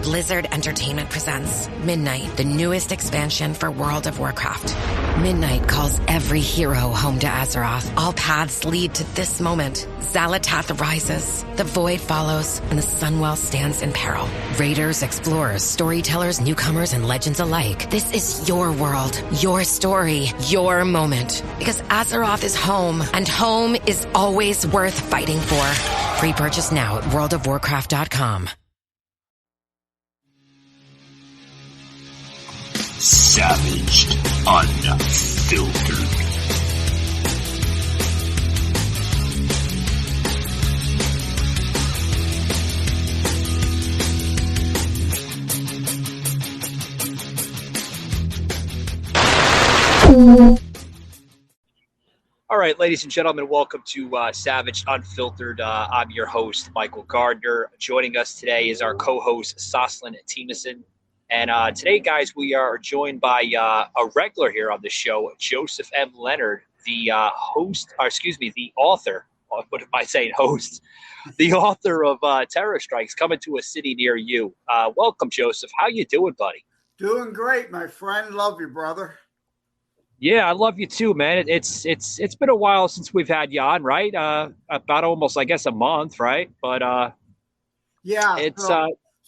Blizzard Entertainment presents Midnight, the newest expansion for World of Warcraft. Midnight calls every hero home to Azeroth. All paths lead to this moment. Xal'atath rises, the Void follows, and the Sunwell stands in peril. Raiders, explorers, storytellers, newcomers, and legends alike. This is your world, your story, your moment. Because Azeroth is home, and home is always worth fighting for. Pre-purchase now at worldofwarcraft.com. Savaged, unfiltered. All right, ladies and gentlemen, welcome to Savaged Unfiltered. I'm your host, Michael Gardner. Joining us today is our co-host, Soslin Timison. And today, guys, we are joined by a regular here on the show, Joseph M. Leonard, the the author. What am I saying, host? The author of Terror Strikes, Coming to a City Near You. Welcome, Joseph. How you doing, buddy? Doing great, my friend. Love you, brother. Yeah, I love you too, man. It's been a while since we've had you on, right? About almost, I guess, a month, right? But yeah, it's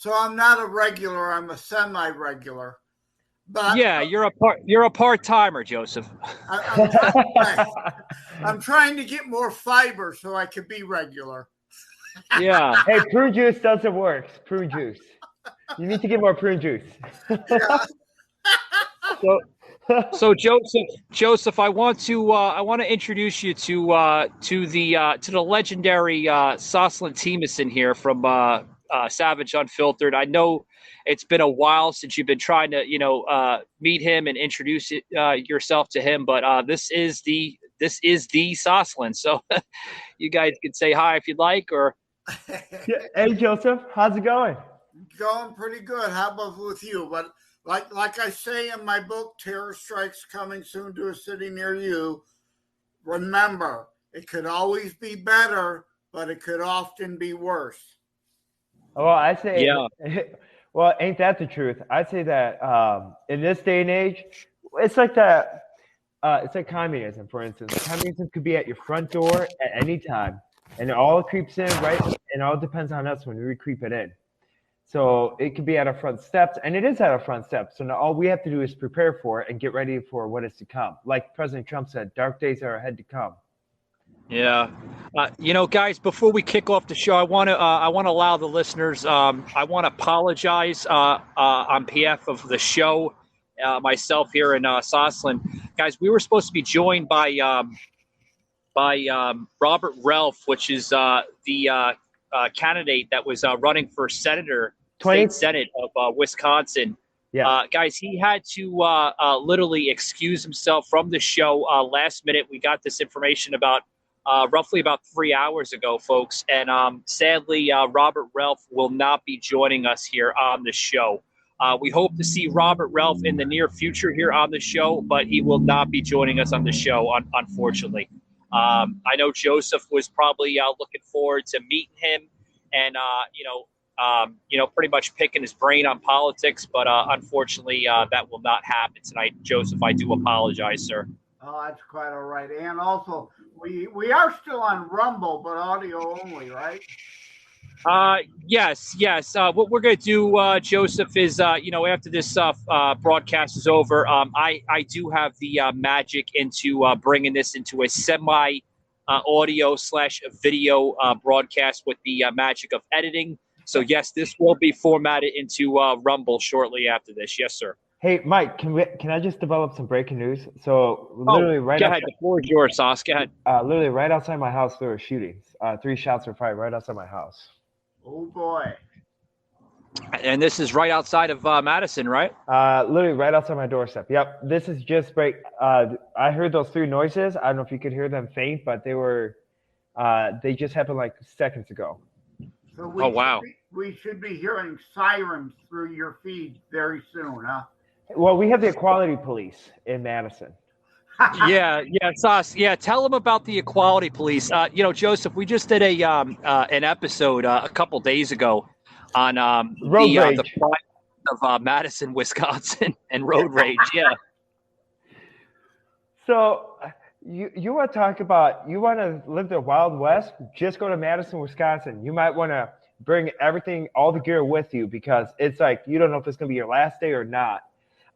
so I'm not a regular. I'm a semi-regular. But yeah, you're a part-timer, Joseph. I'm trying to get more fiber so I can be regular. Yeah. Hey, prune juice doesn't work. Prune juice. You need to get more prune juice. Yeah. So Joseph, I want to introduce you to the legendary Soslin Timison here from Savage Unfiltered. I know it's been a while since you've been trying to meet him and introduce yourself to him, but this is the Soslin. So you guys can say hi if you'd like. Or Hey, Joseph, how's it going? Going pretty good. How about with you? But like I say in my book, Terror Strikes, Coming Soon to a City Near You, remember, it could always be better, but it could often be worse. Well, I say, yeah. Well, ain't that the truth? I'd say that in this day and age, it's like that. It's like communism, for instance. Communism could be at your front door at any time, and it all creeps in, right? And it all depends on us when we creep it in. So it could be at our front steps, and it is at our front steps. So now all we have to do is prepare for it and get ready for what is to come. Like President Trump said, dark days are ahead to come. Yeah. Guys, before we kick off the show, I want to allow the listeners, I want to apologize on behalf of the show, myself here in Soslin. Guys, we were supposed to be joined by Robert Relf, which is the candidate that was running for senator, state senate of Wisconsin. Yeah. Guys, he had to literally excuse himself from the show last minute. We got this information about roughly about 3 hours ago, folks. And sadly, Robert Relf will not be joining us here on the show. We hope to see Robert Relf in the near future here on the show, but he will not be joining us on the show, unfortunately. I know Joseph was probably looking forward to meeting him and, pretty much picking his brain on politics. But unfortunately, that will not happen tonight. Joseph, I do apologize, sir. Oh, that's quite all right. And also, we are still on Rumble, but audio only, right? Yes. What we're going to do, Joseph, is, after this broadcast is over, I do have the magic into bringing this into a semi audio / video broadcast with the magic of editing. So, yes, this will be formatted into Rumble shortly after this. Yes, sir. Hey, Mike, can I just develop some breaking news? So literally go ahead. The floor is yours, Sauce. Go ahead. Literally right outside my house, there were shootings. 3 shots were fired right outside my house. Oh, boy. And this is right outside of Madison, right? Literally right outside my doorstep. Yep. This is just right. I heard those 3 noises. I don't know if you could hear them faint, but they just happened like seconds ago. So wow. We should be hearing sirens through your feed very soon, huh? Well, we have the Equality Police in Madison. Yeah, Sauce. Yeah, tell them about the Equality Police. Joseph, we just did an episode a couple days ago on Road the rage. pride of Madison, Wisconsin, and road rage. Yeah. So you want to talk about, you want to live the Wild West? Just go to Madison, Wisconsin. You might want to bring everything, all the gear with you, because it's like you don't know if it's going to be your last day or not.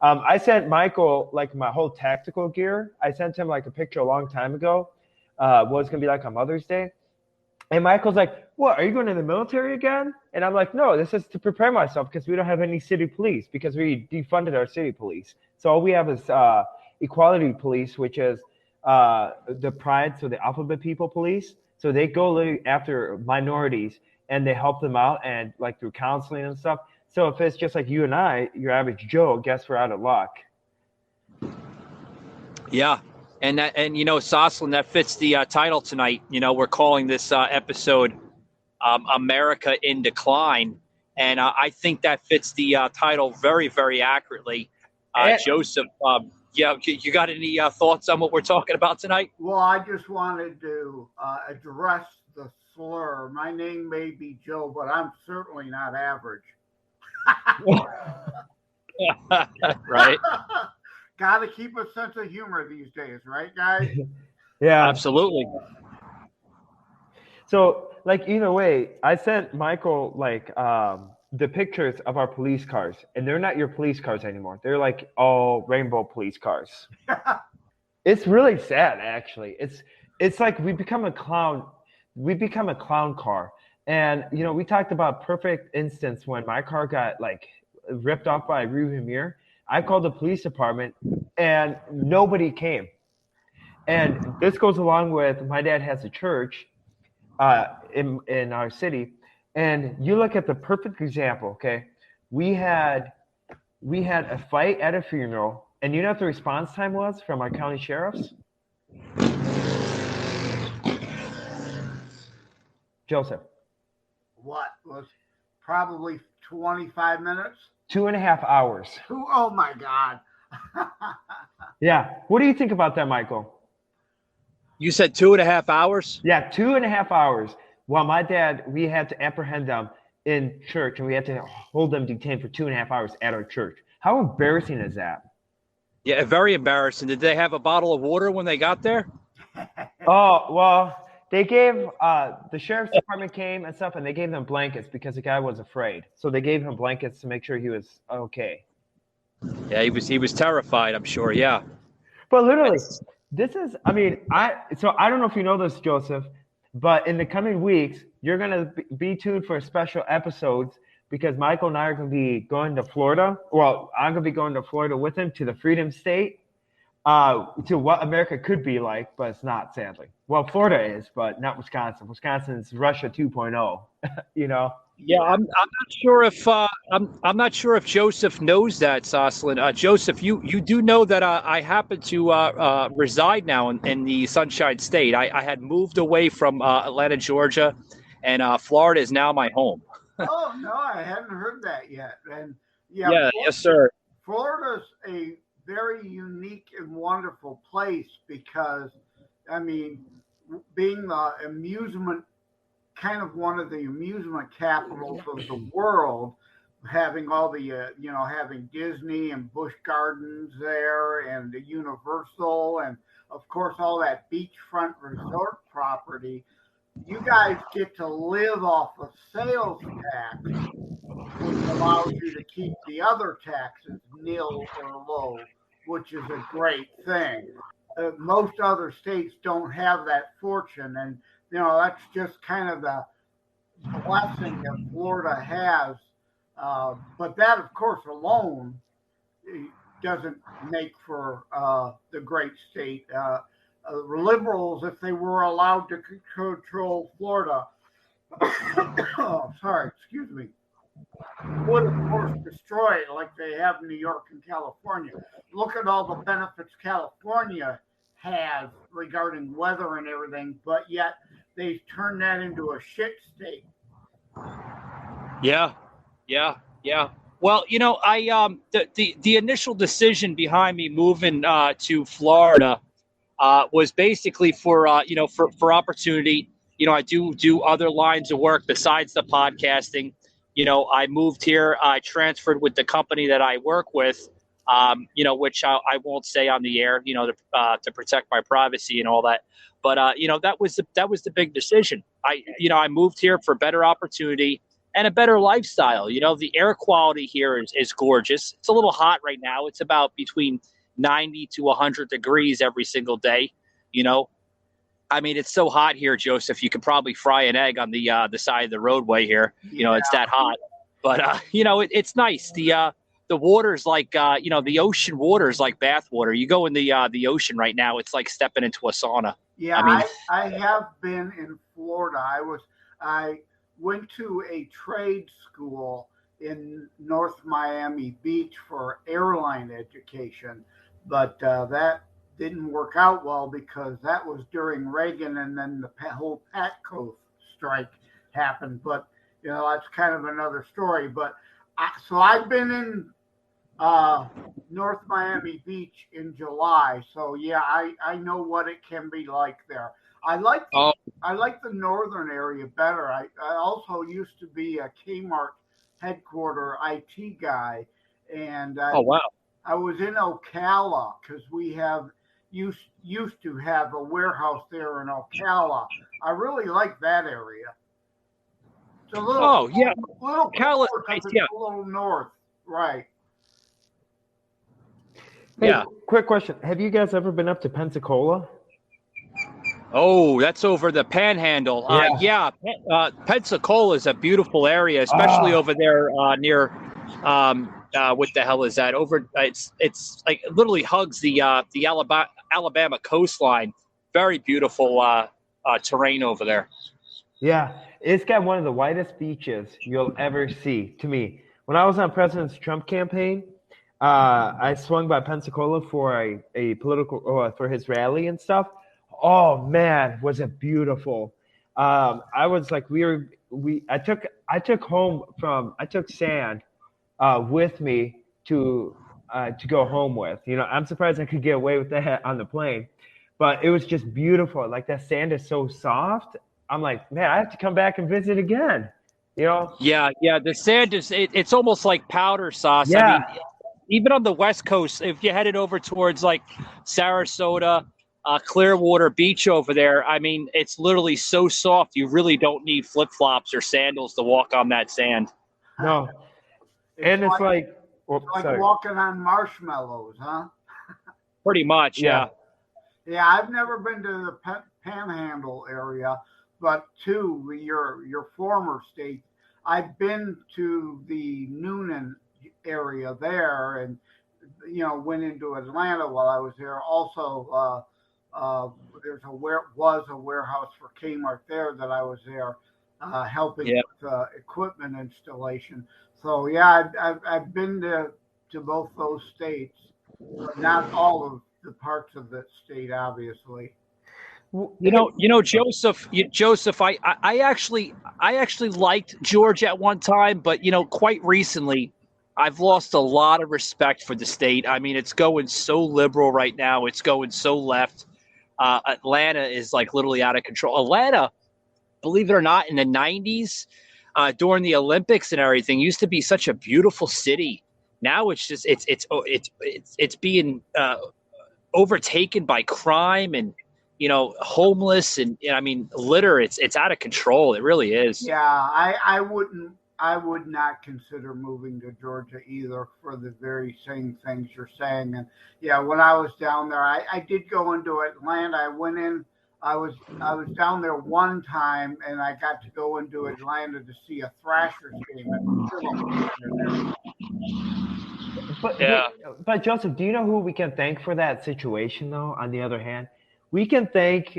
I sent Michael like my whole tactical gear. I sent him like a picture a long time ago. What it's going to be like on Mother's Day. And Michael's like, what, are you going to the military again? And I'm like, no, this is to prepare myself because we don't have any city police because we defunded our city police. So all we have is Equality Police, which is the Pride, so the Alphabet People Police. So they go after minorities and they help them out and like through counseling and stuff. So if it's just like you and I, your average Joe, guess we're out of luck. Yeah. And Soslin, that fits the title tonight. We're calling this episode America in Decline. And I think that fits the title very, very accurately. Joseph, you got any thoughts on what we're talking about tonight? Well, I just wanted to address the slur. My name may be Joe, but I'm certainly not average. Right. Got to keep a sense of humor these days, right, guys? Yeah, absolutely. So, like, either way, I sent Michael like the pictures of our police cars, and they're not your police cars anymore. They're like all rainbow police cars. It's really sad, actually. It's like we become a clown. We become a clown car, and we talked about perfect instance when my car got like ripped off by a rearview mirror. I called the police department and nobody came. And this goes along with my dad has a church in our city. And you look at the perfect example, okay? We had a fight at a funeral, and you know what the response time was from our county sheriffs? Joseph. What was probably 25 minutes? 2.5 hours. Oh my God. Yeah. What do you think about that, Michael? You said 2.5 hours? Yeah, 2.5 hours. While my dad, we had to apprehend them in church, and we had to hold them detained for 2.5 hours at our church. How embarrassing is that? Yeah, very embarrassing. Did they have a bottle of water when they got there? Oh, well, they gave, the sheriff's department came and stuff, and they gave them blankets because the guy was afraid. So they gave him blankets to make sure he was okay. Yeah, he was terrified, I'm sure, yeah. But literally, this is, I don't know if you know this, Joseph, but in the coming weeks, you're going to be tuned for special episodes because Michael and I are going to be going to Florida. Well, I'm going to be going to Florida with him to the Freedom State. To what America could be like, but it's not, sadly. Well, Florida is, but not Wisconsin. Wisconsin's Russia 2.0. Yeah, I'm not sure if I'm not sure if Joseph knows that, Soslin. Joseph, you do know that I happen to reside now in the Sunshine State. I had moved away from Atlanta, Georgia, and Florida is now my home. Oh no, I hadn't heard that yet. And yeah, Florida, yes, sir. Florida's a very unique and wonderful place because, being the amusement, kind of one of the amusement capitals of the world, having all the, having Disney and Busch Gardens there and the Universal and, of course, all that beachfront resort property, you guys get to live off of sales tax, which allows you to keep the other taxes nil or low, which is a great thing. Most other states don't have that fortune, and that's just kind of the blessing that Florida has. But that, of course, alone doesn't make for the great state. Liberals, if they were allowed to control Florida, excuse me, would of course destroy it like they have in New York and California. Look at all the benefits California has regarding weather and everything, but yet they turned that into a shit state. Yeah. Well, the initial decision behind me moving to Florida was basically for opportunity. I do other lines of work besides the podcasting. I moved here. I transferred with the company that I work with, which I won't say on the air, to protect my privacy and all that. But that was the big decision. I moved here for better opportunity and a better lifestyle. The air quality here is gorgeous. It's a little hot right now. It's about between 90 to 100 degrees every single day. It's so hot here, Joseph. You could probably fry an egg on the side of the roadway here. It's that hot. But it's nice. The water's like the ocean water is like bath water. You go in the ocean right now, it's like stepping into a sauna. Yeah, I have been in Florida. I went to a trade school in North Miami Beach for airline education, but that didn't work out well because that was during Reagan, and then the whole Patco strike happened. But that's kind of another story. But so I've been in North Miami Beach in July, so yeah, I know what it can be like there. I like the northern area better. I also used to be a Kmart headquarter IT guy, and I was in Ocala because we used to have a warehouse there in Ocala. I really like that area. It's a little Ocala, it's a little north, right? Hey, yeah. Quick question: have you guys ever been up to Pensacola? Oh, that's over the Panhandle. Pensacola is a beautiful area, especially over there near. What the hell is that? Over, it's like literally hugs the Alabama coastline. Very beautiful terrain over there. Yeah, it's got one of the whitest beaches you'll ever see. To me, when I was on President Trump campaign, I swung by Pensacola for a political for his rally and stuff. Oh man, was it beautiful! I was like, I took sand with me to go home with. I'm surprised I could get away with that on the plane, but it was just beautiful. Like that sand is so soft. I'm like, man, I have to come back and visit again. Yeah. The sand it's almost like powder sauce. Yeah. Even on the West Coast, if you headed over towards like Sarasota, Clearwater Beach over there, it's literally so soft. You really don't need flip-flops or sandals to walk on that sand. No. It's like walking on marshmallows, huh? Pretty much, yeah. Yeah, I've never been to the Panhandle area, but to your former state, I've been to the Noonan area there, and went into Atlanta while I was there. Also, was a warehouse for Kmart there that I was there helping with equipment installation. So yeah, I've been to both those states, but not all of the parts of the state, obviously. Joseph, I actually liked Georgia at one time, but quite recently, I've lost a lot of respect for the state. It's going so liberal right now. It's going so left. Atlanta is like literally out of control. Atlanta, believe it or not, in the 90s, during the Olympics and everything, used to be such a beautiful city. Now it's just it's being overtaken by crime and homeless and litter. It's out of control. It really is. Yeah, I would not consider moving to Georgia either for the very same things you're saying. And yeah, when I was down there, I did go into Atlanta. I went in. I was down there one time, and I got to go into Atlanta to see a Thrashers game. But Joseph, do you know who we can thank for that situation, though? On the other hand, we can thank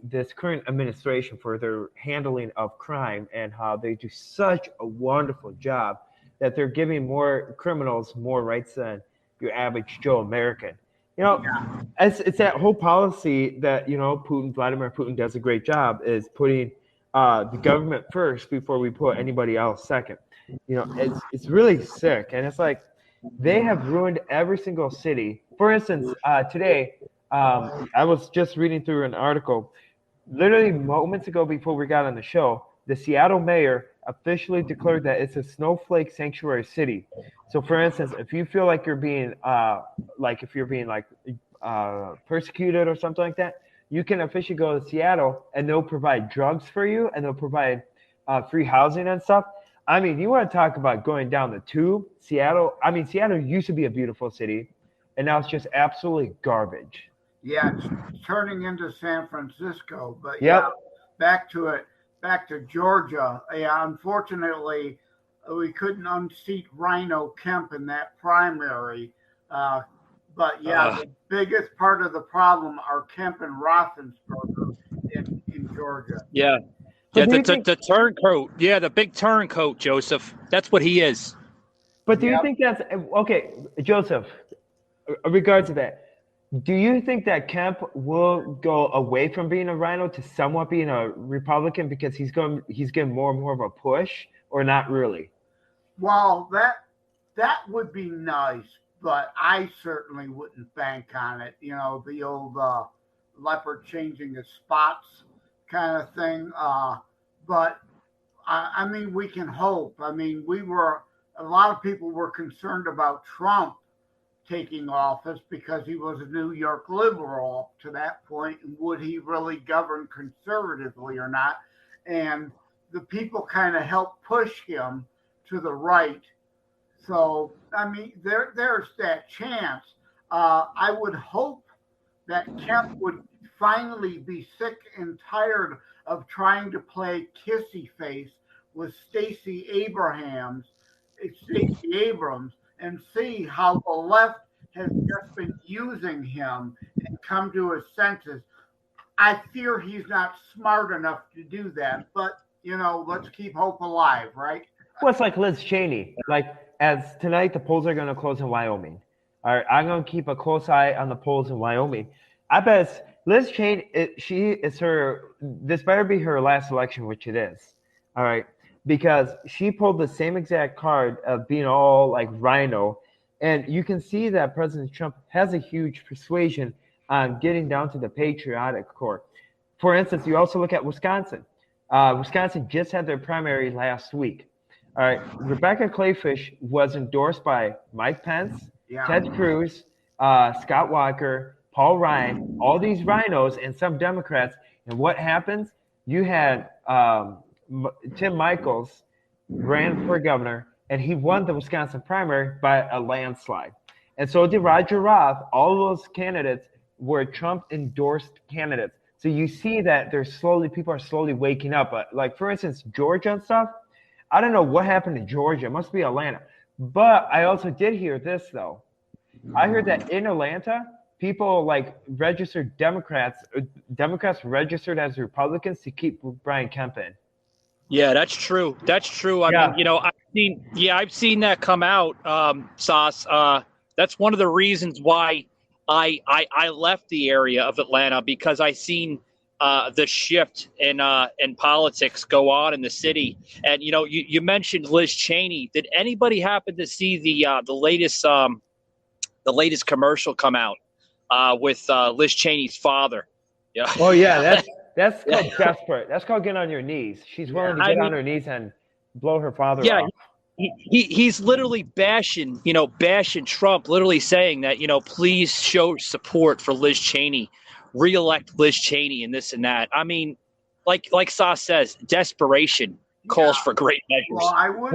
this current administration for their handling of crime and how they do such a wonderful job that they're giving more criminals more rights than your average Joe American. It's that whole policy that Vladimir Putin does a great job, is putting the government first before we put anybody else second. It's really sick, and it's like they have ruined every single city. For instance, today. I was just reading through an article literally moments ago before we got on the show. The Seattle mayor officially declared that it's a snowflake sanctuary city. So, for instance, if you feel like you're being persecuted or something like that, you can officially go to Seattle and they'll provide drugs for you and they'll provide free housing and stuff. I mean, you want to talk about going down the tube? Seattle used to be a beautiful city, and now it's just absolutely garbage. Yeah, it's turning into San Francisco. But Yep. yeah, back to Georgia. Yeah, unfortunately, we couldn't unseat Rhino Kemp in that primary. But yeah, the biggest part of the problem are Kemp and Roethlisberger in Georgia. Yeah. Yeah, the turncoat. Yeah, the big turncoat, Joseph. That's what he is. But do you think that's okay, Joseph? In regards to that, do you think that Kemp will go away from being a Rhino to somewhat being a Republican because he's getting more and more of a push, or not really? Well, that would be nice, but I certainly wouldn't bank on it. You know, the old leopard changing its spots kind of thing. But I mean, we can hope. I mean, a lot of people were concerned about Trump taking office because he was a New York liberal up to that point, and would he really govern conservatively or not? And the people kind of helped push him to the right. So, I mean, there's that chance. I would hope that Kemp would finally be sick and tired of trying to play kissy face with Stacey Abrams and see how the left has just been using him and come to his senses. I fear he's not smart enough to do that, but you know, let's keep hope alive, right? Well, it's like Liz Cheney. Like, as tonight the polls are going to close in Wyoming. All right, I'm going to keep a close eye on the polls in Wyoming. I bet Liz Cheney, this better be her last election, which it is. All right, because she pulled the same exact card of being all like Rhino. And you can see that President Trump has a huge persuasion on getting down to the patriotic core. For instance, you also look at Wisconsin. Wisconsin just had their primary last week. All right, Rebecca Clayfish was endorsed by Mike Pence, Ted Cruz, Scott Walker, Paul Ryan, all these rhinos and some Democrats. And what happens? You had Tim Michels ran for governor, and he won the Wisconsin primary by a landslide. And so did Roger Roth. All those candidates were Trump-endorsed candidates. So you see that people are slowly waking up. But like, for instance, Georgia and stuff, I don't know what happened to Georgia. It must be Atlanta. But I also did hear this, though. I heard that in Atlanta, people like registered Democrats registered as Republicans to keep Brian Kemp in. Yeah, that's true. That's true. I mean, you know, I've seen that come out, Sauce. That's one of the reasons why I left the area of Atlanta, because I seen the shift in politics go on in the city. And you know, you mentioned Liz Cheney. Did anybody happen to see the latest commercial come out with Liz Cheney's father? Yeah. Oh yeah, that's called desperate. That's called getting on your knees. She's willing to get on her knees and blow her father off. He's literally bashing Trump, literally saying that, you know, please show support for Liz Cheney, reelect Liz Cheney, and this and that. I mean, like Sauce says, desperation calls for great measures. Well, I would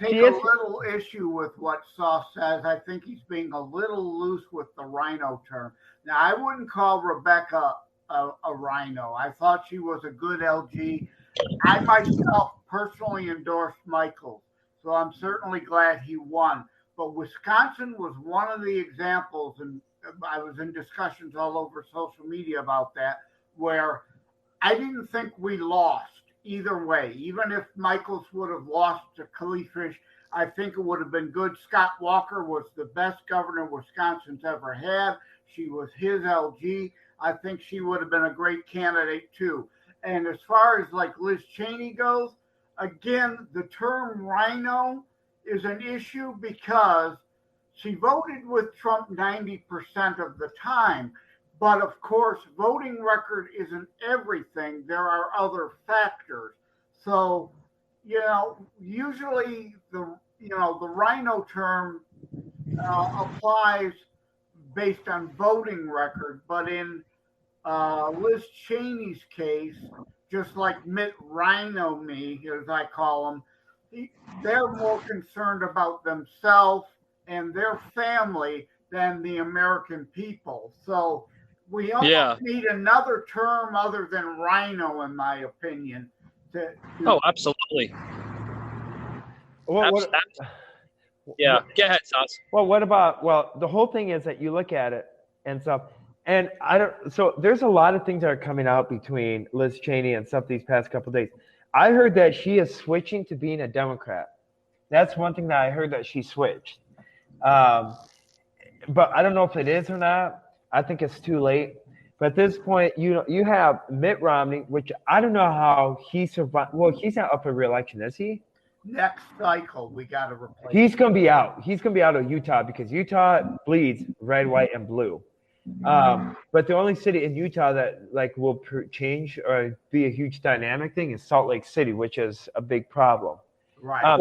take a little issue with what Sauce says. I think he's being a little loose with the rhino term. Now, I wouldn't call Rebecca a rhino. I thought she was a good LG. I myself personally endorsed Michael, so I'm certainly glad he won. But Wisconsin was one of the examples, and I was in discussions all over social media about that, where I didn't think we lost either way. Even if Michaels would have lost to Clayfish, I think it would have been good. Scott Walker was the best governor Wisconsin's ever had. She was his LG. I think she would have been a great candidate too. And as far as like Liz Cheney goes, again, the term rhino is an issue because she voted with Trump 90% of the time. But of course, voting record isn't everything. There are other factors. So usually the rhino term applies based on voting record, but in Liz Cheney's case, just like Mitt Rhino me, as I call him, they're more concerned about themselves and their family than the American people. So we almost need another term other than rhino, in my opinion. Absolutely. Well, yeah, go ahead, Sauce. Well, what about? Well, the whole thing is that you look at it and stuff, and So there's a lot of things that are coming out between Liz Cheney and stuff these past couple of days. I heard that she is switching to being a Democrat. That's one thing that I heard, that she switched. But I don't know if it is or not. I think it's too late. But at this point, you have Mitt Romney, which I don't know how he survived. Well, he's not up for re-election, is he? Next cycle, we got to replace. He's going to be out. He's going to be out of Utah because Utah bleeds red, white, and blue. But the only city in Utah that will change or be a huge dynamic thing is Salt Lake City, which is a big problem. Right.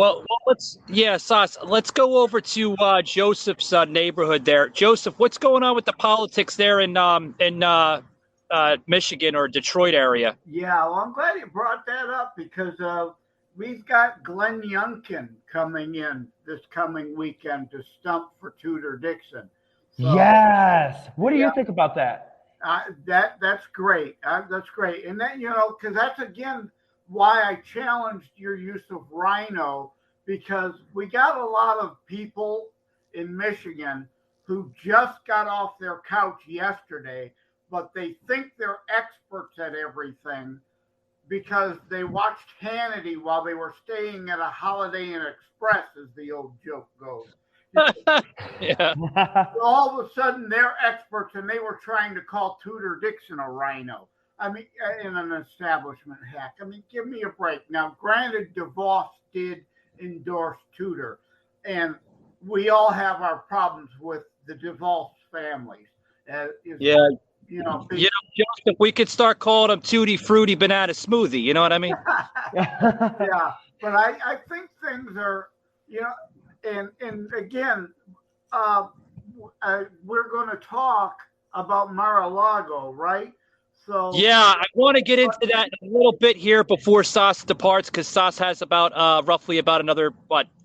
Sauce, let's go over to Joseph's neighborhood there. Joseph, what's going on with the politics there in Michigan or Detroit area? Yeah, well, I'm glad you brought that up because we've got Glenn Youngkin coming in this coming weekend to stump for Tudor Dixon. So, yes. What do you think about that? That's great. That's great. And then, because that's, again, why I challenged your use of rhino, because we got a lot of people in Michigan who just got off their couch yesterday, but they think they're experts at everything because they watched Hannity while they were staying at a Holiday Inn Express, as the old joke goes. Yeah. All of a sudden, they're experts, and they were trying to call Tudor Dixon a rhino. I mean, in an establishment hack. I mean, give me a break. Now, granted, DeVos did endorse Tudor, and we all have our problems with the DeVos families. Joseph, we could start calling them Tutti Frutti Banana Smoothie. You know what I mean? Yeah, but I think things are, and again, we're going to talk about Mar-a-Lago, right? So yeah, I want to get into that in a little bit here before Sauce departs, because Sauce has roughly about another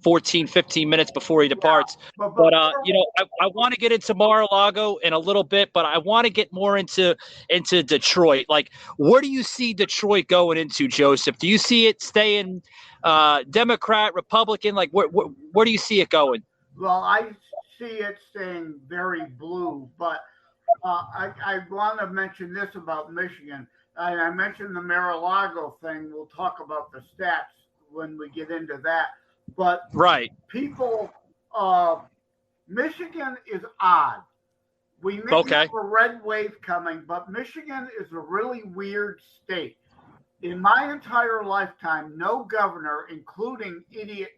14, 15 minutes before he departs. Yeah, but I want to get into Mar-a-Lago in a little bit, but I want to get more into Detroit. Like, where do you see Detroit going into, Joseph? Do you see it staying Democrat, Republican? Like, where do you see it going? Well, I see it staying very blue, but I want to mention this about Michigan. I mentioned the Mar-a-Lago thing. We'll talk about the stats when we get into that. But right, people, Michigan is odd. We may have a red wave coming, but Michigan is a really weird state. In my entire lifetime, no governor, including idiot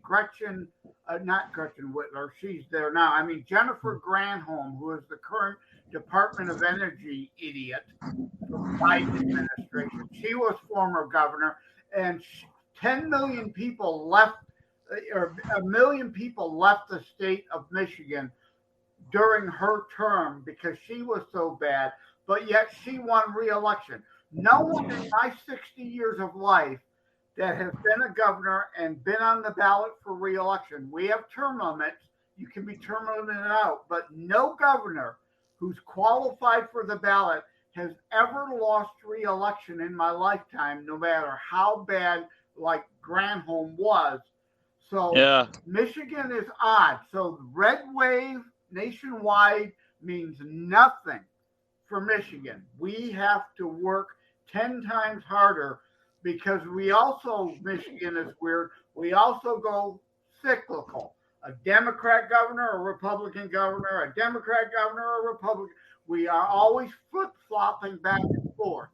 not Gretchen Whitler, she's there now. I mean, Jennifer Granholm, who is the current Department of Energy idiot from the Biden administration. She was former governor, and 10 million people left, or 1 million people left the state of Michigan during her term because she was so bad, but yet she won re-election. No one in my 60 years of life that has been a governor and been on the ballot for re-election. We have term limits. You can be term limited out, but no governor who's qualified for the ballot has ever lost re-election in my lifetime, no matter how bad like Granholm was. So yeah. Michigan is odd. So red wave nationwide means nothing for Michigan. We have to work 10 times harder because Michigan is weird. We also go cyclical. A Democrat governor, a Republican governor, a Democrat governor, a Republican. We are always flip-flopping back and forth.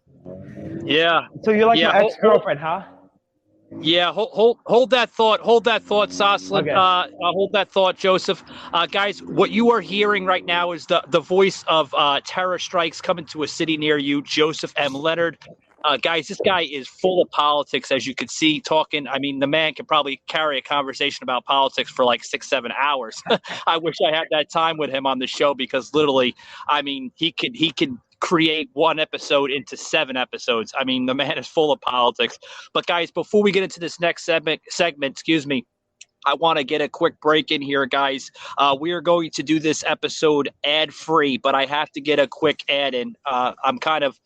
Yeah. So you're like your ex-girlfriend, huh? Yeah, hold that thought. Hold that thought, Soslin. Okay. Hold that thought, Joseph. Guys, what you are hearing right now is the voice of terror strikes coming to a city near you, Joseph M. Leonard. Guys, this guy is full of politics, as you can see, talking. I mean, the man can probably carry a conversation about politics for like 6-7 hours. I wish I had that time with him on the show because literally, I mean, he can create one episode into 7 episodes. I mean, the man is full of politics. But guys, before we get into this next segment, I want to get a quick break in here, guys. We are going to do this episode ad-free, but I have to get a quick ad in. I'm kind of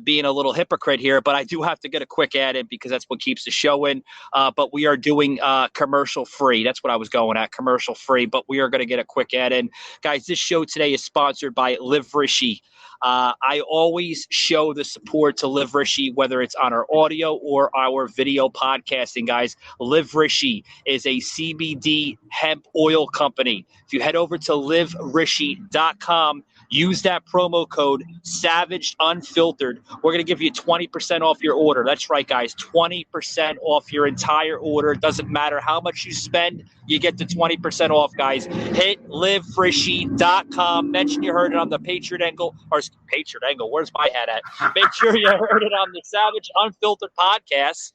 being a little hypocrite here, but I do have to get a quick ad in because that's what keeps the show in. But we are doing commercial-free. That's what I was going at, commercial-free. But we are going to get a quick ad in. Guys, this show today is sponsored by Live Rishi. I always show the support to Live Rishi, whether it's on our audio or our video podcasting, guys. Live Rishi is a CBD hemp oil company. If you head over to liverishi.com, use that promo code Savage Unfiltered. We're going to give you 20% off your order. That's right, guys, 20% off your entire order. It doesn't matter how much you spend, you get the 20% off, guys. Hit liverishi.com. Mention you heard it on the Patriot Angle, or Patriot Angle, where's my hat at? Make sure you heard it on the Savage Unfiltered podcast.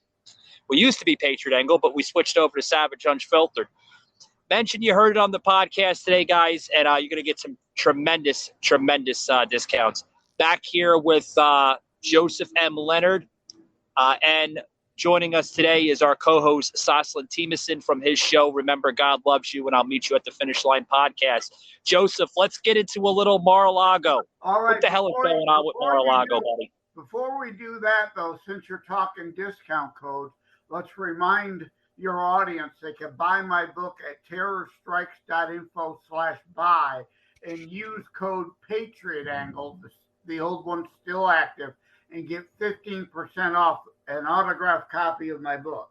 We used to be Patriot Angle, but we switched over to Savage Unfiltered. Mention you heard it on the podcast today, guys, and you're going to get some tremendous discounts. Back here with Joseph M. Leonard, and joining us today is our co-host Soslin Timison from his show, Remember God Loves You, and I'll Meet You at the Finish Line podcast. Joseph, let's get into a little Mar-a-Lago. All right. What the hell is going on with Mar-a-Lago, buddy? Before we do that, though, since you're talking discount codes, let's remind your audience they can buy my book at terrorstrikes.info/buy and use code Patriot Angle, the old one's still active, and get 15% off an autographed copy of my book.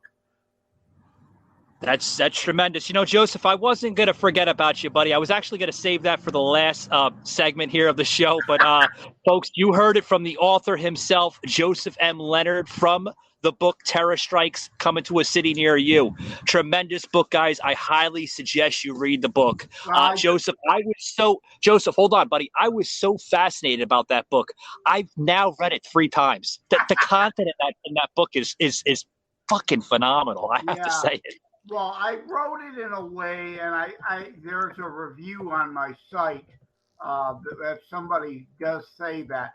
That's tremendous. You know, Joseph, I wasn't going to forget about you, buddy. I was actually going to save that for the last segment here of the show. But, folks, you heard it from the author himself, Joseph M. Leonard, from the book Terror Strikes Coming to a City Near You. Tremendous book, guys. I highly suggest you read the book. Joseph, hold on, buddy. I was so fascinated about that book. I've now read it 3 times. The content in that book is fucking phenomenal. I have to say it. Well, I wrote it in a way, and I there's a review on my site that somebody does say that.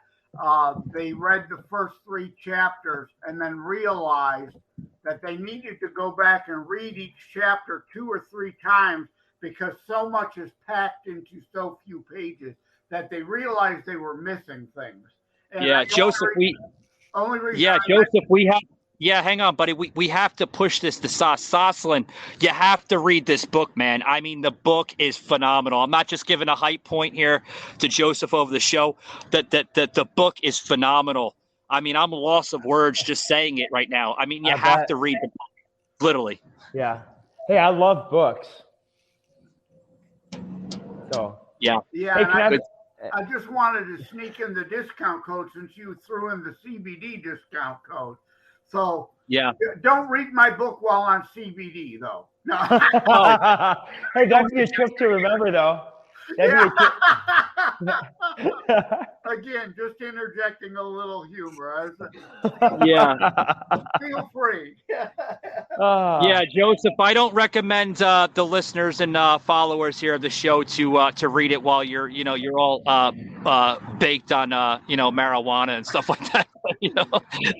They read the first 3 chapters and then realized that they needed to go back and read each chapter 2 or 3 times because so much is packed into so few pages that they realized they were missing things. And Joseph, hang on, buddy. We have to push this to Soslin. You have to read this book, man. I mean, the book is phenomenal. I'm not just giving a hype point here to Joseph over the show. The book is phenomenal. I mean, I'm lost of words just saying it right now. I mean, you have to read the book, literally. Yeah. Hey, I love books. So. Yeah. Yeah. Hey, I just wanted to sneak in the discount code since you threw in the CBD discount code. So yeah, don't read my book while on CBD, though. No. Hey, that'd be a trip to remember, though. Again, just interjecting a little humor. Yeah. Feel free. Yeah, Joseph, I don't recommend the listeners and followers here of the show to read it while you're all baked on marijuana and stuff like that.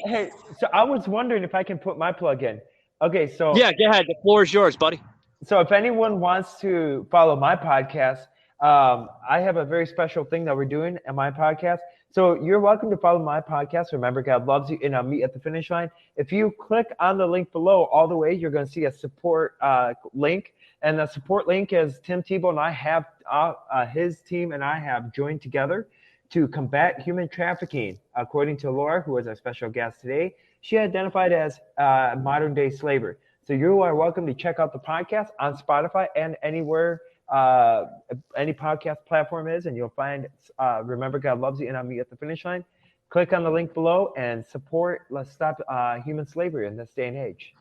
Hey, so I was wondering if I can put my plug in. Okay, so yeah, go ahead. The floor is yours, buddy. So if anyone wants to follow my podcast, I have a very special thing that we're doing at my podcast. So you're welcome to follow my podcast. Remember, God Loves You, and I'll Meet at the Finish Line. If you click on the link below all the way, you're going to see a support link. And the support link is Tim Tebow and I have his team and I have joined together to combat human trafficking. According to Laura, who is our special guest today, she identified as modern-day slavery. So you are welcome to check out the podcast on Spotify and anywhere any podcast platform is, and you'll find Remember God Loves You and I'll Meet at the Finish Line. Click on the link below and support. Let's stop human slavery in this day and age.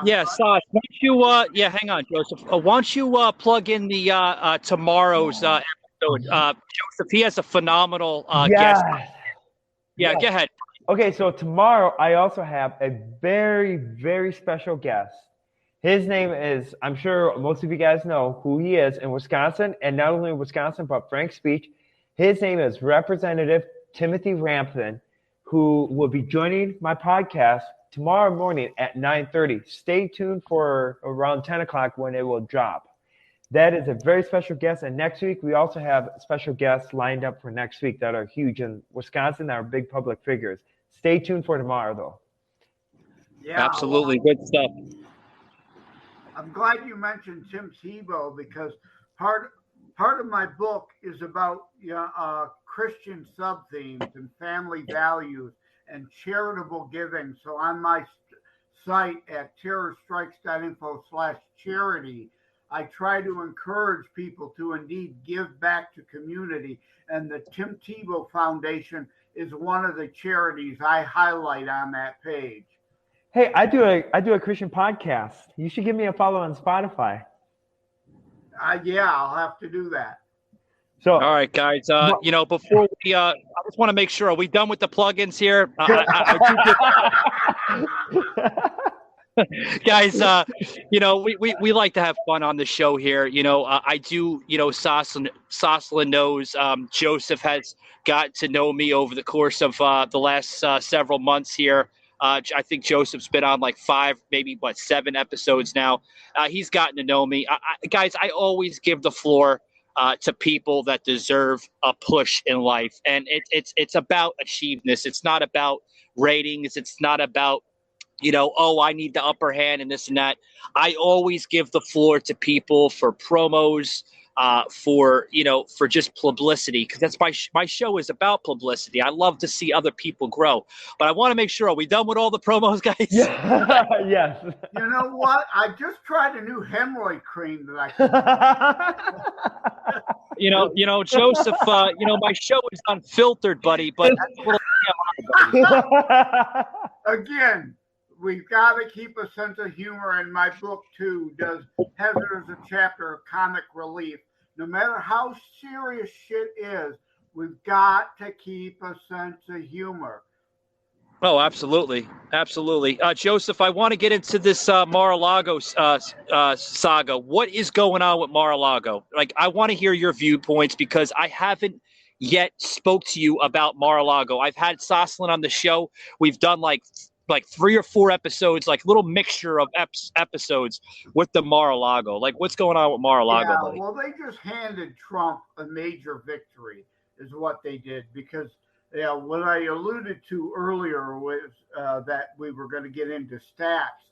Yeah, Sas, why don't you, hang on, Joseph. Why don't you plug in the tomorrow's episode? Joseph, he has a phenomenal guest. Yeah, go ahead. Okay, so tomorrow I also have a very, very special guest. His name is, I'm sure most of you guys know who he is in Wisconsin, and not only in Wisconsin, but Frank's Speech. His name is Representative Timothy Rampton, who will be joining my podcast tomorrow morning at 9:30. Stay tuned for around 10 o'clock when it will drop. That is a very special guest. And next week, we also have special guests lined up for next week that are huge in Wisconsin, that are big public figures. Stay tuned for tomorrow, though. Yeah, Absolutely. Good stuff. I'm glad you mentioned Tim Tebow because part of my book is about Christian sub-themes and family values and charitable giving. So on my site at terrorstrikes.info/charity, I try to encourage people to indeed give back to community. And the Tim Tebow Foundation is one of the charities I highlight on that page. Hey, I do a Christian podcast. You should give me a follow on Spotify. Yeah, I'll have to do that. So, all right, guys. Before we, I just want to make sure, are we done with the plugins here? Guys, we like to have fun on the show here. I do, Soslin knows, Joseph has got to know me over the course of the last several months here. I think Joseph's been on like 7 episodes now. He's gotten to know me. Guys, I always give the floor to people that deserve a push in life. And it's about achievements. It's not about ratings. It's not about, I need the upper hand and this and that. I always give the floor to people for promos, for just publicity, because that's my show is about publicity. I love to see other people grow, but I want to make sure, are we done with all the promos, guys? Yeah. Yes. You know what? I just tried a new hemorrhoid cream that I Joseph, my show is unfiltered, buddy, but again, we've got to keep a sense of humor, and my book too has a chapter of comic relief. No matter how serious shit is, we've got to keep a sense of humor. Oh, absolutely. Absolutely. Joseph, I want to get into this Mar-a-Lago saga. What is going on with Mar-a-Lago? Like, I want to hear your viewpoints because I haven't yet spoke to you about Mar-a-Lago. I've had Soslin on the show. We've done like 3 or 4 episodes, like little mixture of episodes with the Mar-a-Lago. Like, what's going on with Mar-a-Lago, buddy? Well, they just handed Trump a major victory is what they did, because what I alluded to earlier was that we were going to get into stats.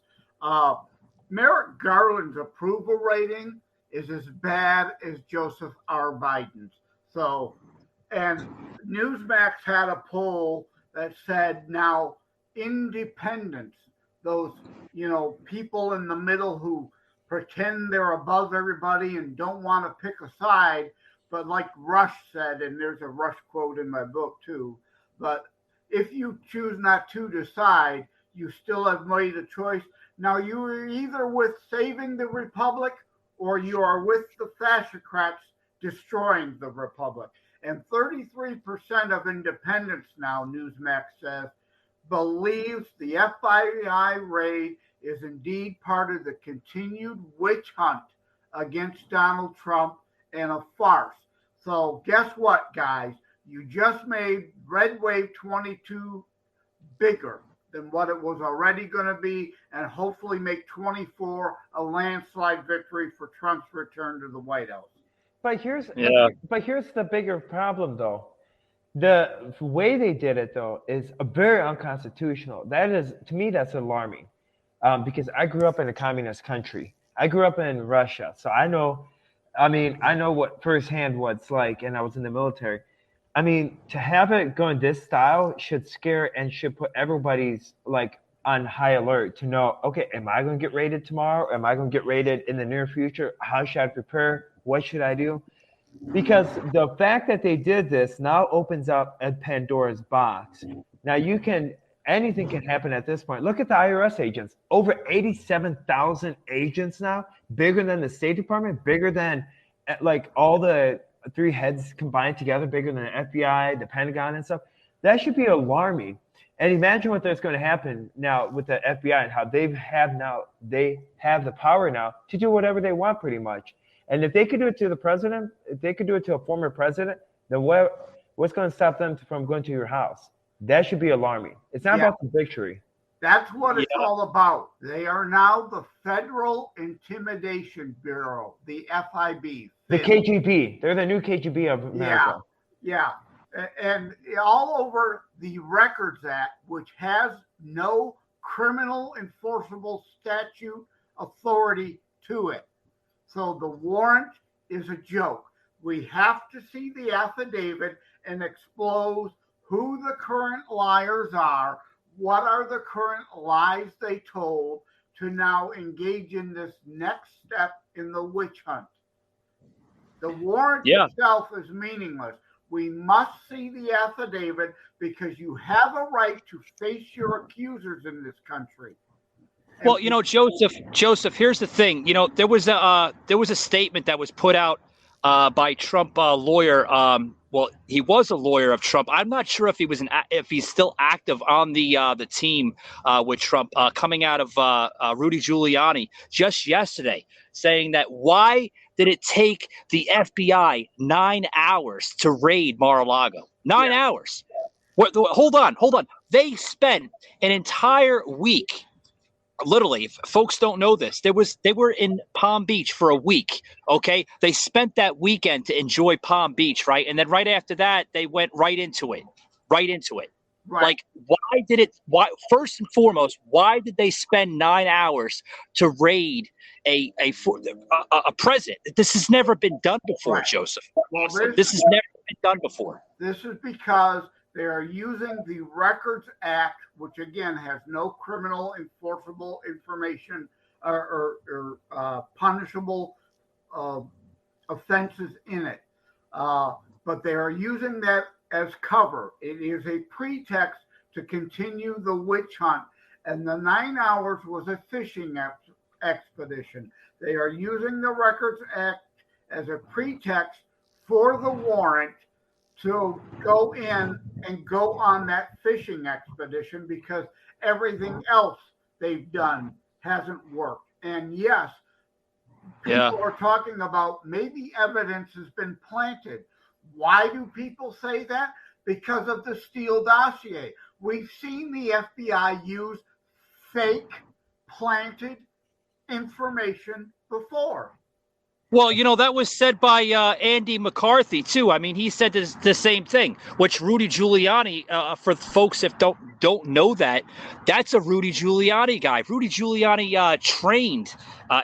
Merrick Garland's approval rating is as bad as Joseph R. Biden's. So, and Newsmax had a poll that said now independents, those people in the middle who pretend they're above everybody and don't want to pick a side, but like Rush said, and there's a Rush quote in my book too, but if you choose not to decide, you still have made a choice. Now you are either with saving the republic or you are with the fascocrats destroying the republic. And 33% of independents now, Newsmax says, believes the FBI raid is indeed part of the continued witch hunt against Donald Trump and a farce. So guess what, guys? You just made Red Wave 22 bigger than what it was already going to be, and hopefully make 24 a landslide victory for Trump's return to the White House. But here's the bigger problem, though. The way they did it, though, is very unconstitutional. That is, to me, that's alarming, because I grew up in a communist country. I grew up in Russia, so I know what firsthand what it's like, and I was in the military. I mean, to have it going this style should scare and should put everybody's like on high alert to know, okay, am I going to get raided tomorrow? Am I going to get raided in the near future? How should I prepare? What should I do? Because the fact that they did this now opens up a Pandora's box. Now anything can happen at this point. Look at the IRS agents. Over 87,000 agents now, bigger than the State Department, bigger than like all the 3 heads combined together, bigger than the FBI, the Pentagon and stuff. That should be alarming. And imagine what that's going to happen now with the FBI and how they have the power now to do whatever they want pretty much. And if they could do it to the president, if they could do it to a former president, then what's going to stop them from going to your house? That should be alarming. It's not about the victory. That's what it's all about. They are now the Federal Intimidation Bureau, the FIB. The KGB. They're the new KGB of America. Yeah. And all over the Records Act, which has no criminal enforceable statute authority to it. So the warrant is a joke. We have to see the affidavit and expose who the current liars are, what are the current lies they told, to now engage in this next step in the witch hunt. The warrant itself is meaningless. We must see the affidavit because you have a right to face your accusers in this country. Well, Joseph, here's the thing. There was a statement that was put out by Trump lawyer. Well, he was a lawyer of Trump. I'm not sure if if he's still active on the team with Trump, coming out of Rudy Giuliani just yesterday, saying that why did it take the FBI 9 hours to raid Mar-a-Lago? 9 hours. Hold on. They spent an entire week. Literally, if folks don't know this, they were in Palm Beach for a week. Okay, they spent that weekend to enjoy Palm Beach, right? And then right after that, they went right into it. Right. Like, why first and foremost, why did they spend 9 hours to raid a president? This has never been done before, Joseph. Well, this has never been done before. This is because they are using the Records Act, which again has no criminal enforceable information or punishable offenses in it. But they are using that as cover. It is a pretext to continue the witch hunt. And the 9 hours was a fishing expedition. They are using the Records Act as a pretext for the warrant to go in and go on that fishing expedition because everything else they've done hasn't worked. And yes, people are talking about maybe evidence has been planted. Why do people say that? Because of the Steele dossier. We've seen the FBI use fake planted information before. Well, that was said by Andy McCarthy, too. I mean, he said the same thing, which Rudy Giuliani, for folks that don't know that's a Rudy Giuliani guy. Rudy Giuliani trained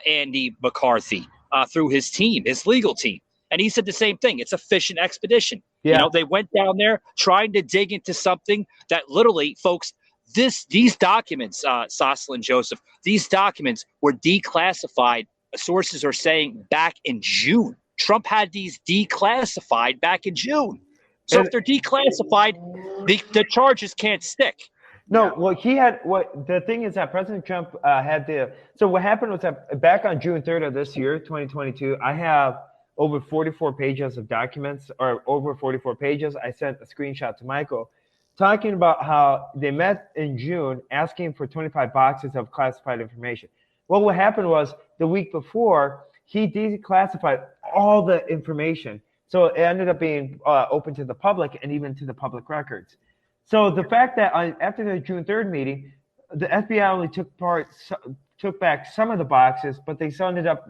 Andy McCarthy through his team, his legal team. And he said the same thing. It's a fishing expedition. Yeah. They went down there trying to dig into something that literally, folks, these documents, Sassel and Joseph, these documents were declassified. Sources are saying back in June. Trump had these declassified back in June. So if they're declassified, the charges can't stick. No, well, the thing is that President Trump so what happened was that back on June 3rd of this year, 2022, I have over 44 pages of documents, or over 44 pages. I sent a screenshot to Michael talking about how they met in June asking for 25 boxes of classified information. Well, what happened was the week before, he declassified all the information. So it ended up being open to the public and even to the public records. So the fact that after the June 3rd meeting, the FBI only took back some of the boxes, but they ended up,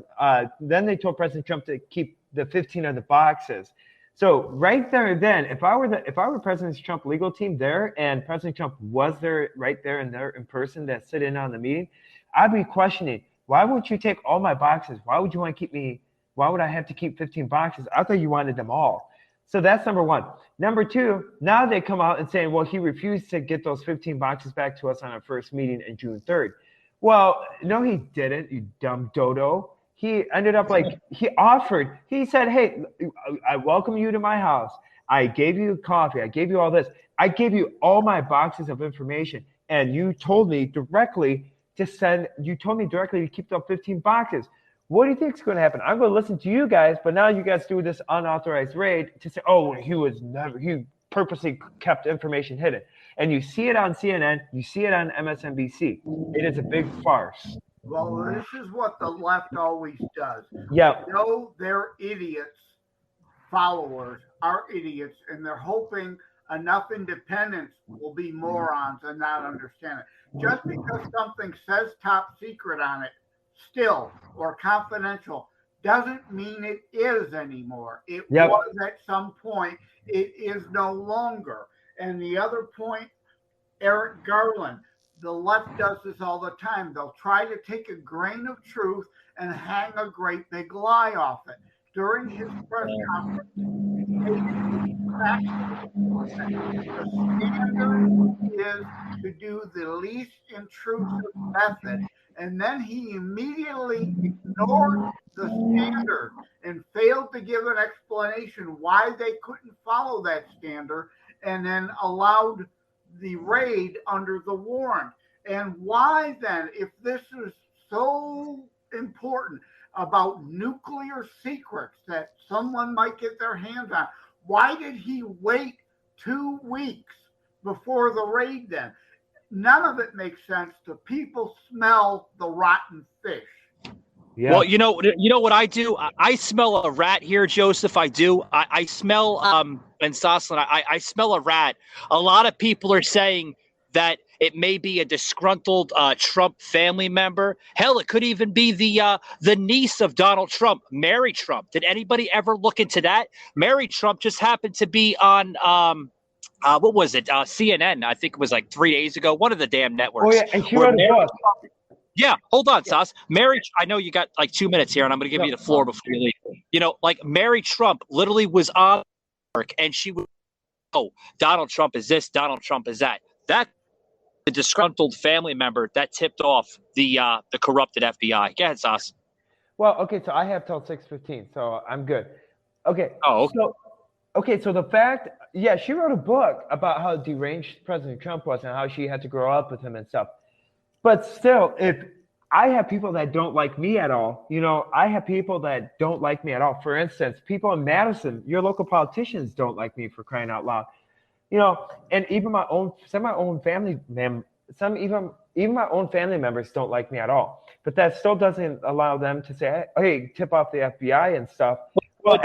then they told President Trump to keep the 15 of the boxes. So right there then, if I were President Trump's legal team there and President Trump was there right there and there in person that sit in on the meeting, I'd be questioning, why would you take all my boxes? Why would you want to keep me? Why would I have to keep 15 boxes? I thought you wanted them all. So that's number one. Number two, now they come out and saying, well, he refused to get those 15 boxes back to us on our first meeting in June 3rd. Well, no, he didn't, you dumb dodo. He ended up he said, hey, I welcome you to my house. I gave you coffee. I gave you all this. I gave you all my boxes of information. And you told me directly to keep those 15 boxes. What do you think is going to happen? I'm going to listen to you guys, but now you guys do this unauthorized raid to say, oh, he purposely kept information hidden. And you see it on CNN, you see it on MSNBC. It is a big farce. Well, this is what the left always does. Yeah. They know they're idiots, followers are idiots, and they're hoping enough independents will be morons and not understand it. Just because something says top secret on it still or confidential doesn't mean it is anymore. It was at some point. It is no longer. And the other point, Eric Garland, the left does this all the time. They'll try to take a grain of truth and hang a great big lie off it. During his press conference, the standard is to do the least intrusive method. And then he immediately ignored the standard and failed to give an explanation why they couldn't follow that standard, and then allowed the raid under the warrant. And why then, if this is so important about nuclear secrets that someone might get their hands on, why did he wait 2 weeks before the raid then? None of it makes sense. The people smell the rotten fish. Yeah. Well, you know what I do? I smell a rat here, Joseph. I do. I smell and Soslan, I smell a rat. A lot of people are saying that it may be a disgruntled Trump family member. Hell, it could even be the niece of Donald Trump, Mary Trump. Did anybody ever look into that? Mary Trump just happened to be on what was it? CNN. I think it was like 3 days ago. One of the damn networks. Oh yeah, and she wrote a book. Yeah, hold on, Sauce. Mary, I know you got like 2 minutes here, and I'm going to give you the floor before you leave. You know, like Mary Trump literally was on work, and she was, oh, Donald Trump is this, Donald Trump is that. That the disgruntled family member that tipped off the corrupted FBI. Go ahead, Sauce. Well, okay, so I have till 6:15, so I'm good. Okay. Oh, okay. So the fact, yeah, she wrote a book about how deranged President Trump was and how she had to grow up with him and stuff. But still, if I have people that don't like me at all, you know, I have people that don't like me at all. For instance, people in Madison, your local politicians don't like me, for crying out loud. You know, and even my own family even my own family members don't like me at all. But that still doesn't allow them to say, hey, tip off the FBI and stuff. Well,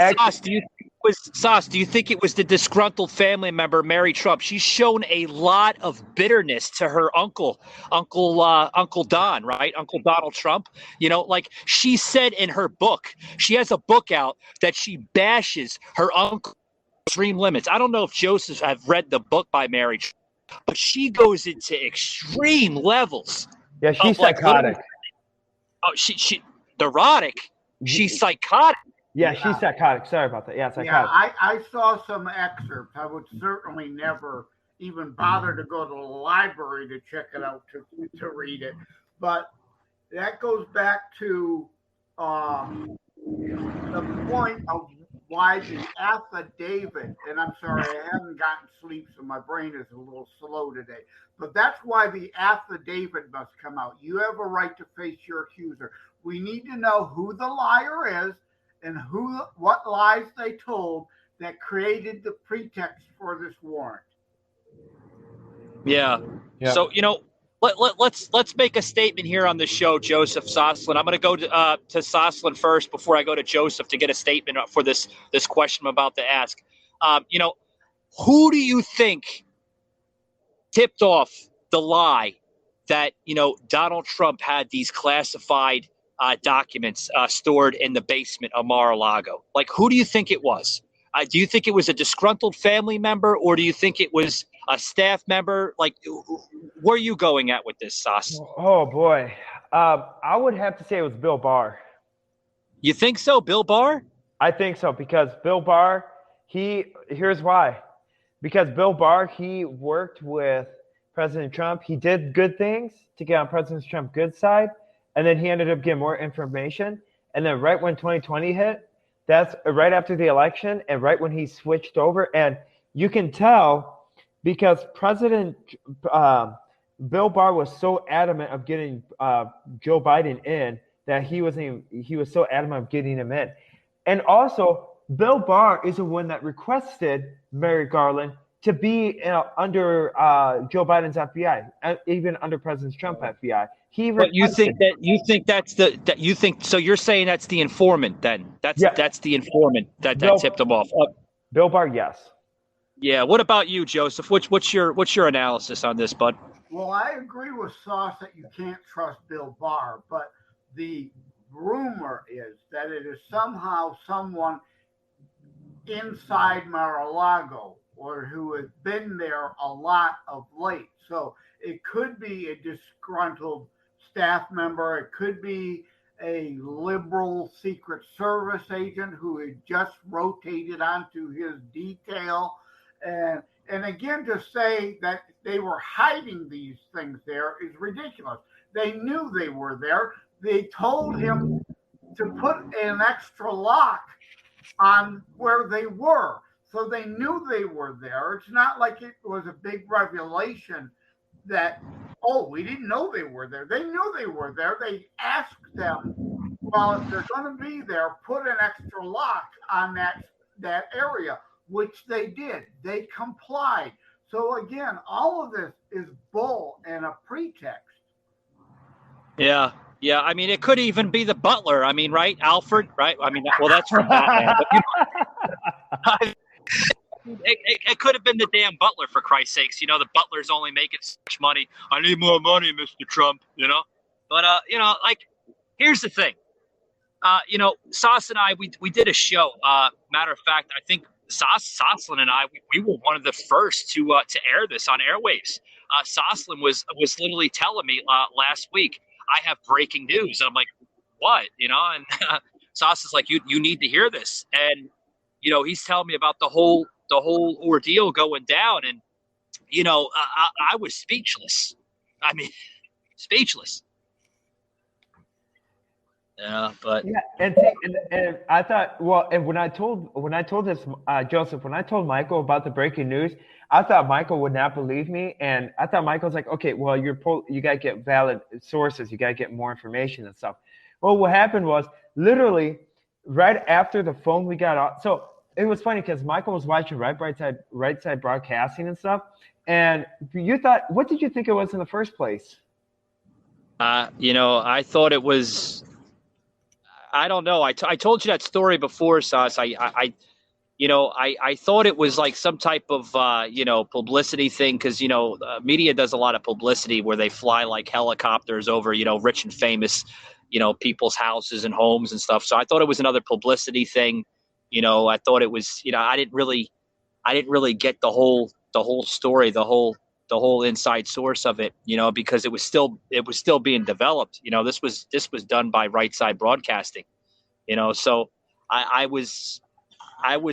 Sauce, do you think it was the disgruntled family member, Mary Trump? She's shown a lot of bitterness to her Uncle Don, right? Uncle Donald Trump. You know, like she said in her book, she has a book out that she bashes her uncle extreme limits. I don't know if Joseph have read the book by Mary Trump, but she goes into extreme levels. Yeah, she's psychotic. She neurotic. She's psychotic. Yeah, she's psychotic. Sorry about that. Yeah, psychotic. Yeah, I saw some excerpts. I would certainly never even bother to go to the library to check it out to read it. But that goes back to the point of why the affidavit, and I'm sorry, I haven't gotten sleep, so my brain is a little slow today. But that's why the affidavit must come out. You have a right to face your accuser. We need to know who the liar is and what lies they told that created the pretext for this warrant. Yeah. So, you know, let's make a statement here on the show, Joseph Soslan. I'm going to go to Soslan first before I go to Joseph to get a statement for this question I'm about to ask. You know, who do you think tipped off the lie that, you know, Donald Trump had these classified documents stored in the basement of Mar-a-Lago? Like, who do you think it was? Do you think it was a disgruntled family member, or do you think it was a staff member? Like, where are you going at with this, Sauce? Oh, boy. I would have to say it was Bill Barr. You think so, Bill Barr? I think so, because Bill Barr, here's why. Because Bill Barr, he worked with President Trump. He did good things to get on President Trump's good side. And then he ended up getting more information. And then right when 2020 hit, that's right after the election and right when he switched over. And you can tell because President Bill Barr was so adamant of getting Joe Biden in that he was so adamant of getting him in. And also, Bill Barr is the one that requested Merrick Garland to be under Joe Biden's FBI, even under President Trump FBI. But you think so? You're saying that's the informant then? That's the informant that tipped him off. Bill Barr, yes. Yeah. What about you, Joseph? What's your analysis on this, bud? Well, I agree with Sauce that you can't trust Bill Barr, but the rumor is that it is somehow someone inside Mar-a-Lago or who has been there a lot of late. So it could be a disgruntled staff member. It could be a liberal Secret Service agent who had just rotated onto his detail. And again, to say that they were hiding these things there is ridiculous. They knew they were there. They told him to put an extra lock on where they were. So they knew they were there. It's not like it was a big revelation that, oh, we didn't know they were there. They knew they were there. They asked them, well, if they're going to be there, put an extra lock on that area, which they did. They complied. So again, all of this is bull and a pretext. Yeah. Yeah, I mean, it could even be the butler. I mean, right? Alfred, right? I mean, well, that's from Batman. But, it could have been the damn butler, for Christ's sakes. You know, the butler's only making so much money. I need more money, Mr. Trump, you know? But, like, here's the thing. Sauce and I, we did a show. Matter of fact, I think Sosslin and I, we were one of the first to air this on airwaves. Sosslin was literally telling me last week, I have breaking news. And I'm like, what? And Sauce is like, you need to hear this. And, he's telling me about the whole ordeal going down. And, I was speechless. I mean, speechless. Yeah, but and I thought, well, and when I told this, Joseph, when I told Michael about the breaking news, I thought Michael would not believe me, and I thought Michael's like, okay, well, you gotta get valid sources, you gotta get more information and stuff. Well, what happened was literally right after the phone we got off. So it was funny because Michael was watching Right Side Broadcasting and stuff, and you thought, what did you think it was in the first place? I thought it was. I don't know. I told you that story before, Sauce. I thought it was like some type of, publicity thing because, media does a lot of publicity where they fly like helicopters over, rich and famous, people's houses and homes and stuff. So I thought it was another publicity thing. I thought it was, I didn't really get the whole story, the whole inside source of it, because it was still being developed. This was done by Right Side Broadcasting, so I was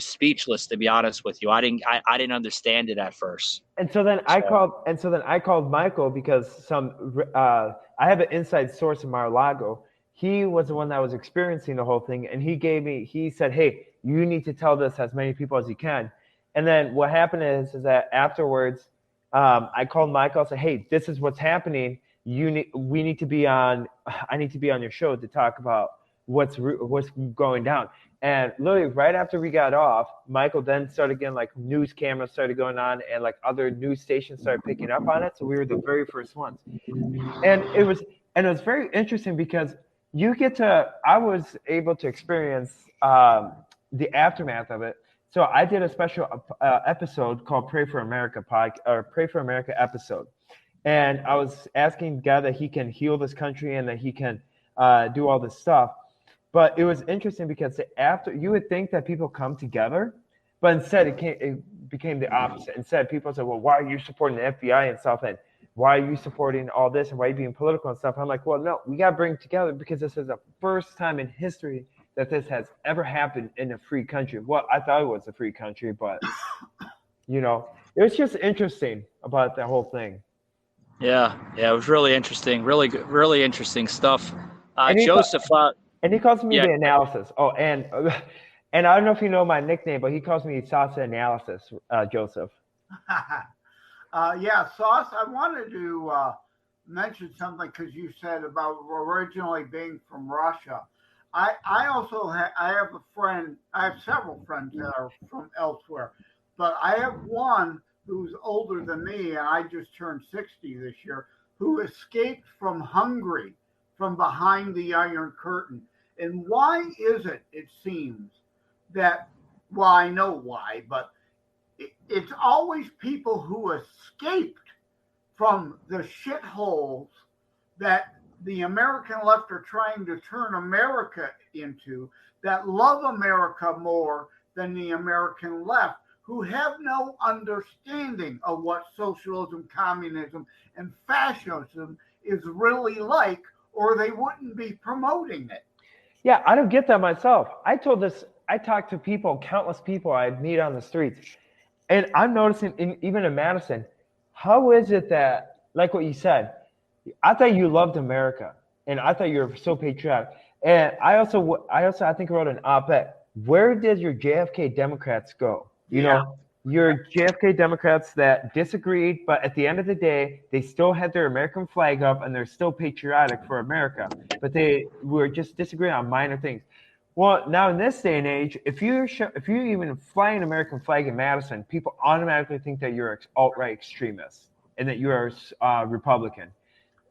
speechless, to be honest with you. I didn't understand it at first. And so then I called Michael because I have an inside source in Mar-a-Lago. He was the one that was experiencing the whole thing, and he said, hey, you need to tell this as many people as you can. And then what happened is that afterwards, I called Michael and said, hey, this is what's happening. I need to be on your show to talk about what's going down. And literally right after we got off, Michael then started getting like news cameras started going on and like other news stations started picking up on it. So we were the very first ones. And it was very interesting because I was able to experience the aftermath of it. So I did a special episode called Pray for America Pray for America episode. And I was asking God that he can heal this country and that he can do all this stuff. But it was interesting because after you would think that people come together, but instead it became the opposite. Instead, people said, well, why are you supporting the FBI and stuff? And why are you supporting all this? And why are you being political and stuff? I'm like, well, no, we got to bring it together because this is the first time in history that this has ever happened in a free country. Well, I thought it was a free country, but, it was just interesting about the whole thing. Yeah, it was really interesting. Really good, really interesting stuff. Joseph. And he calls me the analysis. Oh, and I don't know if you know my nickname, but he calls me Sauce Analysis, Joseph. Sauce, I wanted to mention something because you said about originally being from Russia. I also have a friend. I have several friends that are from elsewhere, but I have one who's older than me, and I just turned 60 this year, who escaped from Hungary from behind the Iron Curtain. And why is it, it seems, that, well, I know why, but it's always people who escaped from the shitholes that the American left are trying to turn America into, that love America more than the American left, who have no understanding of what socialism, communism, and fascism is really like, or they wouldn't be promoting it. Yeah, I don't get that myself. I talked to people, countless people I meet on the streets, and I'm noticing, even in Madison, how is it that, like what you said, I thought you loved America, and I thought you were so patriotic. And I also I think wrote an op-ed. Where did your JFK Democrats go? You know, your JFK Democrats that disagreed, but at the end of the day, they still had their American flag up and they're still patriotic for America, but they were just disagreeing on minor things. Well, now in this day and age, if you even fly an American flag in Madison, people automatically think that you're alt-right extremist and that you are Republican.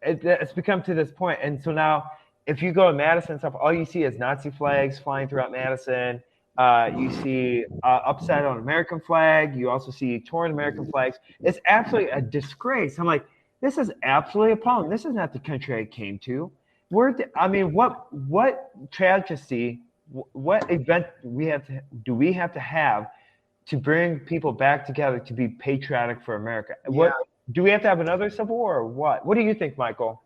It's become to this point, and so now if you go to Madison and stuff, all you see is Nazi flags flying throughout Madison. You see upside down American flag. You also see torn American flags. It's absolutely a disgrace. I'm like, this is absolutely appalling. This is not the country I came to. What tragedy, what event do we have to have to bring people back together to be patriotic for America? Yeah. What do we have to have another civil war or what? What do you think, Michael?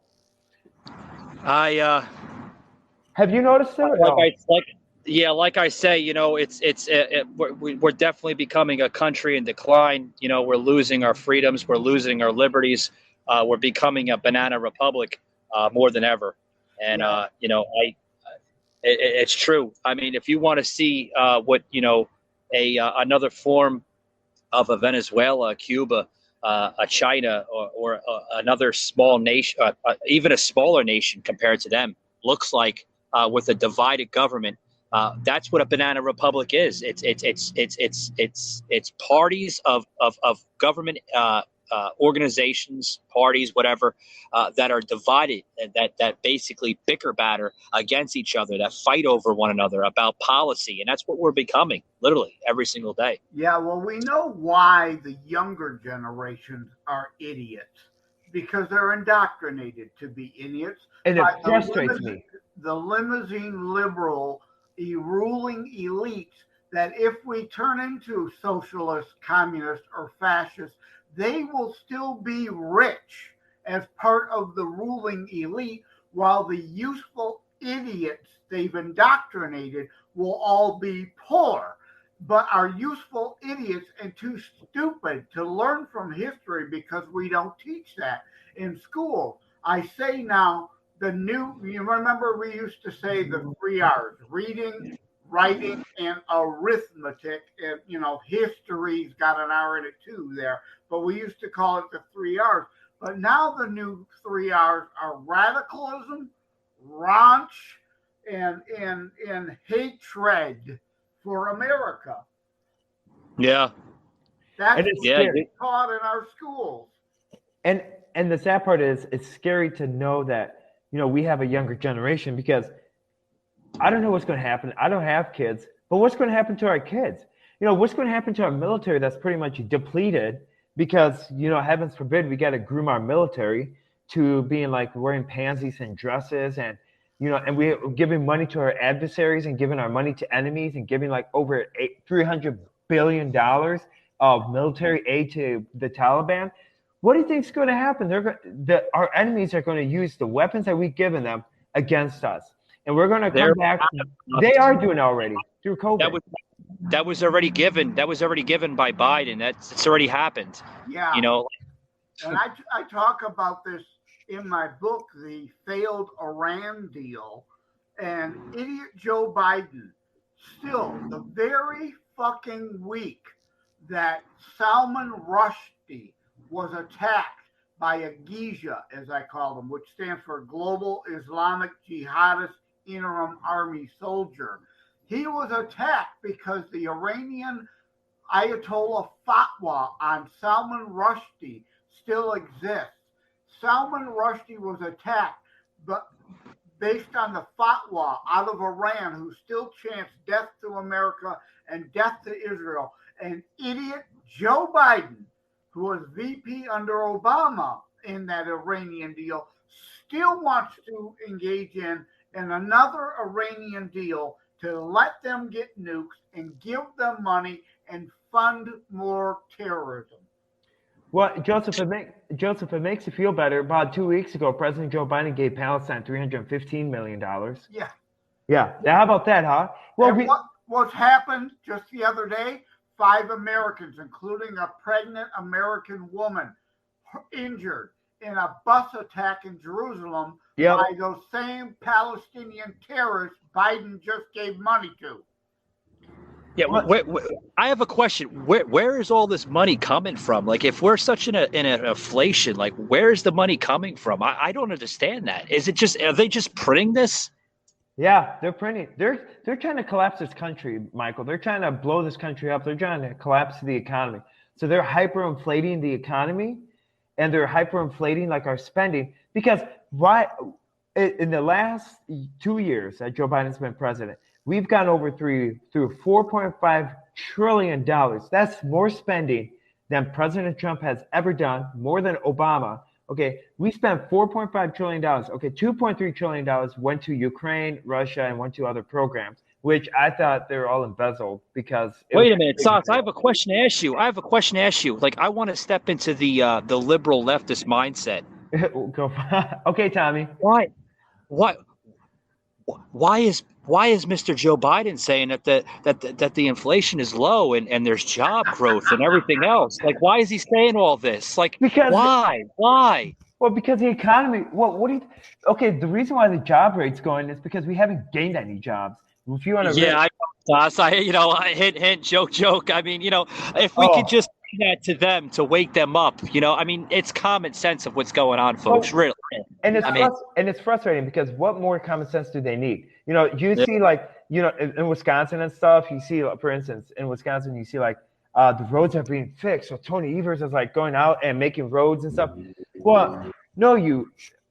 Have you noticed it? Like I say, you know, we're definitely becoming a country in decline. You know, we're losing our freedoms, we're losing our liberties. We're becoming a banana republic more than ever. And you know, it's true. I mean, if you want to see what, you know, another form of a Venezuela, Cuba, a China, or another small nation, even a smaller nation compared to them, looks like with a divided government. That's what a banana republic is. It's parties of government organizations, parties, whatever, that are divided, that basically bicker batter against each other, that fight over one another about policy, and that's what we're becoming, literally every single day. Yeah, well, we know why the younger generations are idiots, because they're indoctrinated to be idiots. And it frustrates me. The limousine liberal ruling elites, that if we turn into socialist, communist, or fascist, they will still be rich as part of the ruling elite, while the useful idiots they've indoctrinated will all be poor, but are useful idiots and too stupid to learn from history because we don't teach that in school. I say now, you remember we used to say the 3 R's: reading, writing, and arithmetic. And, you know, history's got an R in it too there, but we used to call it the 3 R's. But now the new 3 R's are radicalism, raunch, and hatred for America. Yeah. That's taught in our schools. And the sad part is, it's scary to know that, you know, we have a younger generation, because I don't know what's going to happen. I don't have kids, but what's going to happen to our kids? You know, what's going to happen to our military that's pretty much depleted because, you know, heavens forbid, we got to groom our military to being like wearing pansies and dresses, and, you know, and we're giving money to our adversaries and giving our money to enemies and giving like over $300 billion of military aid to the Taliban. What do you think is going to happen? Our enemies are going to use the weapons that we've given them against us. And we're going to come back. They are doing it already through COVID. That was already given. That was already given by Biden. It's already happened. Yeah. You know. And I talk about this in my book, The Failed Iran Deal, and idiot Joe Biden, still the very fucking week that Salman Rushdie was attacked by a GIZA, as I call them, which stands for Global Islamic Jihadist Interim Army Soldier. He was attacked because the Iranian Ayatollah fatwa on Salman Rushdie still exists. Salman Rushdie was attacked, but based on the fatwa out of Iran, who still chants death to America and death to Israel. And idiot Joe Biden, who was VP under Obama in that Iranian deal, still wants to engage in another Iranian deal to let them get nukes and give them money and fund more terrorism. Well, Joseph, it makes you feel better. About 2 weeks ago, President Joe Biden gave Palestine $315 million. Yeah. Yeah. Now, how about that, huh? Well, what's happened just the other day, 5 Americans, including a pregnant American woman, injured in a bus attack in Jerusalem by those same Palestinian terrorists Biden just gave money to. Yeah, I have a question. Where is all this money coming from? Like, if we're such in an inflation, like, where is the money coming from? I don't understand that. Is it just, are they just printing this? Yeah, they're printing. They're trying to collapse this country, Michael. They're trying to blow this country up. They're trying to collapse the economy. So they're hyperinflating the economy, and they're hyperinflating like our spending. Because why? In the last 2 years that Joe Biden's been president, we've gone over through $4.5 trillion. That's more spending than President Trump has ever done, more than Obama. Okay, we spent $4.5 trillion. Okay, $2.3 trillion went to Ukraine, Russia, and went to other programs, which I thought they were all embezzled because. Wait a minute, Sauce. I have a question to ask you. Like, I want to step into the liberal leftist mindset. Okay, Tommy. Why is Mr. Joe Biden saying that the inflation is low and there's job growth and everything else? Like, why is he saying all this? Like, why? Well, because the economy. Okay, the reason why the job rate's going is because we haven't gained any jobs. If you want to, hint, joke. I mean, if we could just do that to them to wake them up, I mean, it's common sense of what's going on, folks. Really, and it's frustrating because what more common sense do they need? See like in Wisconsin and stuff. You see, for instance, in Wisconsin, you see like the roads are being fixed. So Tony Evers is like going out and making roads and stuff. Well,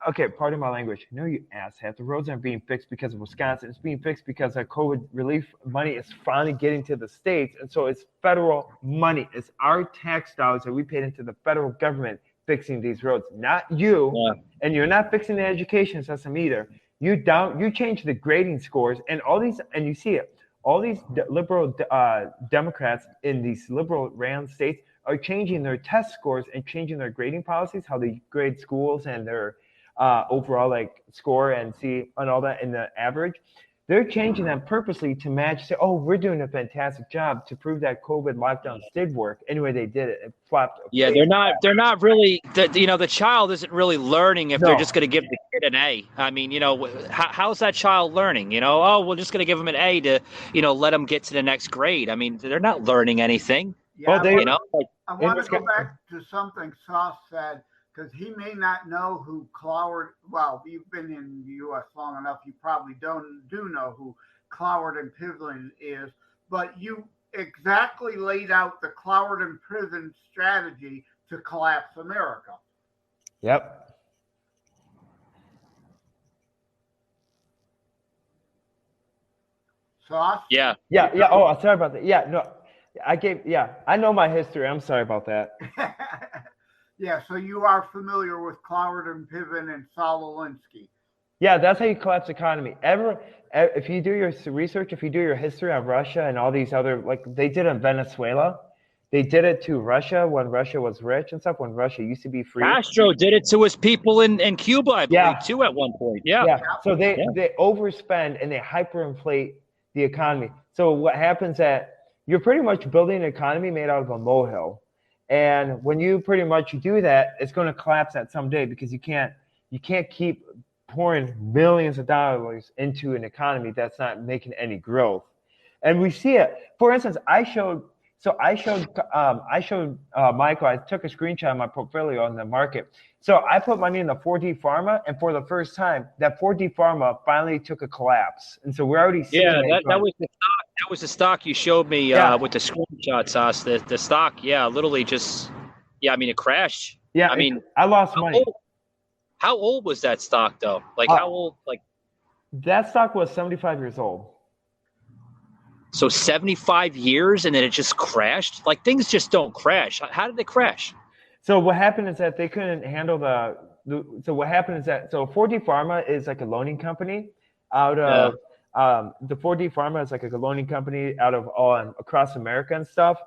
okay, pardon my language. No, you asshat. The roads aren't being fixed because of Wisconsin. It's being fixed because our COVID relief money is finally getting to the states. And so it's federal money. It's our tax dollars that we paid into the federal government fixing these roads, not you. Yeah. And you're not fixing the education system either. You change the grading scores and all these, and you see it. All these liberal Democrats in these liberal ran states are changing their test scores and changing their grading policies, how they grade schools and their overall like score and all that in the average. They're changing them purposely to match. Say, oh, we're doing a fantastic job to prove that COVID lockdowns did work. Anyway, they did it. It flopped. Yeah, they're not really. The child isn't really learning if they're just going to give the kid an A. I mean, how's that child learning? We're just going to give them an A to, let them get to the next grade. I mean, they're not learning anything. Yeah, I want to go back to something Sauce said. Because he may not know who Cloward. Well, you've been in the U.S. long enough. You probably do know who Cloward and Piven is. But you exactly laid out the Cloward and Piven strategy to collapse America. Yep. Sauce? Yeah. Oh, sorry about that. Yeah, no, I know my history. I'm sorry about that. Yeah, so you are familiar with Cloward and Piven and Saul Alinsky. Yeah, that's how you collapse the economy. If you do your research, if you do your history on Russia and all these other, like they did in Venezuela, they did it to Russia when Russia was rich and stuff, when Russia used to be free. Castro did it to his people in Cuba, I believe, too, at one point. Yeah. So they overspend and they hyperinflate the economy. So what happens that you're pretty much building an economy made out of a molehill. And when you pretty much do that, it's going to collapse at some day because you can't keep pouring millions of dollars into an economy that's not making any growth. And we see it. For instance, I showed Michael, I took a screenshot of my portfolio on the market. So I put money in the 4D Pharma, and for the first time, that 4D Pharma finally took a collapse. And so we're already seeing that was the stock That was the stock you showed me Yeah. with the screenshots, us. The stock, yeah, literally just, I mean, it crashed. Yeah, I mean, I lost money. How old was that stock though? Like how old? Like that stock was 75 years old. So 75 years and then it just crashed? Like things just don't crash. How did it crash? So what happened is that they couldn't handle so what happened is that, so 4D Pharma is like a loaning company out of, the 4D Pharma is like a loaning company out of across America and stuff.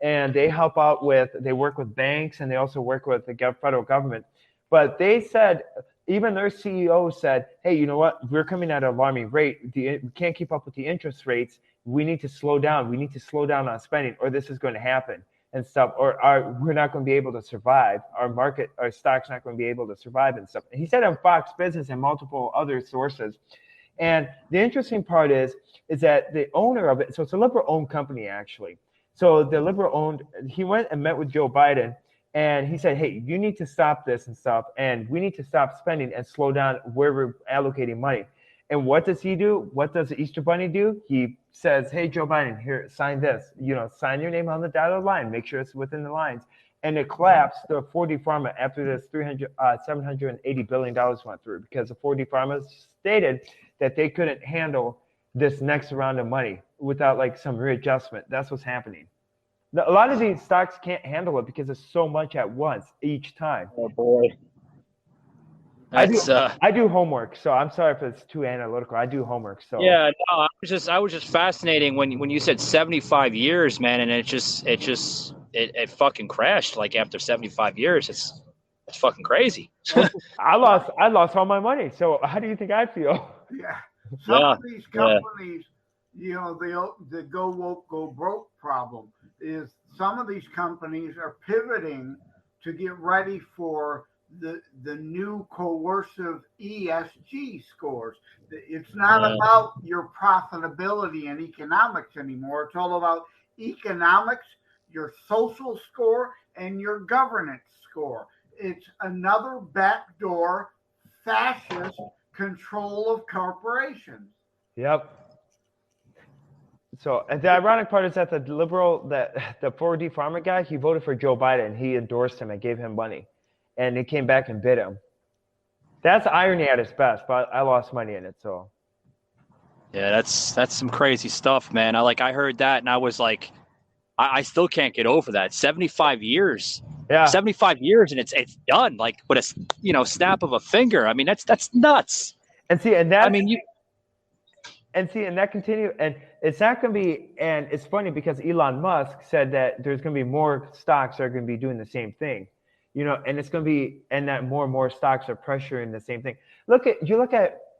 And they help out they work with banks and they also work with the federal government. But they said, even their CEO said, hey, you know what? We're coming at an alarming rate. We can't keep up with the interest rates. We need to slow down. We need to slow down on spending or this is going to happen and stuff, or we're not going to be able to survive. Our stock's not going to be able to survive and stuff. And he said on Fox Business and multiple other sources. And the interesting part is that the owner of it, so it's a liberal-owned company actually. So the liberal-owned, he went and met with Joe Biden, and he said, hey, you need to stop this and stuff, and we need to stop spending and slow down where we're allocating money. And what does he do? What does the Easter Bunny do? He says, hey, Joe Biden, here, sign this. Sign your name on the dotted line. Make sure it's within the lines. And it collapsed, the 4D Pharma, after this $780 billion went through, because the 4D Pharma stated that they couldn't handle this next round of money without like some readjustment. That's what's happening. A lot of these stocks can't handle it because it's so much at once each time. Oh boy. I do homework, so I'm sorry if it's too analytical. I do homework, so yeah. No, I was just fascinating when you said 75 years, man, and it fucking crashed like after 75 years. It's fucking crazy. I lost all my money. So how do you think I feel? Yeah, some of these companies, the go woke, go broke problem is some of these companies are pivoting to get ready for the new coercive ESG scores. It's not about your profitability and economics anymore. It's all about economics, your social score, and your governance score. It's another backdoor fascist control of corporations. Yep. So, and the ironic part is that the 4D Pharma guy, he voted for Joe Biden. He endorsed him and gave him money. And he came back and bid him. That's irony at its best, but I lost money in it, so. Yeah, that's some crazy stuff, man. I heard that and I was like, I still can't get over that. 75 years. Yeah. 75 years and it's done, like with a snap of a finger. I mean, that's nuts. And see, and that and that continues, and it's not going to be, and it's funny because Elon Musk said that there's going to be more stocks that are going to be doing the same thing. And it's going to be, and that more and more stocks are pressuring the same thing. Look at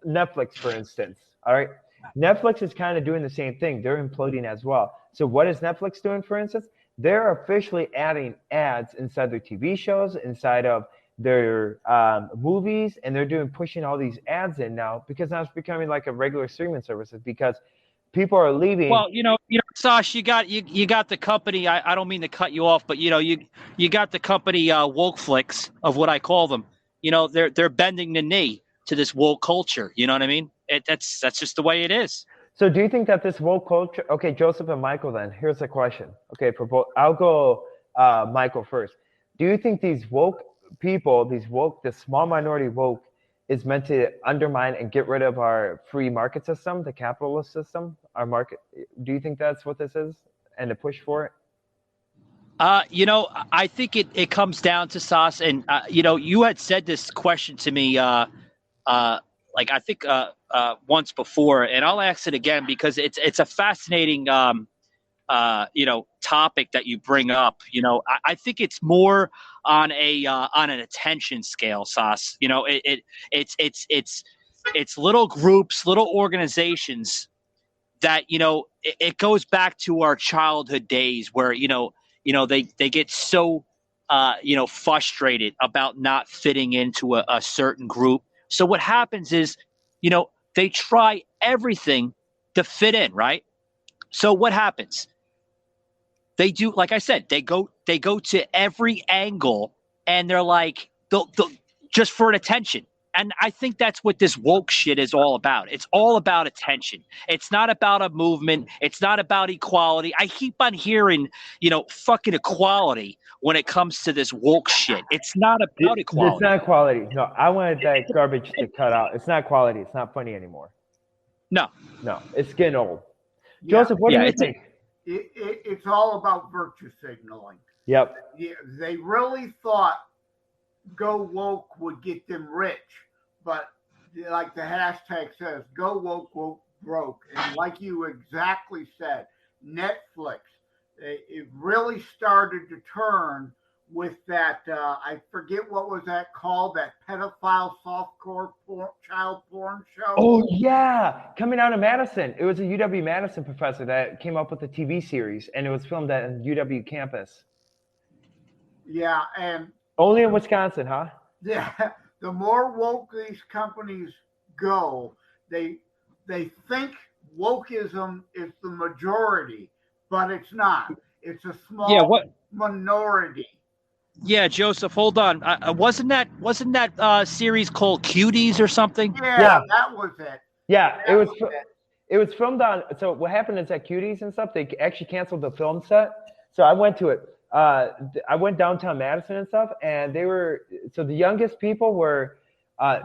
Netflix, for instance. All right. Netflix is kind of doing the same thing. They're imploding as well. So what is Netflix doing, for instance? They're officially adding ads inside their TV shows, inside of their movies, and they're pushing all these ads in now because now it's becoming like a regular streaming service because people are leaving. Well, Sash, you got the company. I don't mean to cut you off, but you got the company Wokeflix, of what I call them. They're bending the knee to this woke culture. You know what I mean? That's just the way it is. So do you think that this woke culture? Okay, Joseph and Michael. Then here's the question. Okay, for both, I'll go Michael first. Do you think these woke people, the small minority woke, is meant to undermine and get rid of our free market system, the capitalist system, our market? Do you think that's what this is, and the push for it? I think it comes down to Sas, and you had said this question to me, I think once before, and I'll ask it again because it's a fascinating, topic that you bring up. I think it's more on an attention scale, Sas. It's little groups, little organizations that it goes back to our childhood days where they get so frustrated about not fitting into a certain group. So what happens is they try everything to fit in, right? So what happens? They do, like I said, they go to every angle, and they're like, they'll just for an attention. And I think that's what this woke shit is all about. It's all about attention. It's not about a movement. It's not about equality. I keep on hearing, fucking equality when it comes to this woke shit. It's not about equality. It's not equality. No, I wanted that garbage to cut out. It's not quality. It's not funny anymore. No, it's getting old. Yeah. Joseph, what do you think? It's all about virtue signaling. Yep. Yeah, they really thought go woke would get them rich, but like the hashtag says, go woke, woke broke. And like you exactly said, Netflix, it really started to turn with that, I forget what was that called, that pedophile softcore child porn show. Oh, yeah. Coming out of Madison. It was a UW-Madison professor that came up with a TV series, and it was filmed at UW campus. Yeah, and only in Wisconsin, huh? Yeah, the more woke these companies go, they think wokeism is the majority, but it's not. It's a small minority. Yeah, Joseph, hold on. Wasn't that series called Cuties or something? Yeah, that was it. Yeah, it was filmed on. So what happened is at Cuties and stuff, they actually canceled the film set. So I went to it. I went downtown Madison and stuff, and the youngest people were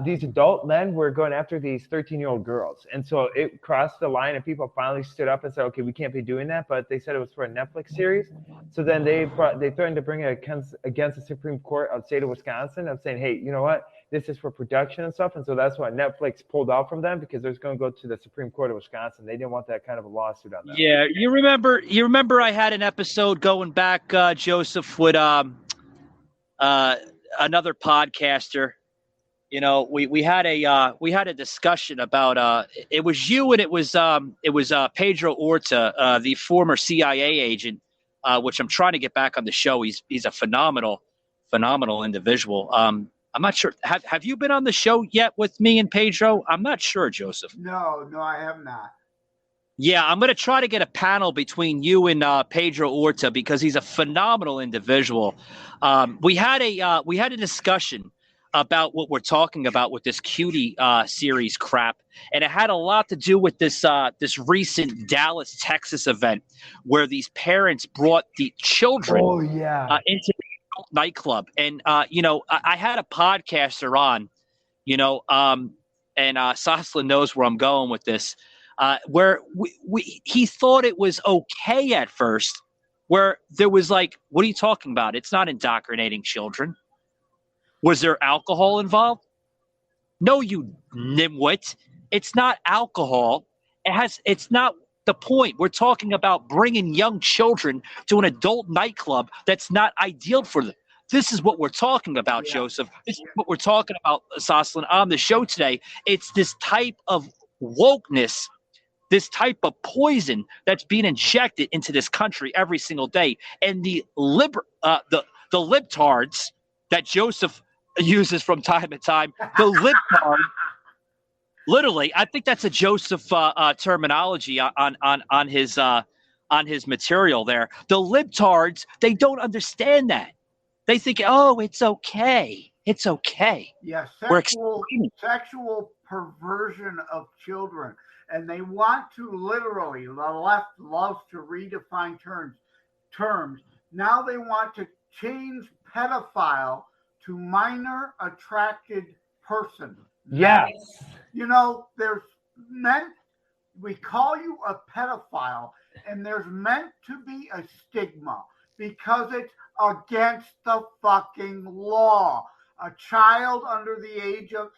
these adult men were going after these 13-year-old girls. And so it crossed the line, and people finally stood up and said, okay, we can't be doing that. But they said it was for a Netflix series. So then they threatened to bring it against the Supreme Court of the state of Wisconsin of saying, hey, you know what? This is for production and stuff. And so that's why Netflix pulled out from them, because there's going to go to the Supreme Court of Wisconsin. They didn't want that kind of a lawsuit on them. Yeah, you remember I had an episode going back, Joseph, with another podcaster. We had a discussion about it was you and it was Pedro Orta, the former CIA agent, which I'm trying to get back on the show. He's a phenomenal individual. I'm not sure. Have you been on the show yet with me and Pedro? I'm not sure, Joseph. No, I have not. Yeah, I'm going to try to get a panel between you and Pedro Orta, because he's a phenomenal individual. We had a discussion about what we're talking about with this Cutie series crap, and it had a lot to do with this recent Dallas, Texas event where these parents brought the children into the nightclub. And I had a podcaster on, and Soslin knows where I'm going with this, where he thought it was okay at first, where there was like, what are you talking about? It's not indoctrinating children. Was there alcohol involved? No, you nimwit. It's not alcohol. It's not the point. We're talking about bringing young children to an adult nightclub that's not ideal for them. This is what we're talking about, Joseph. This is what we're talking about, Soslin, on the show today. It's this type of wokeness, this type of poison that's being injected into this country every single day. And the libtards that Joseph uses from time to time, the libtard, literally, I think that's a Joseph terminology on his material there. The libtards, they don't understand that. They think, oh, it's okay. It's okay. Yeah, sexual perversion of children. And they want to literally, the left loves to redefine terms. Now they want to change pedophile to minor attracted person. Yes. There's meant, we call you a pedophile, and there's meant to be a stigma because it's against the fucking law. A child under the age of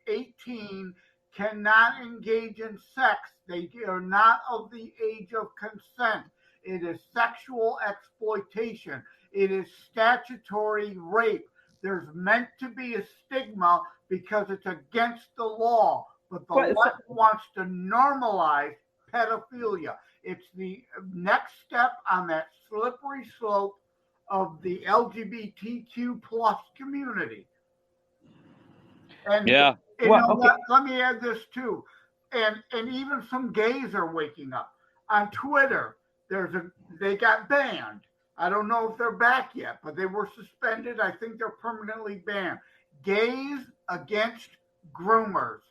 18 cannot engage in sex. They are not of the age of consent. It is sexual exploitation. It is statutory rape. There's meant to be a stigma because it's against the law. But the left wants to normalize pedophilia. It's the next step on that slippery slope of the LGBTQ plus community. And let me add this too. And even some gays are waking up. On Twitter, they got banned. I don't know if they're back yet, but they were suspended. I think they're permanently banned. gays against groomers.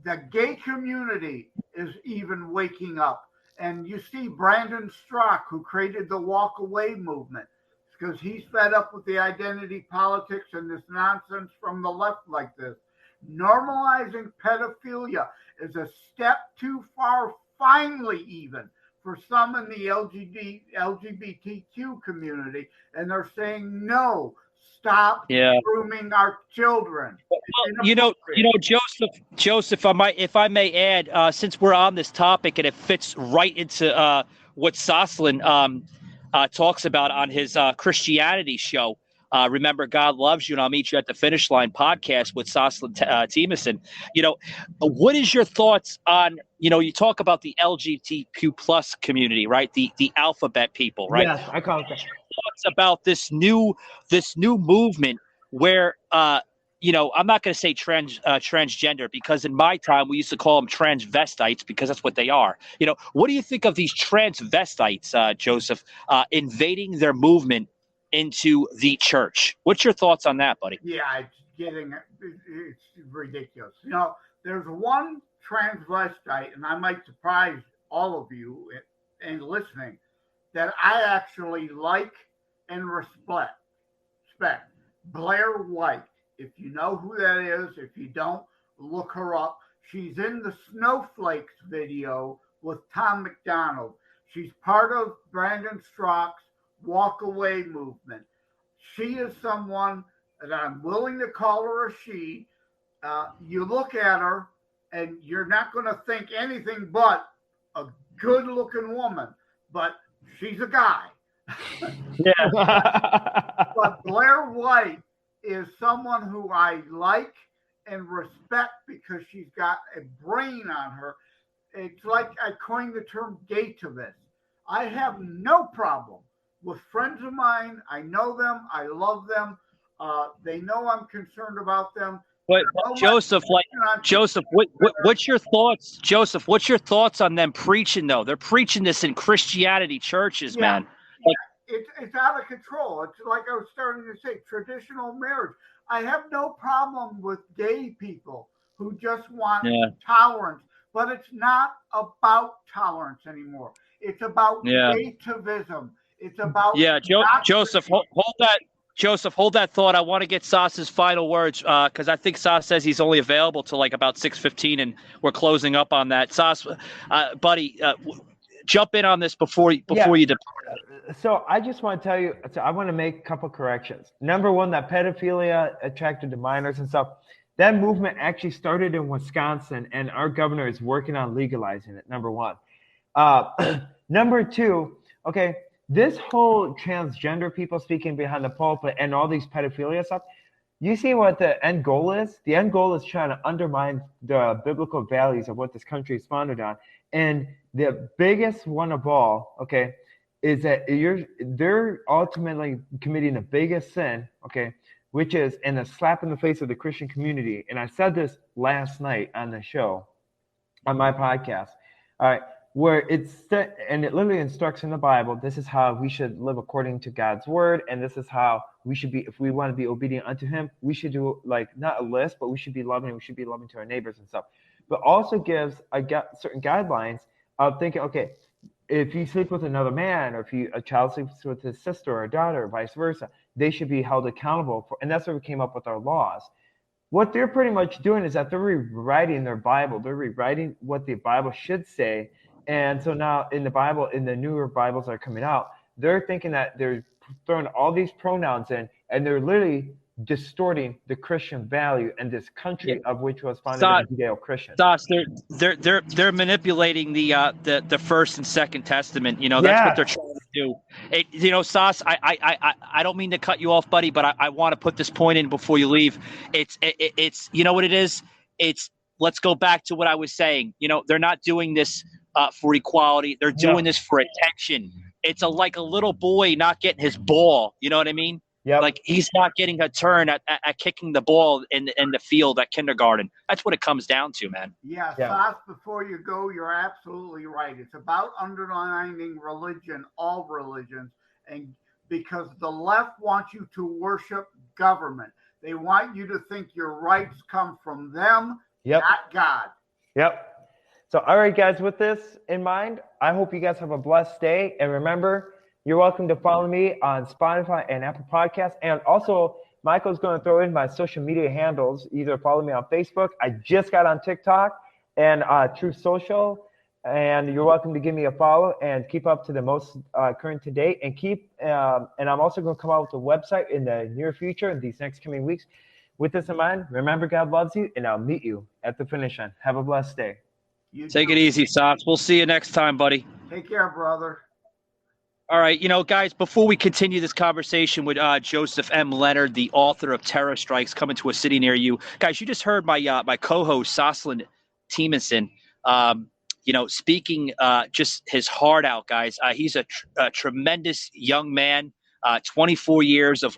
The gay community is even waking up. And you see Brandon Straka, who created the Walk Away movement, because he's fed up with the identity politics and this nonsense from the left like this. Normalizing pedophilia is a step too far, finally, even for some in the LGBTQ community, and they're saying no. Stop grooming our children. Well, Joseph, if I may add, since we're on this topic and it fits right into what Soslin talks about on his Christianity show. Remember, God Loves You, and I'll Meet You at the Finish Line podcast with Soslin Timison. What is your thoughts on, you talk about the LGBTQ plus community, right? The alphabet people, right? Yes, I call it that. Thoughts about this new movement where, I'm not going to say transgender, because in my time we used to call them transvestites, because that's what they are. What do you think of these transvestites, Joseph, invading their movement into the church? What's your thoughts on that, buddy? Yeah, it's ridiculous. There's one transvestite, and I might surprise all of you in listening, that I actually like and respect. Blair White. If you know who that is, if you don't, look her up. She's in the Snowflakes video with Tom McDonald. She's part of Brandon Straka's Walk Away movement. She is someone that I'm willing to call her a she. You look at her and you're not going to think anything but a good-looking woman, but she's a guy. But Blair White is someone who I like and respect because she's got a brain on her. It's like I coined the term gaytivist. I have no problem with friends of mine. I know them. I love them. They know I'm concerned about them. But Joseph, what's your thoughts? Joseph, what's your thoughts on them preaching, though? They're preaching this in Christianity churches, man. It's out of control. It's like I was starting to say, traditional marriage. I have no problem with gay people who just want tolerance, but it's not about tolerance anymore. It's about gaytivism. It's about Joseph, hold that. Joseph, hold that thought. I want to get Sauce's final words because I think Sauce says he's only available till like about 6:15, and we're closing up on that. Sauce, buddy, jump in on this before you depart. So I just want to tell you, I want to make a couple corrections. Number one, that pedophilia attracted to minors and stuff, that movement actually started in Wisconsin, and our governor is working on legalizing it, number one. Number two, okay, this whole transgender people speaking behind the pulpit and all these pedophilia stuff, you see what the end goal is? The end goal is trying to undermine the biblical values of what this country is founded on. And the biggest one of all, okay, is that they're ultimately committing the biggest sin, okay, which is in a slap in the face of the Christian community. And I said this last night on the show, on my podcast, all right, where it's set, and it literally instructs in the Bible, this is how we should live according to God's word, and this is how we should be, if we want to be obedient unto him, we should do, like, not a list, but we should be loving to our neighbors and stuff. But also gives certain guidelines of thinking, okay, if you sleep with another man, or if a child sleeps with his sister or daughter, or vice versa, they should be held accountable for, and that's where we came up with our laws. What they're pretty much doing is that they're rewriting their Bible. They're rewriting what the Bible should say. And so now in the Bible, in the newer Bibles that are coming out, they're thinking that they're throwing all these pronouns in, and they're literally distorting the Christian value and this country of which was founded on Judeo-Christian. They're manipulating the First and Second Testament. That's what they're trying to do. Sauce, I don't mean to cut you off, buddy, but I want to put this point in before you leave. It's you know what it is? It's, let's go back to what I was saying. They're not doing this for equality. They're doing this for attention. It's like a little boy not getting his ball. You know what I mean? Yeah. Like he's not getting a turn at kicking the ball in the field at kindergarten. That's what it comes down to, man. Yeah. Sauce, before you go, you're absolutely right. It's about undermining religion, all religions, and because the left wants you to worship government. They want you to think your rights come from them, Yep. not God. Yep. So, all right, guys, with this in mind, I hope you guys have a blessed day. And remember, you're welcome to follow me on Spotify and Apple Podcasts. And also, Michael's going to throw in my social media handles. Either follow me on Facebook. I just got on TikTok and Truth Social. And you're welcome to give me a follow and keep up to the most current to date. And and I'm also going to come out with a website in the near future in these next coming weeks. With this in mind, remember God loves you, and I'll meet you at the finish line. Have a blessed day. Take it easy, Sox. We'll see you next time, buddy. Take care, brother. All right, guys, before we continue this conversation with Joseph M. Leonard, the author of Terror Strikes Coming to a City Near You, guys, you just heard my co-host, Soslin Tiemanson, speaking just his heart out, guys. He's a tremendous young man. 24 years of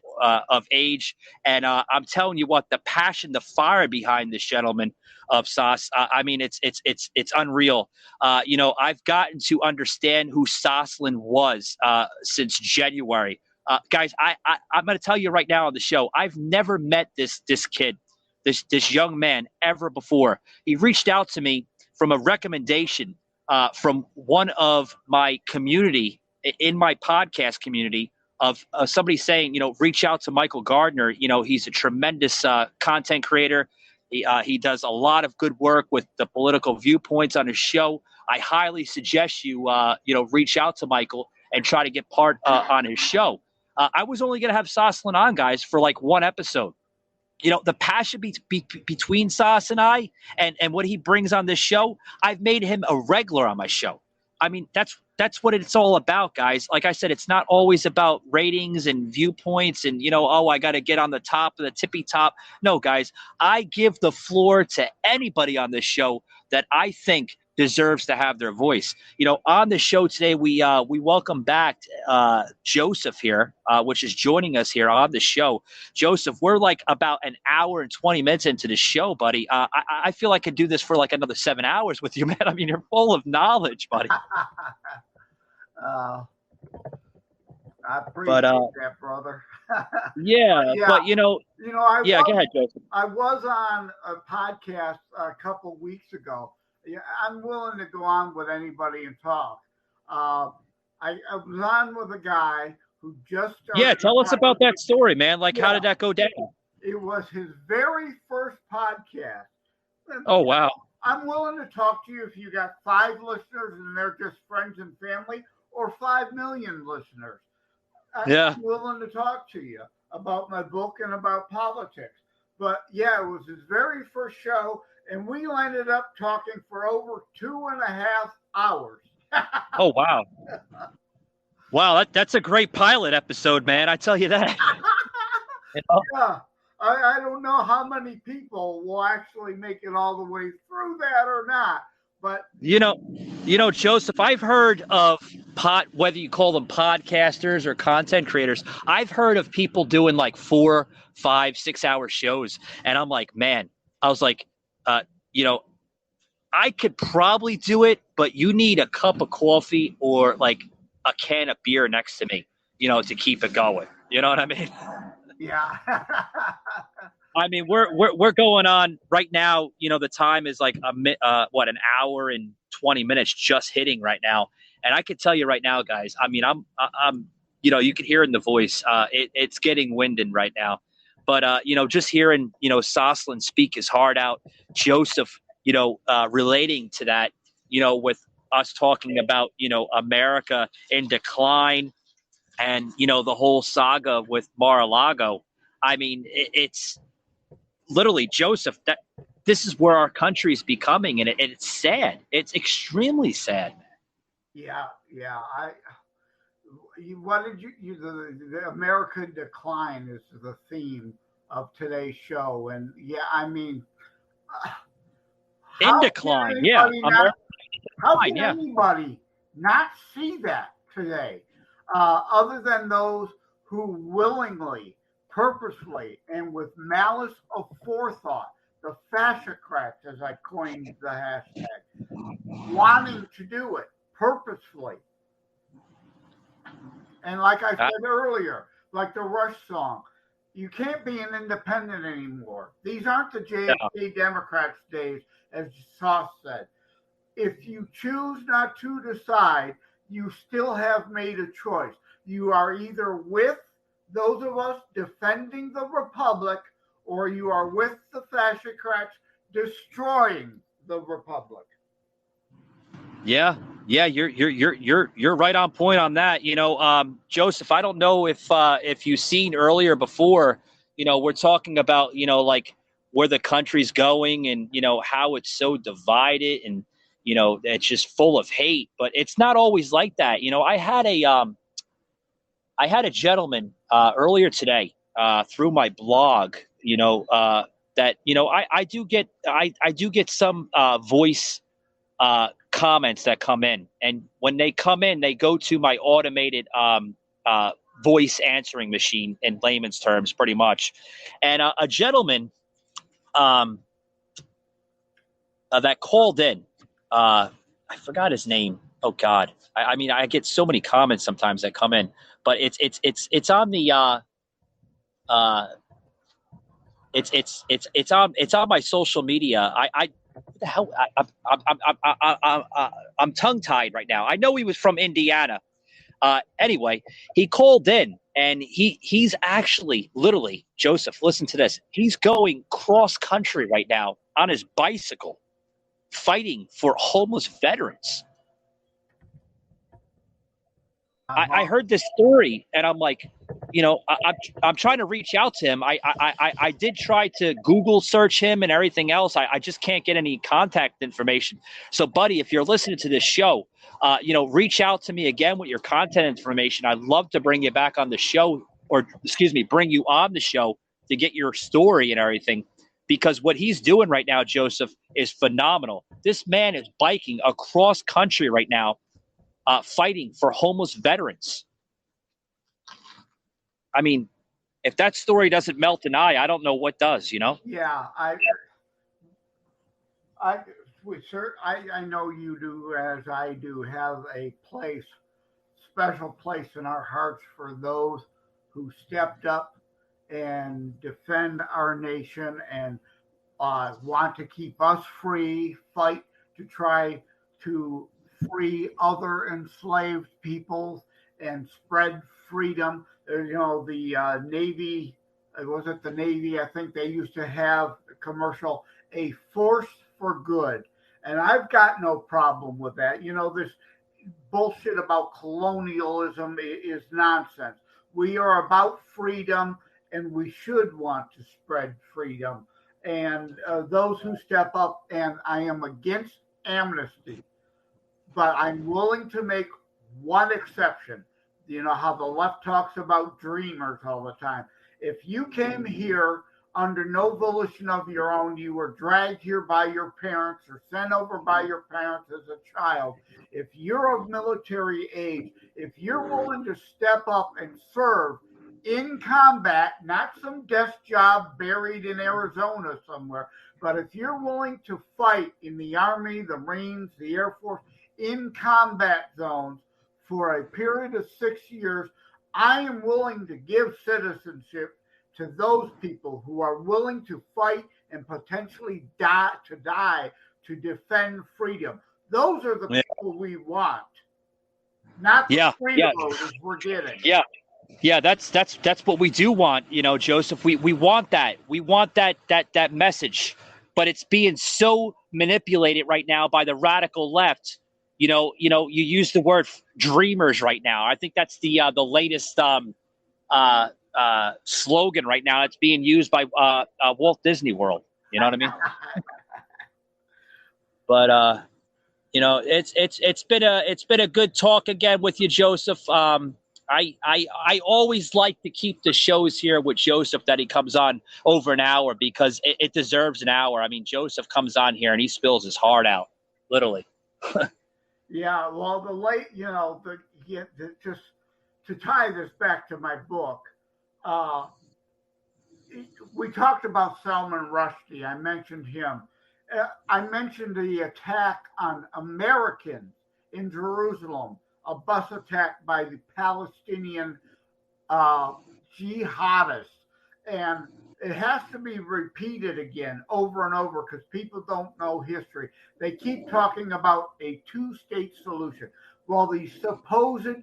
age. And I'm telling you what, the passion, the fire behind this gentleman of Sauce, it's unreal. I've gotten to understand who Soslin was since January. Guys, I'm going to tell you right now on the show, I've never met this kid, this young man ever before. He reached out to me from a recommendation from one of my community, in my podcast community, of somebody saying, reach out to Michael Gardner. He's a tremendous content creator. He does a lot of good work with the political viewpoints on his show. I highly suggest you, reach out to Michael and try to get part on his show. I was only going to have Soslin on, guys, for like one episode. The passion between Sauce and I and what he brings on this show, I've made him a regular on my show. I mean, that's what it's all about, guys. Like I said, it's not always about ratings and viewpoints and, I got to get on the top of the tippy top. No, guys, I give the floor to anybody on this show that I think deserves to have their voice. On the show today, we welcome back Joseph here, which is joining us here on the show. Joseph, we're like about an hour and 20 minutes into the show, buddy. I feel I could do this for like another 7 hours with you, man. I mean, you're full of knowledge, buddy. I appreciate that, brother. Yeah, but go ahead, Joseph. I was on a podcast a couple weeks ago. Yeah, I'm willing to go on with anybody and talk. I was on with a guy who just started. Yeah, tell us about that story, man. Like, how did that go down? It was his very first podcast. Oh, wow. I'm willing to talk to you if you got 5 listeners and they're just friends and family, or 5 million listeners. I'm willing to talk to you about my book and about politics. But yeah, it was his very first show, and we ended up talking for over 2.5 hours. Oh, wow. Wow, that's a great pilot episode, man. I tell you that. Yeah. I don't know how many people will actually make it all the way through that or not. But Joseph, I've heard of whether you call them podcasters or content creators, I've heard of people doing like 4, 5, 6 hour shows. And I'm like, man, I was like, I could probably do it, but you need a cup of coffee or like a can of beer next to me, to keep it going. You know what I mean? Yeah. I mean, we're going on right now. The time is like an hour and 20 minutes just hitting right now. And I can tell you right now, guys, I mean, I'm you can hear in the voice, it's getting winded right now. But, just hearing, Soslin speak his heart out, Joseph, relating to that, with us talking about, America in decline and, the whole saga with Mar-a-Lago. I mean, it's literally, Joseph, that this is where our country is becoming, and it's sad. It's extremely sad. Yeah. What did the American decline is the theme of today's show. And yeah, I mean, in decline. Yeah. How can anybody not see that today? Other than those who willingly, purposely, and with malice of forethought, the fascocrats, as I coined the hashtag, wanting to do it purposefully. And like I said earlier, like the Rush song, You can't be an independent anymore. These aren't the JFK Democrats' days, as Sauce said. If you choose not to decide, you still have made a choice. You are either with those of us defending the republic, or you are with the fascicrats destroying the republic. Yeah, you're right on point on that. Joseph, I don't know if you've seen earlier before. We're talking about like where the country's going and how it's so divided and it's just full of hate. But it's not always like that. I had a gentleman earlier today through my blog. That I do get some voice comments that come in, and when they come in, they go to my automated voice answering machine in layman's terms, pretty much. And a gentleman that called in, I forgot his name. Oh God, I mean, I get so many comments sometimes that come in, but it's on the it's on my social media. What the hell? I'm tongue tied right now. I know he was from Indiana. Anyway, he called in and he's actually literally, Joseph, listen to this. He's going cross country right now on his bicycle, fighting for homeless veterans. I heard this story and I'm like, I'm trying to reach out to him. I did try to Google search him and everything else. I just can't get any contact information. So, buddy, if you're listening to this show, reach out to me again with your contact information. I'd love to bring you back on the show, or bring you on the show to get your story and everything. Because what he's doing right now, Joseph, is phenomenal. This man is biking across country right now, fighting for homeless veterans. I mean, if that story doesn't melt an eye, I don't know what does, Yeah, I know you do, as I do, have a special place in our hearts for those who stepped up and defend our nation and want to keep us free, fight to try to free other enslaved peoples and spread freedom. The Navy, was it the Navy? I think they used to have a commercial, a force for good. And I've got no problem with that. This bullshit about colonialism is nonsense. We are about freedom, and we should want to spread freedom. And those who step up, and I am against amnesty, but I'm willing to make one exception. You know how the left talks about dreamers all the time. If you came here under no volition of your own, you were dragged here by your parents or sent over by your parents as a child. If you're of military age, if you're willing to step up and serve in combat, not some desk job buried in Arizona somewhere, but if you're willing to fight in the Army, the Marines, the Air Force, in combat zones for a period of 6 years, I am willing to give citizenship to those people who are willing to fight and potentially die to defend freedom. Those are the people we want, not the freeloaders we're getting. Yeah, that's what we do want, Joseph. We want that. We want that message, but it's being so manipulated right now by the radical left. You use the word dreamers right now. I think that's the latest slogan right now. It's being used by Walt Disney World. You know what I mean? But it's been a good talk again with you, Joseph. I always like to keep the shows here with Joseph that he comes on over an hour because it deserves an hour. I mean, Joseph comes on here and he spills his heart out, literally. Yeah, well, just to tie this back to my book, we talked about Salman Rushdie. I mentioned him. I mentioned the attack on Americans in Jerusalem, a bus attack by the Palestinian jihadists. And it has to be repeated again over and over because people don't know history. They keep talking about a two-state solution. Well, the supposed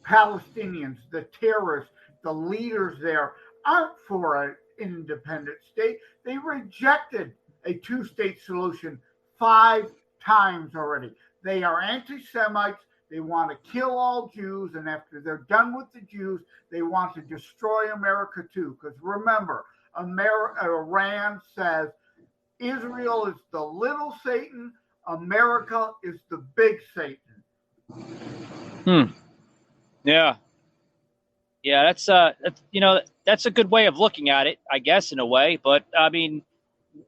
Palestinians, the terrorists, the leaders there aren't for an independent state. They rejected a two-state solution 5 times already. They are anti-Semites. They want to kill all Jews, and after they're done with the Jews, they want to destroy America too. Because remember, Iran says Israel is the little Satan, America is the big Satan. Yeah. Yeah, that's that's a good way of looking at it, I guess, in a way. But I mean,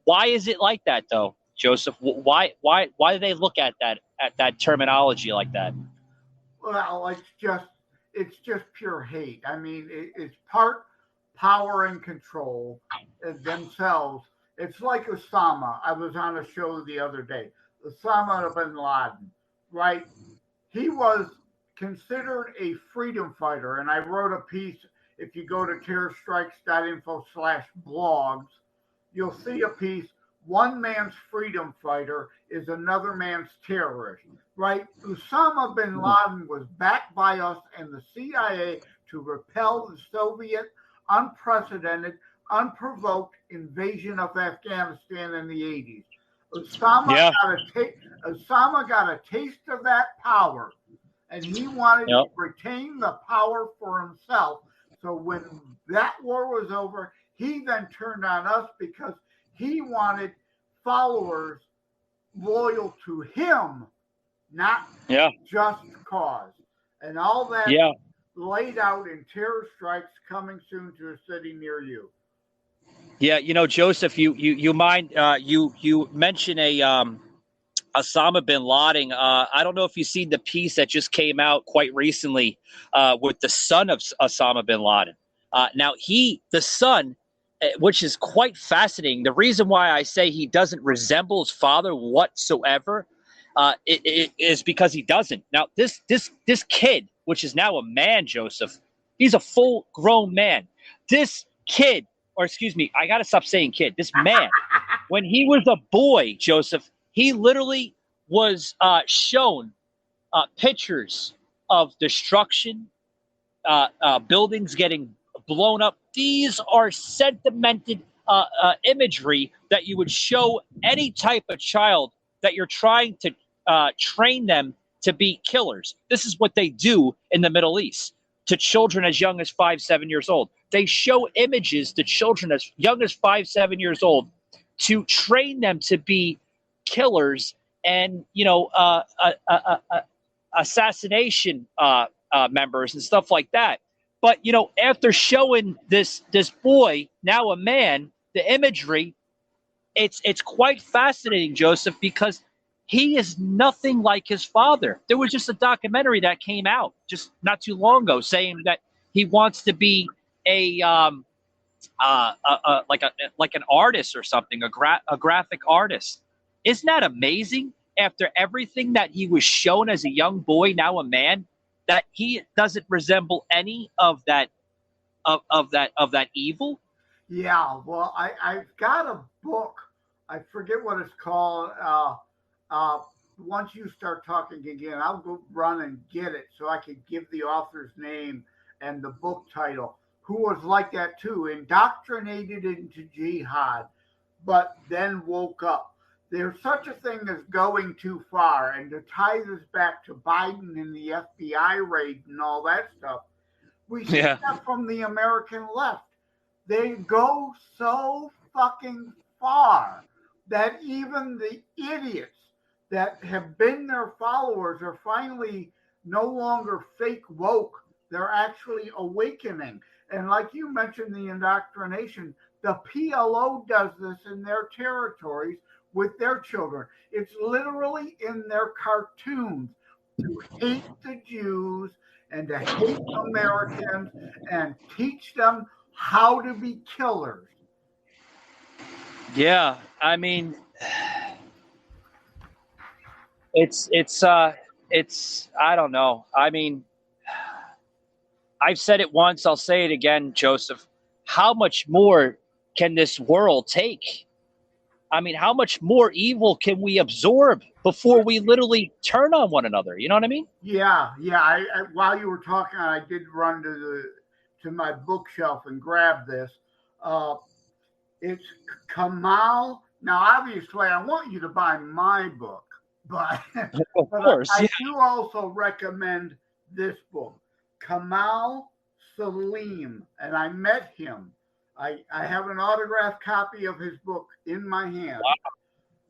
why is it like that though, Joseph? Why do they look at that terminology like that? Well, it's just pure hate. I mean, it's part power and control themselves. It's like Osama. I was on a show the other day. Osama bin Laden, right? He was considered a freedom fighter, and I wrote a piece. If you go to terrorstrikes.info/blogs, you'll see a piece. One man's freedom fighter is another man's terrorist, right? Osama bin Laden was backed by us and the CIA to repel the Soviet unprecedented, unprovoked invasion of Afghanistan in the 80s. Osama got a taste of that power, and he wanted to retain the power for himself. So when that war was over, he then turned on us because he wanted followers loyal to him, not just cause. And all that laid out in Terror Strikes Coming Soon to a City Near You. Yeah, Joseph, you mind you mentioned Osama bin Laden. I don't know if you've seen the piece that just came out quite recently with the son of Osama bin Laden. Now the son, which is quite fascinating. The reason why I say he doesn't resemble his father whatsoever it is because he doesn't. Now this kid, which is now a man, Joseph, he's a full-grown man. This kid. Or excuse me, I got to stop saying kid. This man, when he was a boy, Joseph, he literally was shown pictures of destruction, buildings getting blown up. These are sentimented imagery that you would show any type of child that you're trying to train them to be killers. This is what they do in the Middle East to children as young as 5, 7 years old. They show images to children as young as 5, 7 years old to train them to be killers and, assassination members and stuff like that. But, after showing this boy, now a man, the imagery, it's quite fascinating, Joseph, because he is nothing like his father. There was just a documentary that came out just not too long ago saying that he wants to be like an artist or something, a graphic artist. Isn't that amazing? After everything that he was shown as a young boy, now a man, that he doesn't resemble any of that of that evil. Yeah, well, I've got a book. I forget what it's called. Once you start talking again, I'll go run and get it so I can give the author's name and the book title. Who was like that too, indoctrinated into jihad, but then woke up. There's such a thing as going too far, and to tie this back to Biden and the FBI raid and all that stuff, we see that from the American left. They go so fucking far that even the idiots that have been their followers are finally no longer fake woke. They're actually awakening. And like you mentioned, the indoctrination, the PLO does this in their territories with their children. It's literally in their cartoons to hate the Jews and to hate Americans and teach them how to be killers. Yeah, I mean, it's I don't know. I mean, I've said it once, I'll say it again, Joseph. how much more can this world take? I mean, how much more evil can we absorb before we literally turn on one another? You know what I mean? Yeah. I while you were talking, I did run to my bookshelf and grab this. It's Kamal. Now, obviously, I want you to buy my book, but, Of course, I do also recommend this book, Kamal Salim, and I met him. I have an autographed copy of his book in my hand. Wow.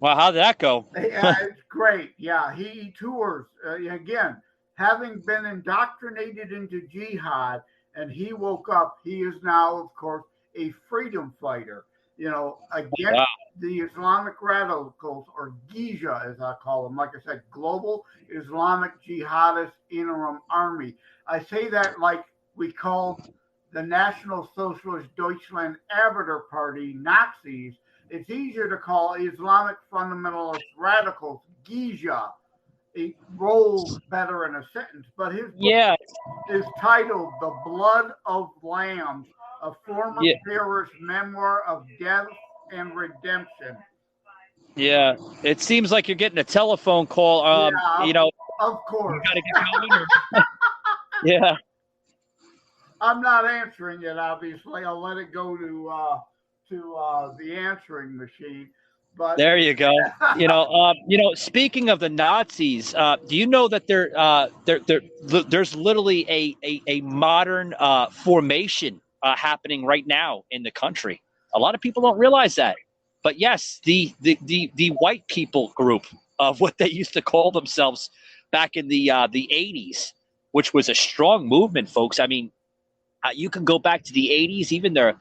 Well, how did that go? Yeah, it's great. Yeah, he tours. Again, having been indoctrinated into jihad, and he woke up, he is now, of course, a freedom fighter, against the Islamic radicals, or GIJA, as I call them. Like I said, Global Islamic Jihadist Interim Army. I say that like we call the National Socialist Deutschland Arbeiter Party Nazis. It's easier to call Islamic fundamentalist radicals GIJA. It rolls better in a sentence, but his book is titled "The Blood of Lambs: A Former Terrorist Memoir of Death and Redemption." Yeah, it seems like you're getting a telephone call. Of course. You gotta get going. Yeah. I'm not answering it. Obviously, I'll let it go to the answering machine. But there you go. Speaking of the Nazis, do you know that there's literally a modern formation happening right now in the country? A lot of people don't realize that. But yes, the white people group of what they used to call themselves back in the 80s, which was a strong movement, folks. I mean, you can go back to the 80s, even the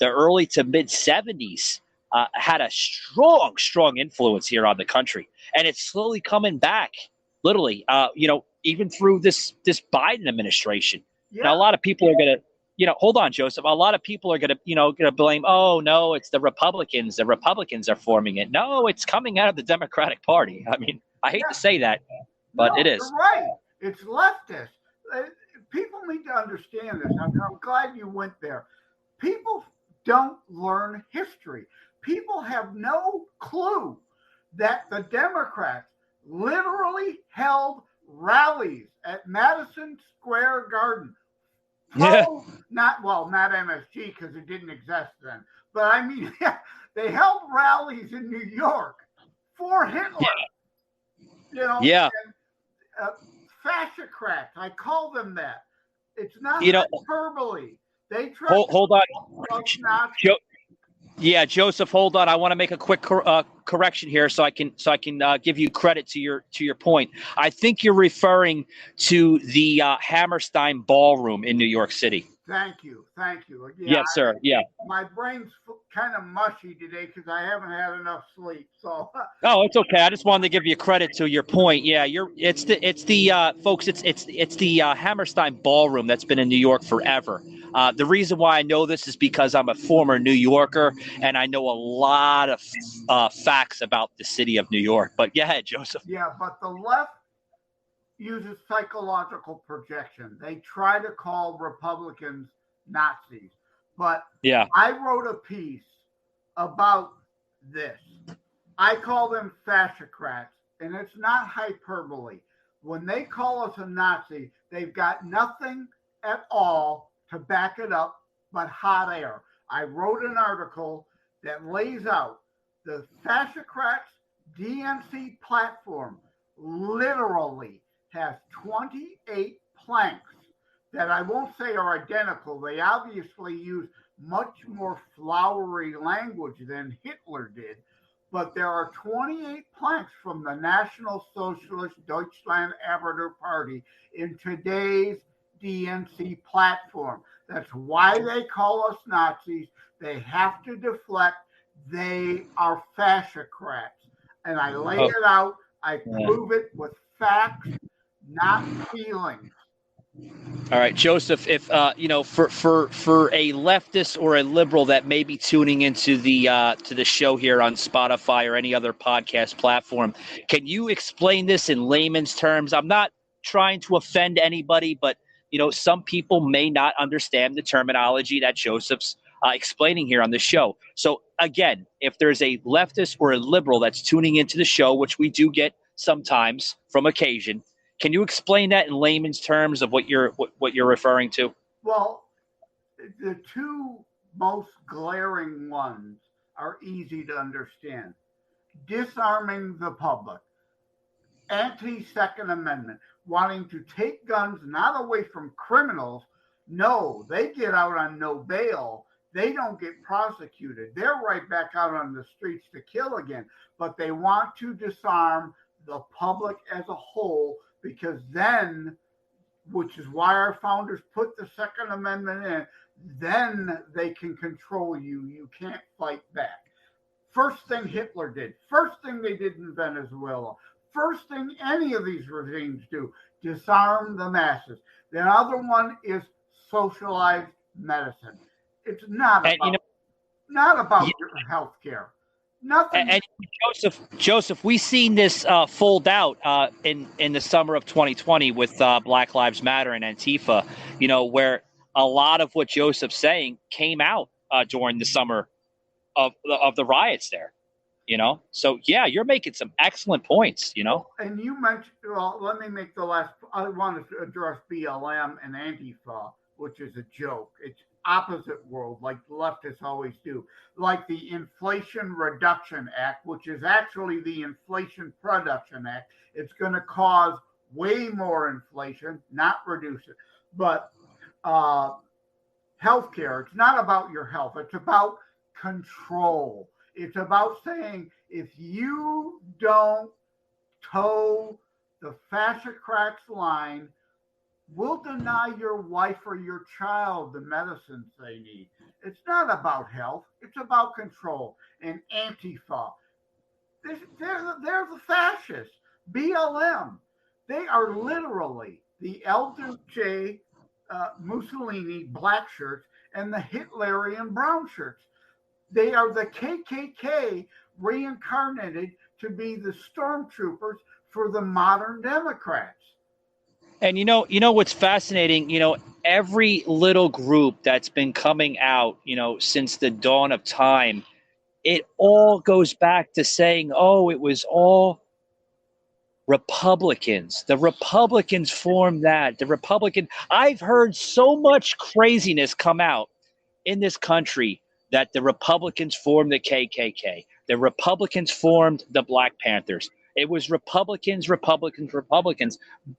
early to mid 70s. Had a strong influence here on the country, and it's slowly coming back. Literally, even through this Biden administration. Yeah. Now, a lot of people are gonna, hold on, Joseph. A lot of people are gonna blame. Oh no, it's the Republicans. The Republicans are forming it. No, it's coming out of the Democratic Party. I mean, I hate to say that, but it is. You're right. It's leftist. People need to understand this. I'm glad you went there. People don't learn history. People have no clue that the Democrats literally held rallies at Madison Square Garden. Not MSG, because it didn't exist then. But I mean, they held rallies in New York for Hitler. And, fascocrats, I call them that. It's not hyperbole. They try hold on. Joseph, hold on. I want to make a quick correction here, so I can give you credit to your point. I think you're referring to the Hammerstein Ballroom in New York City. Thank you. Yeah, yes, sir. My brain's kind of mushy today because I haven't had enough sleep. So. Oh, it's okay. I just wanted to give you credit to your point. Yeah, it's the Hammerstein Ballroom that's been in New York forever. The reason why I know this is because I'm a former New Yorker and I know a lot of facts about the city of New York. But go ahead, Joseph. Yeah, but the left uses psychological projection. They try to call Republicans Nazis. But I wrote a piece about this. I call them fascocrats, and it's not hyperbole. When they call us a Nazi, they've got nothing at all to back it up but hot air. I wrote an article that lays out the fascocrats DNC platform literally has 28 planks that I won't say are identical. They obviously use much more flowery language than Hitler did, but there are 28 planks from the National Socialist Deutschland Arbeiter Party in today's DNC platform. That's why they call us Nazis. They have to deflect. They are fascocrats. And I lay it out. I prove it with facts, not feelings. All right, Joseph, if for a leftist or a liberal that may be tuning into the show here on Spotify or any other podcast platform, can you explain this in layman's terms? I'm not trying to offend anybody, but some people may not understand the terminology that Joseph's explaining here on the show. So again, if there's a leftist or a liberal that's tuning into the show, which we do get sometimes from occasion, can you explain that in layman's terms of what you're referring to? Well, the two most glaring ones are easy to understand. Disarming the public, anti-Second Amendment, wanting to take guns not away from criminals. No, they get out on no bail. They don't get prosecuted. They're right back out on the streets to kill again. But they want to disarm the public as a whole, because then, which is why our founders put the Second Amendment in, then they can control you. You can't fight back. First thing Hitler did, first thing they did in Venezuela, first thing any of these regimes do, disarm the masses. The other one is socialized medicine. It's not about your health care. Nothing. And Joseph, we've seen this fold out in the summer of 2020 with Black Lives Matter and Antifa, where a lot of what Joseph's saying came out during the summer of the riots there, So yeah, you're making some excellent points, And you mentioned, well, let me make the last. I want to address BLM and Antifa, which is a joke. It's opposite world, like the leftists always do, like the Inflation Reduction Act, which is actually the Inflation Production Act. It's going to cause way more inflation, not reduce it. But healthcare, it's not about your health. It's about control. It's about saying, if you don't toe the fascicrats line, we'll deny your wife or your child the medicines they need. It's not about health. It's about control. And Antifa, they're the fascists. BLM, they are literally the LJ Mussolini black shirts and the Hitlerian brown shirts. They are the KKK reincarnated to be the stormtroopers for the modern Democrats. And what's fascinating, every little group that's been coming out, since the dawn of time, it all goes back to saying, oh, it was all Republicans. The Republicans formed that. I've heard so much craziness come out in this country that the Republicans formed the KKK. The Republicans formed the Black Panthers. It was Republicans.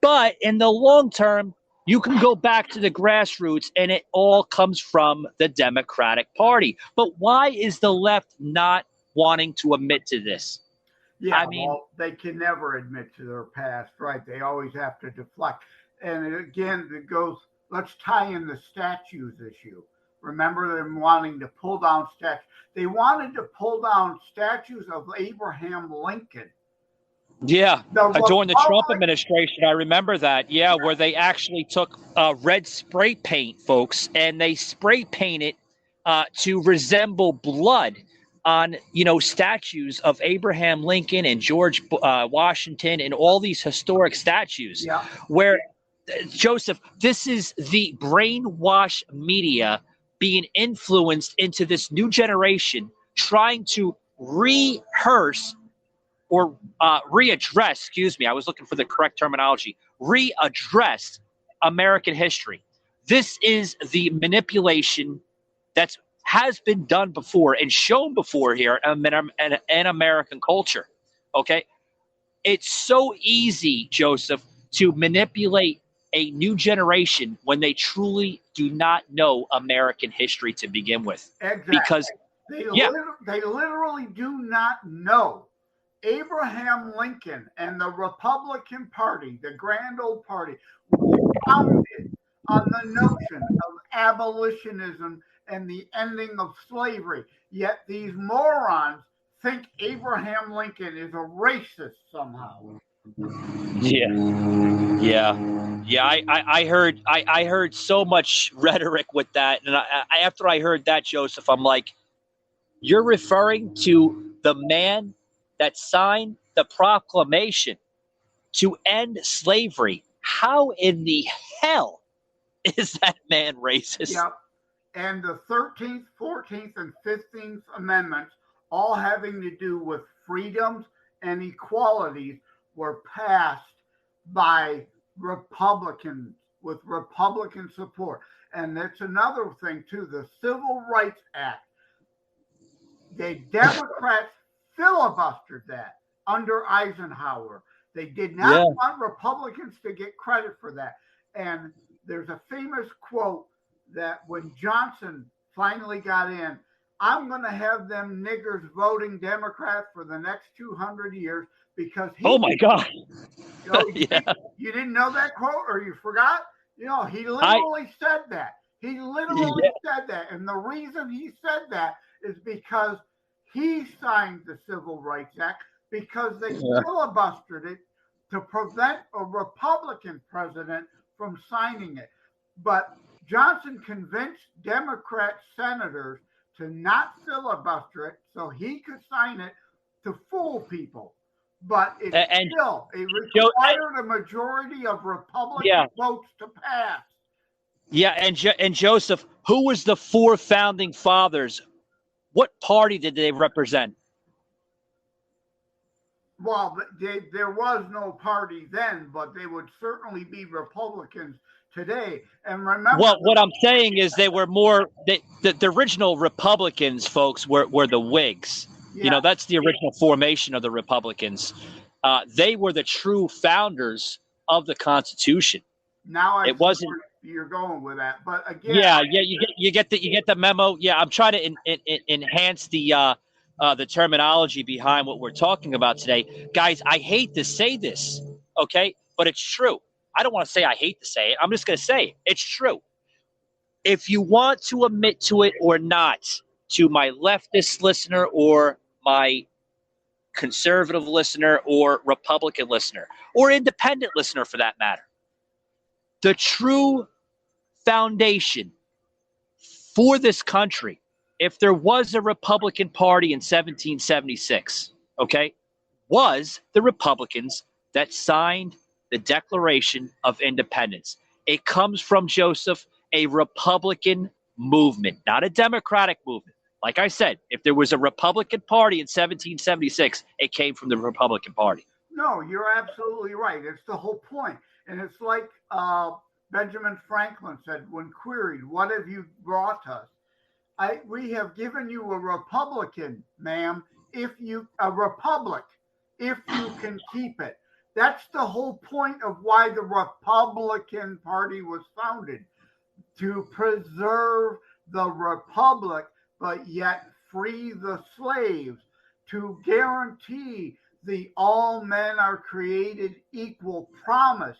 But in the long term, you can go back to the grassroots and it all comes from the Democratic Party. But why is the left not wanting to admit to this? Yeah, well, they can never admit to their past, right? They always have to deflect. And again, let's tie in the statues issue. Remember them wanting to pull down statues. They wanted to pull down statues of Abraham Lincoln. Yeah, during the Trump administration, I remember that. Yeah, where they actually took red spray paint, folks, and they spray painted to resemble blood on, statues of Abraham Lincoln and George Washington and all these historic statues. Yeah. Where, Joseph, this is the brainwash media being influenced into this new generation, trying to rehearse or readdress, I was looking for the correct terminology, readdress American history. This is the manipulation that has been done before and shown before here in American culture, okay? It's so easy, Joseph, to manipulate a new generation when they truly do not know American history to begin with. Exactly. Because they literally do not know. Abraham Lincoln and the Republican Party, the grand old party, was founded on the notion of abolitionism and the ending of slavery. Yet these morons think Abraham Lincoln is a racist somehow. Yeah. I heard so much rhetoric with that, and after I heard that, Joseph, I'm like, you're referring to the man that signed the proclamation to end slavery. How in the hell is that man racist? Yeah. And the 13th, 14th, and 15th Amendments, all having to do with freedoms and equalities, were passed by Republicans with Republican support. And that's another thing, too. The Civil Rights Act, the Democrats filibustered that under Eisenhower. They did not want Republicans to get credit for that. And there's a famous quote that when Johnson finally got in, I'm going to have them niggers voting Democrat for the next 200 years because he. Oh, my God. You know, you didn't know that quote or you forgot? You know, he literally said that. He literally said that. And the reason he said that is because he signed the Civil Rights Act because they filibustered it to prevent a Republican president from signing it. But Johnson convinced Democrat senators to not filibuster it so he could sign it to fool people. But it required a majority of Republican votes to pass. Yeah, and Joseph, who was the four founding fathers? What party did they represent? Well, there was no party then, but they would certainly be Republicans today. And remember, well, what I'm saying is they were more the original Republicans, folks, were the Whigs. Yeah. You know, that's the original formation of the Republicans. They were the true founders of the Constitution. Now it wasn't. You're going with that, but again, you get the memo. Yeah, I'm trying to enhance the terminology behind what we're talking about today, guys. I hate to say this, okay, but it's true. I don't want to say I hate to say it. I'm just going to say it. It's true. If you want to admit to it or not, to my leftist listener or my conservative listener or Republican listener or independent listener for that matter, the true foundation for this country, if there was a Republican Party in 1776, okay, was the Republicans that signed the Declaration of Independence. It comes from, Joseph, a Republican movement, not a Democratic movement. Like I said, if there was a Republican Party in 1776, it came from the Republican Party. No, you're absolutely right. It's the whole point. And it's like Benjamin Franklin said when queried, what have you brought us? We have given you a Republican, ma'am, a republic, if you can keep it. That's the whole point of why the Republican Party was founded, to preserve the republic, but yet free the slaves, to guarantee the all men are created equal promise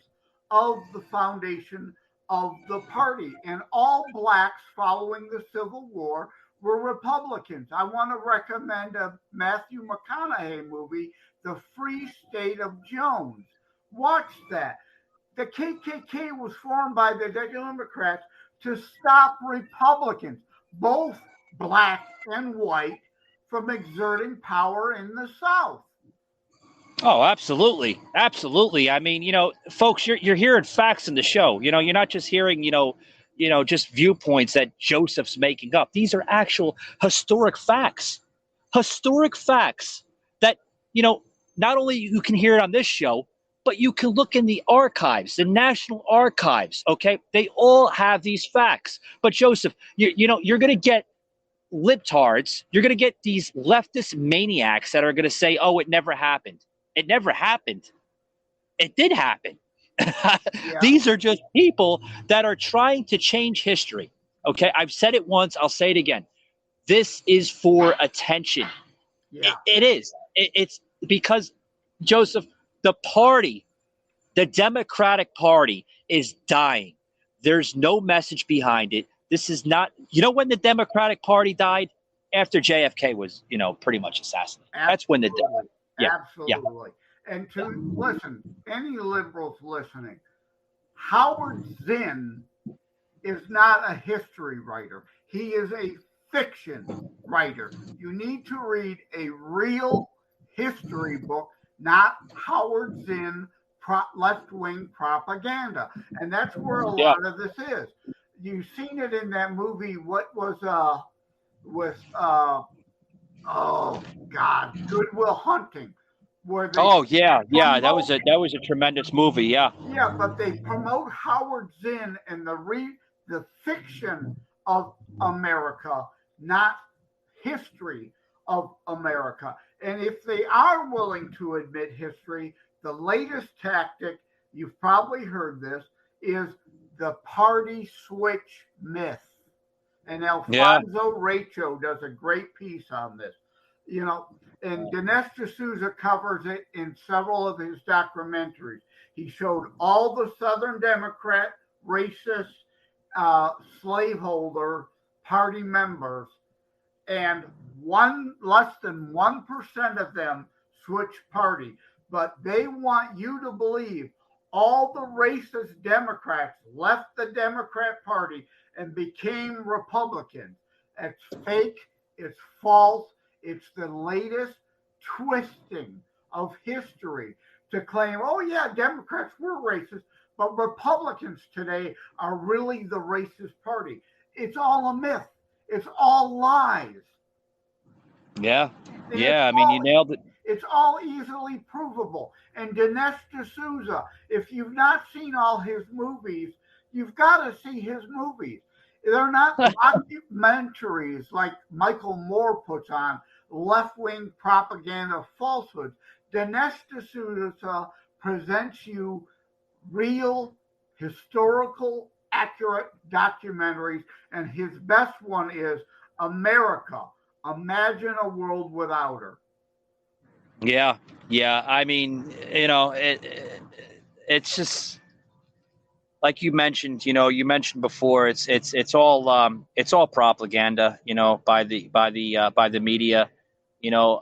of the foundation of the party. And all blacks following the Civil War were Republicans. I want to recommend a Matthew McConaughey movie, The Free State of Jones. Watch that. The KKK was formed by the Democrats to stop Republicans, both black and white, from exerting power in the South. Oh, absolutely. Absolutely. I mean, folks, you're hearing facts in the show. You're not just hearing, just viewpoints that Joseph's making up. These are actual historic facts. Historic facts that, not only you can hear it on this show, but you can look in the archives, the National Archives, okay? They all have these facts. But Joseph, you're going to get libtards. You're going to get these leftist maniacs that are going to say, oh, it never happened. It never happened. It did happen. These are just people that are trying to change history. Okay, I've said it once. I'll say it again. This is for attention. Yeah. It is. It's because, Joseph, the party, the Democratic Party, is dying. There's no message behind it. This is not. When the Democratic Party died? After JFK was, pretty much assassinated. Absolutely. That's when the. Absolutely. Yeah. And to listen, any liberals listening, Howard Zinn is not a history writer. He is a fiction writer. You need to read a real history book, not Howard Zinn left-wing propaganda. And that's where a lot of this is. you've seen it in that movie. What was with oh God, Good Will Hunting, where they that was a tremendous movie. Yeah, but they promote Howard Zinn and the fiction of America, not history of America. And if they are willing to admit history, the latest tactic, you've probably heard this, is the party switch myth. And Alfonso Rachel does a great piece on this. You know, and Dinesh D'Souza covers it in several of his documentaries. He showed all the Southern Democrat, racist, slaveholder party members, and less than 1% of them switched party. But they want you to believe all the racist Democrats left the Democrat Party and became Republicans. It's fake. It's false. It's the latest twisting of history to claim, oh, yeah, Democrats were racist, but Republicans today are really the racist party. It's all a myth. It's all lies. Yeah. I mean, you nailed it. It's all easily provable. And Dinesh D'Souza, if you've not seen all his movies, you've got to see his movies. They're not documentaries like Michael Moore puts on, left-wing propaganda falsehoods. Dinesh D'Souza presents you real, historical, accurate documentaries, and his best one is America. Imagine a world without her. Yeah. I mean, you know, it's just like you mentioned. You know, you mentioned before. It's all propaganda. You know, by the media. You know,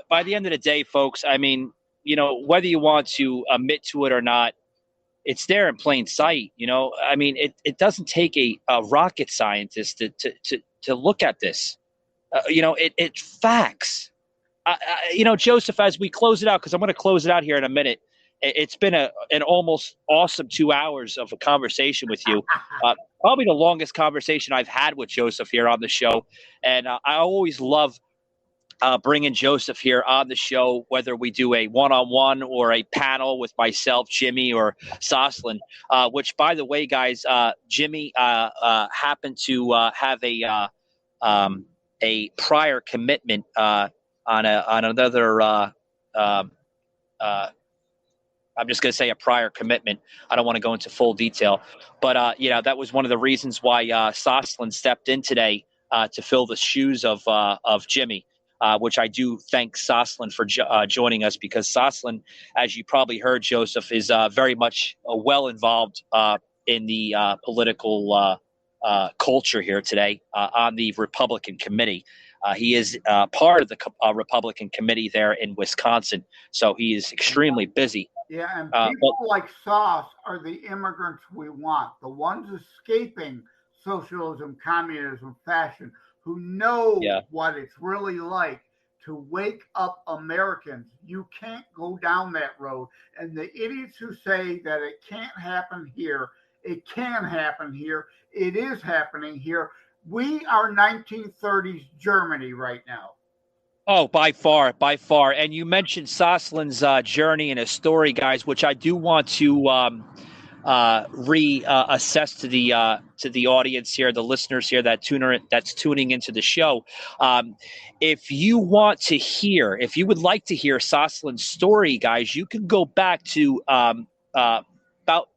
by the end of the day, folks. I mean, you know, whether you want to admit to it or not, it's there in plain sight. You know, I mean, it doesn't take a rocket scientist to look at this. You know, it's facts. You know, Joseph, as we close it out, because I'm going to close it out here in a minute. It's been an almost awesome 2 hours of a conversation with you. Probably the longest conversation I've had with Joseph here on the show. And I always love bringing Joseph here on the show, whether we do a one-on-one or a panel with myself, Jimmy, or Soslin, which, by the way, guys, Jimmy happened to have a prior commitment on another I'm just going to say a prior commitment. I don't want to go into full detail, but you know, that was one of the reasons why Soslin stepped in today to fill the shoes of Jimmy, which I do thank Soslin for joining us, because Soslin, as you probably heard, Joseph, is very much well involved in the political culture here today on the Republican committee. He is part of the Republican committee there in Wisconsin, so he is extremely busy. Yeah, and people like Sauce are the immigrants we want, the ones escaping socialism, communism, fascism, who know what it's really like to wake up Americans. You can't go down that road. And the idiots who say that it can't happen here, it can happen here, it is happening here. We are 1930s Germany right now. Oh, by far. And you mentioned Soslin's journey and his story, guys, which I do want to reassess to the audience here, the listeners here that's tuning into the show. If you would like to hear Soslin's story, guys, you can go back to about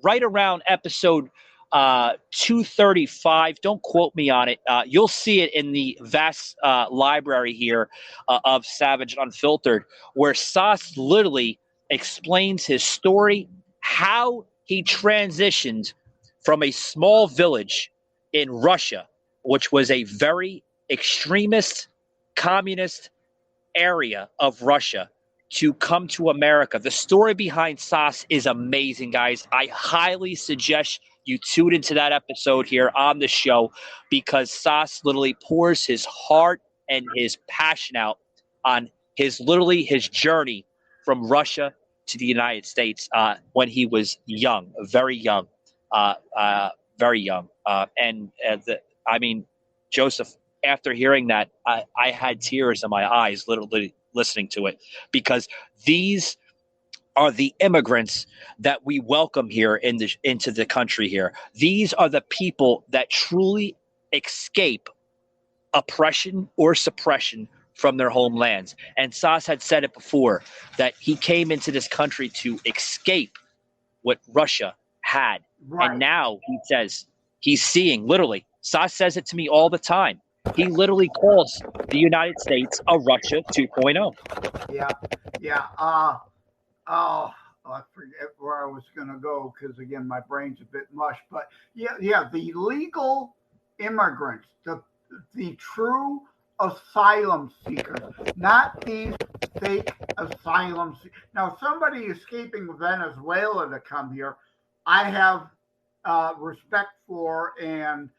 right around episode 235. Don't quote me on it. You'll see it in the vast library here of Savage Unfiltered, where Sauce literally explains his story, how he transitioned from a small village in Russia, which was a very extremist, communist area of Russia, to come to America. The story behind Sauce is amazing, guys. I highly suggest you tune into that episode here on the show, because Sauce literally pours his heart and his passion out on his journey from Russia to the United States when he was young, very young. very young. I mean, Joseph, after hearing that, I had tears in my eyes, literally listening to it, because these are the immigrants that we welcome here into the country here. These are the people that truly escape oppression or suppression from their homelands. And Sas had said it before, that he came into this country to escape what Russia had. Right. And now he says he's seeing, literally, Sas says it to me all the time. He literally calls the United States a Russia 2.0. Yeah. I forget where I was going to go because, again, my brain's a bit mush. But, yeah, the legal immigrants, the true asylum seekers, not these fake asylum seekers. Now, somebody escaping Venezuela to come here, I have respect for and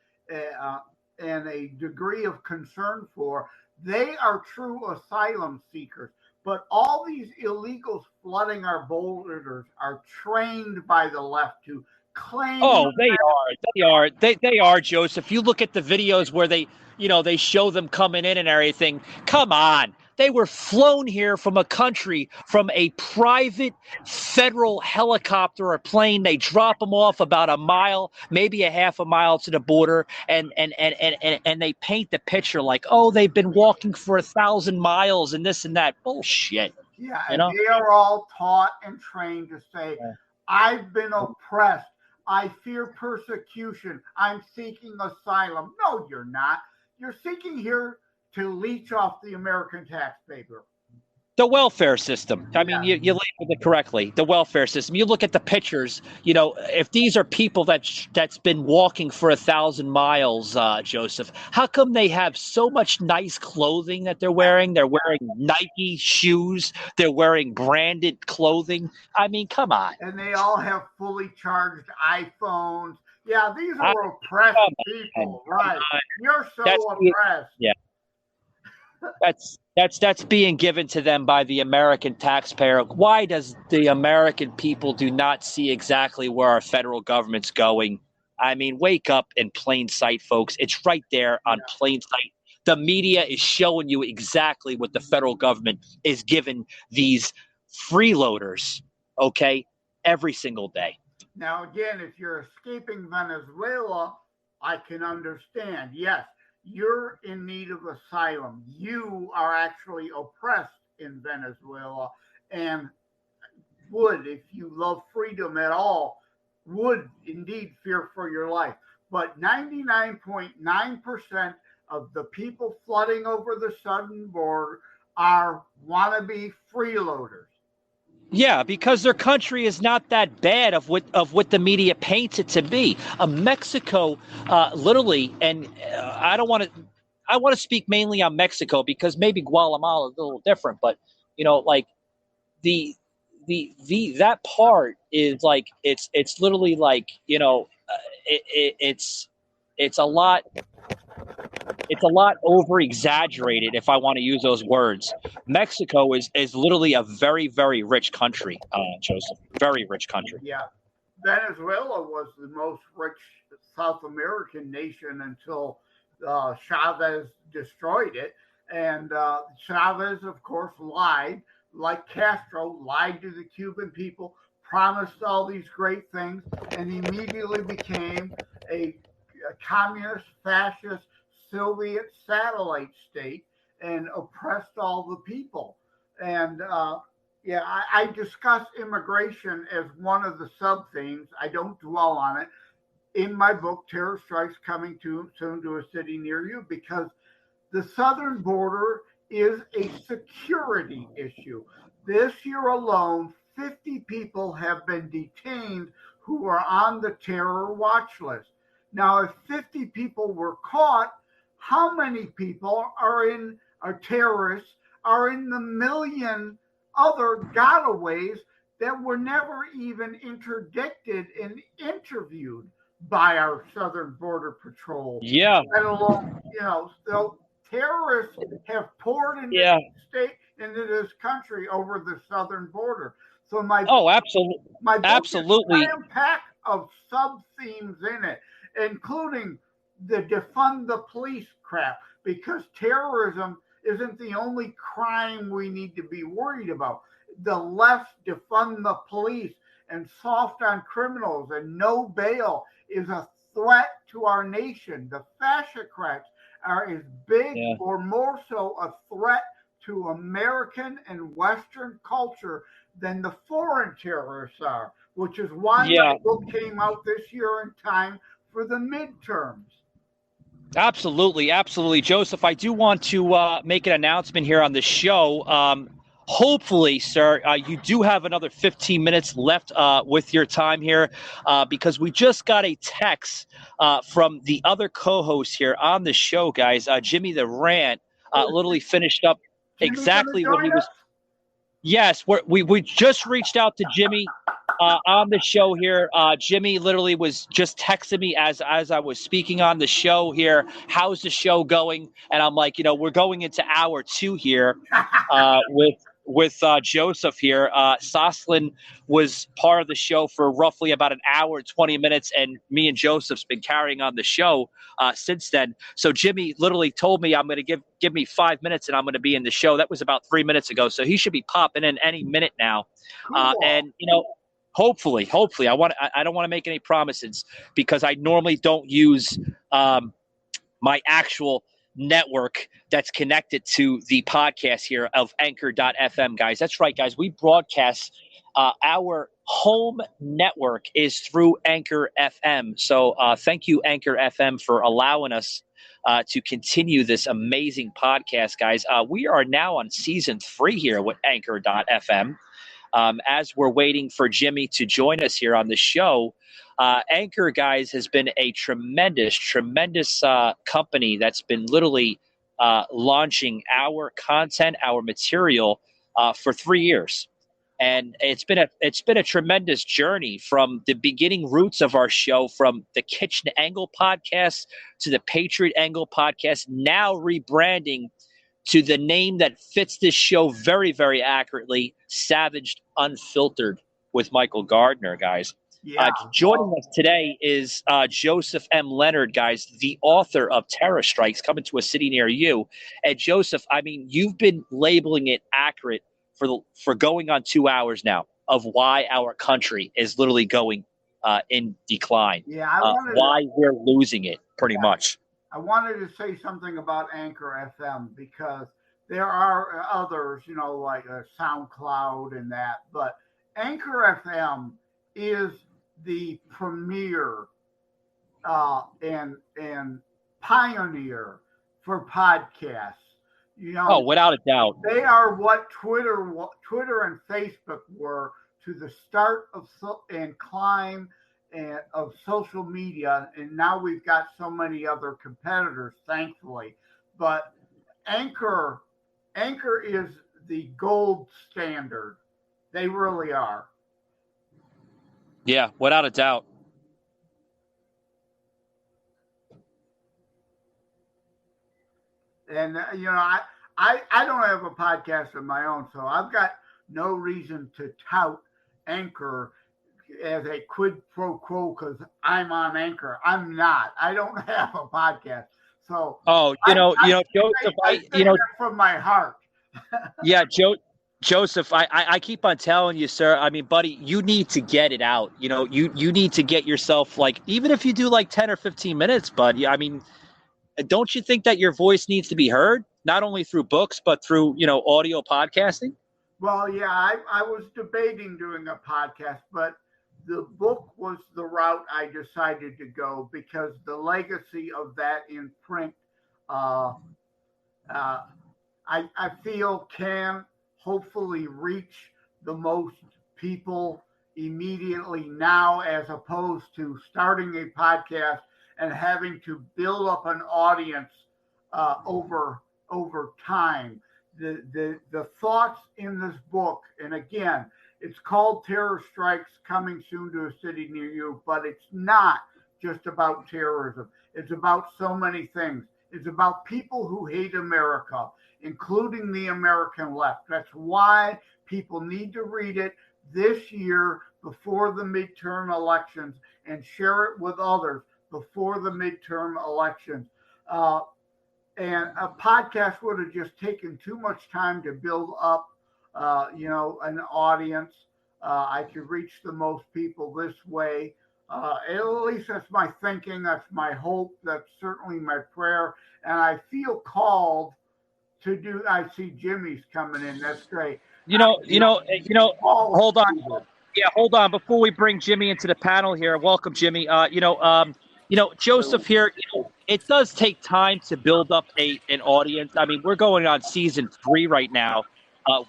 a degree of concern for. They are true asylum seekers. But all these illegals flooding our borders are trained by the left to claim. Oh, they are, Joseph. You look at the videos where they show them coming in and everything. Come on. They were flown here from a country, from a private federal helicopter or plane. They drop them off about a mile, maybe a half a mile to the border, and they paint the picture like, oh, they've been walking for 1,000 miles and this and that. Bullshit. Yeah, and they are all taught and trained to say, I've been oppressed. I fear persecution. I'm seeking asylum. No, you're not. You're seeking here to leech off the American taxpayer. The welfare system. I mean, you labeled it correctly. The welfare system. You look at the pictures. If these are people that's been walking for 1,000 miles, Joseph, how come they have so much nice clothing that they're wearing? They're wearing Nike shoes. They're wearing branded clothing. I mean, come on. And they all have fully charged iPhones. Yeah, these are oppressed people, right? You're so oppressed. Yeah. That's being given to them by the American taxpayer. Why does the American people do not see exactly where our federal government's going? I mean, wake up in plain sight, folks. It's right there on plain sight. The media is showing you exactly what the federal government is giving these freeloaders, okay, every single day. Now, again, if you're escaping Venezuela, I can understand. Yes. You're in need of asylum. You are actually oppressed in Venezuela and would, if you love freedom at all, would indeed fear for your life. But 99.9% of the people flooding over the southern border are wannabe freeloaders. Yeah, because their country is not that bad of what the media paints it to be. Mexico, literally, and I want to speak mainly on Mexico because maybe Guatemala is a little different, but like the that part is like it's literally like it's a lot. It's a lot over exaggerated, if I want to use those words. Mexico is literally a very, very rich country, Joseph. Very rich country. Yeah. Venezuela was the most rich South American nation until Chavez destroyed it. And Chavez, of course, lied, like Castro, lied to the Cuban people, promised all these great things, and immediately became a communist, fascist, Soviet satellite state and oppressed all the people. And I discuss immigration as one of the sub themes. I don't dwell on it in my book, Terror Strikes Coming Soon to a City Near You, because the southern border is a security issue. This year alone, 50 people have been detained who are on the terror watch list. Now, if 50 people were caught, how many people are terrorists are in the million other gotaways that were never even interdicted and interviewed by our Southern Border Patrol? Yeah. Let alone, so terrorists have poured into this country over the southern border. So absolutely. My book is of sub-themes in it, including the defund the police crap, because terrorism isn't the only crime we need to be worried about. The left defund the police and soft on criminals and no bail is a threat to our nation. The fascocrats are as big or more so a threat to American and Western culture than the foreign terrorists are, which is why my book came out this year in time for the midterms. Absolutely, absolutely. Joseph, I do want to make an announcement here on the show. Hopefully, sir, you do have another 15 minutes left with your time here because we just got a text from the other co-host here on the show, guys. Jimmy the Rant literally finished up exactly what he was. Yes, we just reached out to Jimmy on the show here. Jimmy literally was just texting me as I was speaking on the show here. How's the show going? And I'm like, we're going into hour 2 here with Joseph here. Soslin was part of the show for roughly about an hour, 20 minutes, and me and Joseph's been carrying on the show since then. So Jimmy literally told me I'm going to give me 5 minutes and I'm going to be in the show. That was about 3 minutes ago. So he should be popping in any minute now. Cool. And, hopefully, I don't want to make any promises because I normally don't use my actual network that's connected to the podcast here of Anchor.fm, guys. That's right, guys. We broadcast our home network is through Anchor FM. So thank you, Anchor FM, for allowing us to continue this amazing podcast, guys. We are now on season 3 here with Anchor.fm. As we're waiting for Jimmy to join us here on the show, Anchor, guys, has been a tremendous company that's been literally launching our content, our material for 3 years. And it's been a tremendous journey from the beginning roots of our show, from the Kitchen Angle podcast to the Patriot Angle podcast, now rebranding to the name that fits this show very, very accurately, Savaged Unfiltered with Michael Gardner, guys. Yeah. Joining us today is Joseph M. Leonard, guys, the author of Terror Strikes, Coming to a City Near You. And Joseph, I mean, you've been labeling it accurate for going on 2 hours now of why our country is literally going in decline. Yeah, why we're losing it, pretty much. I wanted to say something about Anchor FM because there are others, like SoundCloud and that, but Anchor FM is the premier and pioneer for podcasts. Without a doubt, they are what Twitter and Facebook were to the start of climb of social media, and now we've got so many other competitors, thankfully. But Anchor is the gold standard. They really are. Yeah, without a doubt. And I don't have a podcast of my own, so I've got no reason to tout Anchor as a quid pro quo because I'm on Anchor. I'm not. I don't have a podcast. So Joseph, I from my heart. Yeah, Joseph, I keep on telling you, sir. I mean, buddy, you need to get it out. You need to get yourself, like, even if you do like 10 or 15 minutes, buddy. I mean, don't you think that your voice needs to be heard, not only through books but through audio podcasting? Well, yeah, I was debating doing a podcast, but the book was the route I decided to go because the legacy of that in print, I feel can hopefully reach the most people immediately now, as opposed to starting a podcast and having to build up an audience over time. The thoughts in this book, and again, it's called Terror Strikes, Coming Soon to a City Near You, but it's not just about terrorism. It's about so many things. It's about people who hate America, including the American left. That's why people need to read it this year before the midterm elections and share it with others before the midterm elections. And a podcast would have just taken too much time to build up, an audience. I could reach the most people this way. At least that's my thinking. That's my hope. That's certainly my prayer. And I feel called to do. I see Jimmy's coming in. That's great. Hold on. Yeah, hold on. Before we bring Jimmy into the panel here, welcome, Jimmy. Joseph here. It does take time to build up an audience. I mean, we're going on season 3 right now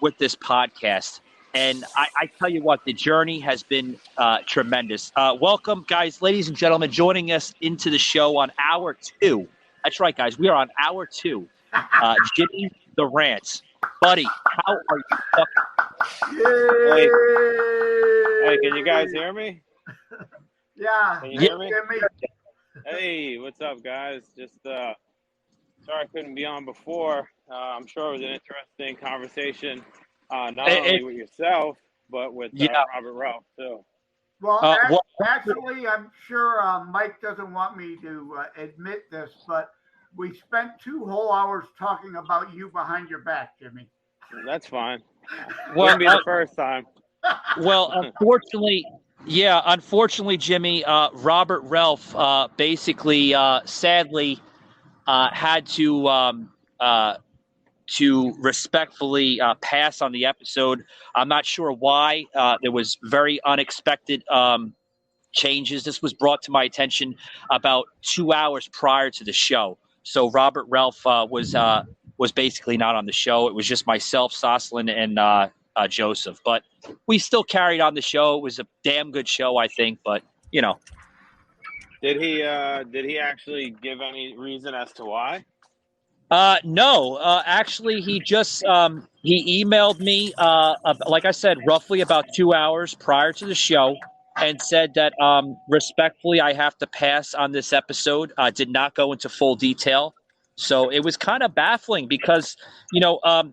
with this podcast. And I tell you what, the journey has been tremendous. Welcome, guys, ladies and gentlemen, joining us into the show on hour 2. That's right, guys. We are on hour 2. Jimmy the Rants. Buddy, how are you fucking? Hey, can you guys hear me? Yeah. Can you hear me? Hey, what's up, guys? Just sorry I couldn't be on before. I'm sure it was an interesting conversation. Not only with yourself, but with Robert Ralph, too. Well, actually, I'm sure Mike doesn't want me to admit this, but we spent 2 whole hours talking about you behind your back, Jimmy. That's fine. Wouldn't be the first time. Well, unfortunately, Jimmy, Robert Ralph basically, sadly, had to respectfully pass on the episode. I'm not sure why. There was very unexpected changes. This was brought to my attention about 2 hours prior to the show. So Robert Ralph was basically not on the show. It was just myself, Soslin, and Joseph. But we still carried on the show. It was a damn good show, I think. But did he actually give any reason as to why? No, actually, he just he emailed me, like I said, roughly about 2 hours prior to the show, and said that respectfully, I have to pass on this episode. Did not go into full detail, so it was kind of baffling because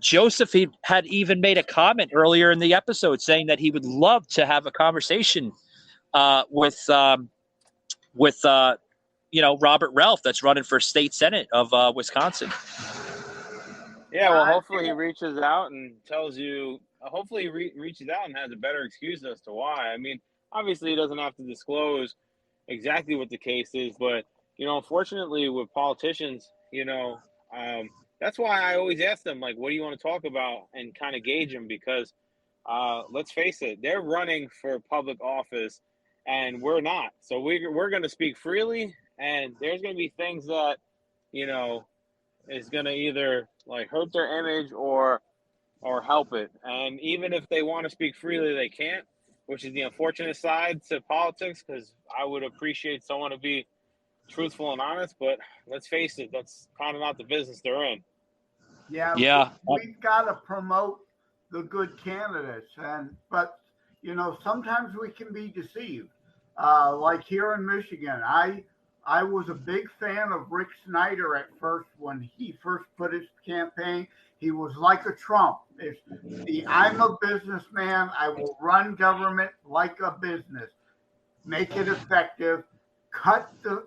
Joseph had even made a comment earlier in the episode saying that he would love to have a conversation with Robert Ralph, that's running for state senate of Wisconsin. Yeah, well, hopefully he reaches out and tells you. Hopefully he reaches out and has a better excuse as to why. I mean, obviously he doesn't have to disclose exactly what the case is, but unfortunately with politicians, that's why I always ask them, like, what do you want to talk about, and kind of gauge them, because let's face it, they're running for public office and we're not. So we're going to speak freely. And there's going to be things that, is going to either like hurt their image or help it. And even if they want to speak freely, they can't, which is the unfortunate side to politics, because I would appreciate someone to be truthful and honest. But let's face it, that's kind of not the business they're in. Yeah. We've got to promote the good candidates. But sometimes we can be deceived. Like here in Michigan, I was a big fan of Rick Snyder at first when he first put his campaign. He was like a Trump. I'm a businessman. I will run government like a business. Make it effective. Cut the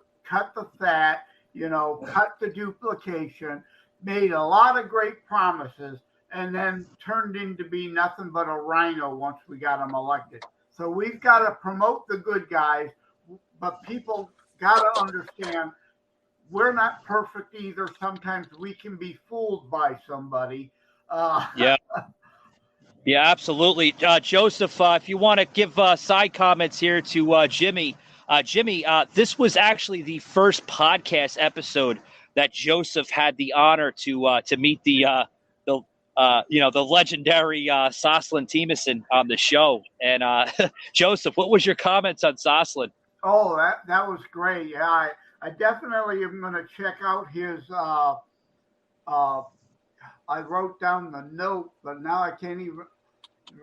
fat. Cut the duplication. Made a lot of great promises, and then turned into be nothing but a rhino once we got him elected. So we've got to promote the good guys, but people got to understand we're not perfect either. Sometimes we can be fooled by somebody. Yeah, absolutely. Joseph, if you want to give side comments here to Jimmy. Jimmy, this was actually the first podcast episode that Joseph had the honor to meet the legendary Soslin Teemison on the show. And Joseph, what was your comments on Soslin? Oh, that was great. Yeah, I definitely am going to check out his. I wrote down the note, but now I can't even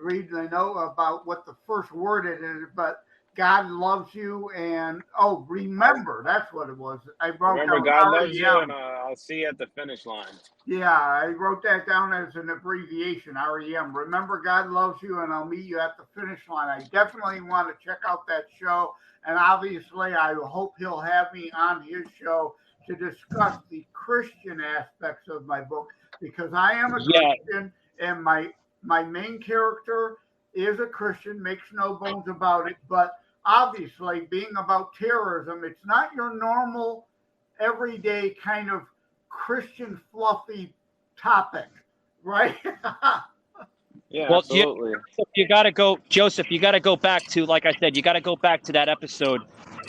read the note about what the first word it is. But God loves you, and remember, that's what it was. I wrote remember down God loves you, and I'll see you at the finish line. Yeah, I wrote that down as an abbreviation, REM. Remember, God loves you, and I'll meet you at the finish line. I definitely want to check out that show. And obviously, I hope he'll have me on his show to discuss the Christian aspects of my book, because I am a Christian, and my main character is a Christian, makes no bones about it. But obviously, being about terrorism, it's not your normal, everyday kind of Christian fluffy topic, right? Yeah, Well, absolutely. you got to go, Joseph. You got to go back to, like I said, you got to go back to that episode,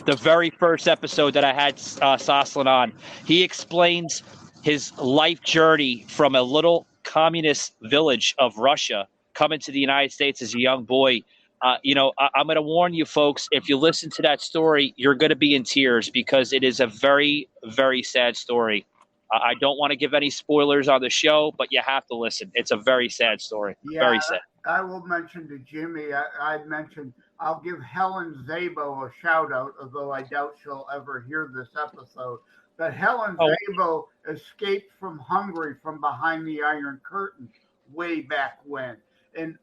the very first episode that I had Soslin on. He explains his life journey from a little communist village of Russia coming to the United States as a young boy. I'm going to warn you, folks. If you listen to that story, you're going to be in tears, because it is a very, very sad story. I don't want to give any spoilers on the show, but you have to listen. It's a very sad story. Yeah, very sad. I will mention to Jimmy, I'd mentioned, I'll give Helen Zabo a shout out, although I doubt she'll ever hear this episode. But Helen Zabo escaped from Hungary from behind the Iron Curtain way back when. And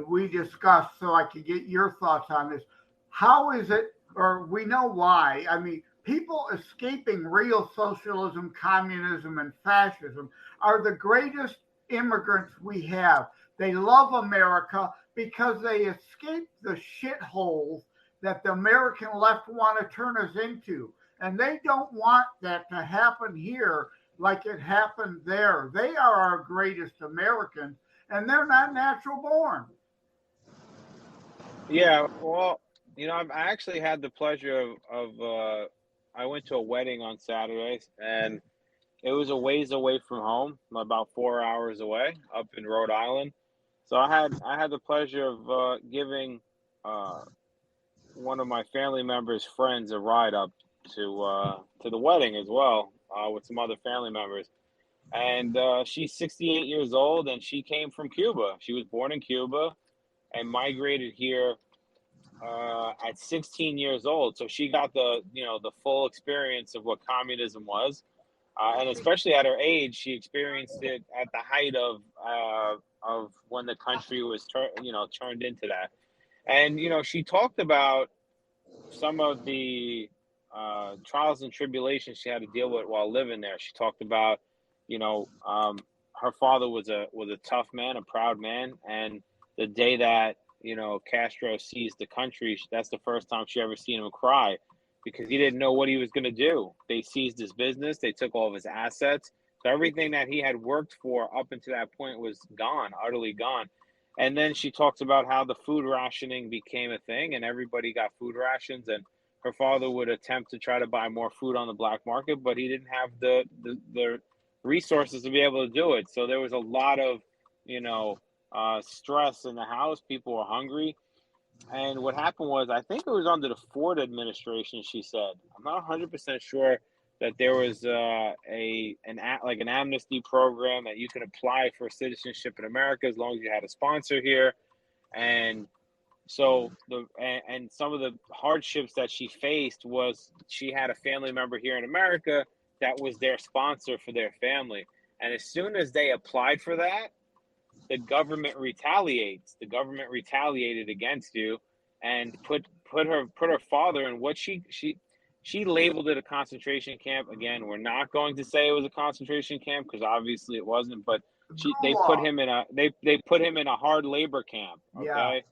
we discussed, so I could get your thoughts on this. How is it, or we know why, I mean, people escaping real socialism, communism, and fascism are the greatest immigrants we have. They love America because they escaped the shitholes that the American left want to turn us into. And they don't want that to happen here like it happened there. They are our greatest Americans, and they're not natural born. Yeah, well, I actually had the pleasure of I went to a wedding on Saturday, and it was a ways away from home, about 4 hours away, up in Rhode Island. So I had the pleasure of giving one of my family members' friends a ride up to the wedding as well, with some other family members. And she's 68 years old, and she came from Cuba. She was born in Cuba and migrated here at 16 years old. So she got the full experience of what communism was, and especially at her age, she experienced it at the height of when the country was turned into that. And she talked about some of the trials and tribulations she had to deal with while living there. She talked about her father was a tough man, a proud man, and the day that Castro seized the country, that's the first time she ever seen him cry, because he didn't know what he was going to do. They seized his business. They took all of his assets. So everything that he had worked for up until that point was gone, utterly gone. And then she talks about how the food rationing became a thing, and everybody got food rations, and her father would attempt to try to buy more food on the black market, but he didn't have the resources to be able to do it. So there was a lot of, stress in the house. People were hungry. And what happened was, I think it was under the Ford administration, she said. I'm not 100% sure that there was an amnesty program that you could apply for citizenship in America as long as you had a sponsor here. And so and some of the hardships that she faced was she had a family member here in America that was their sponsor for their family. And as soon as they applied for that, the government retaliates. The government retaliated against you and put her father in what she labeled it a concentration camp. Again, we're not going to say it was a concentration camp because obviously it wasn't, but they put him in a hard labor camp. Okay.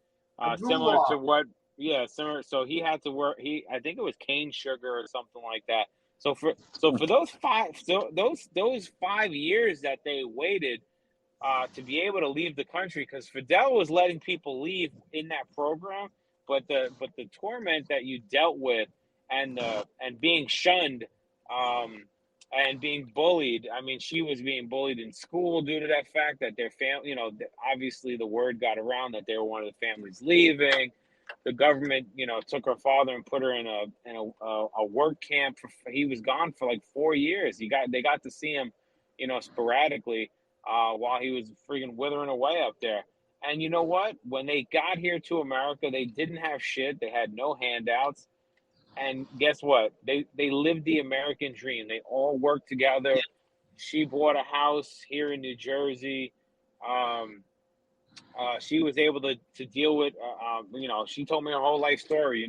Yeah. Similar to what similar. So he had to work, I think it was cane sugar or something like that. So for those 5 years that they waited to be able to leave the country, because Fidel was letting people leave in that program, but the torment that you dealt with and being shunned and being bullied. I mean, she was being bullied in school due to that fact that their family, obviously the word got around that they were one of the families leaving. The government, took her father and put her in a work camp. He was gone for like 4 years. They got to see him, sporadically while he was freaking withering away up there. And you know what? When they got here to America, they didn't have shit. They had no handouts. And guess what? They lived the American dream. They all worked together. She bought a house here in New Jersey. She was able to deal with, she told me her whole life story.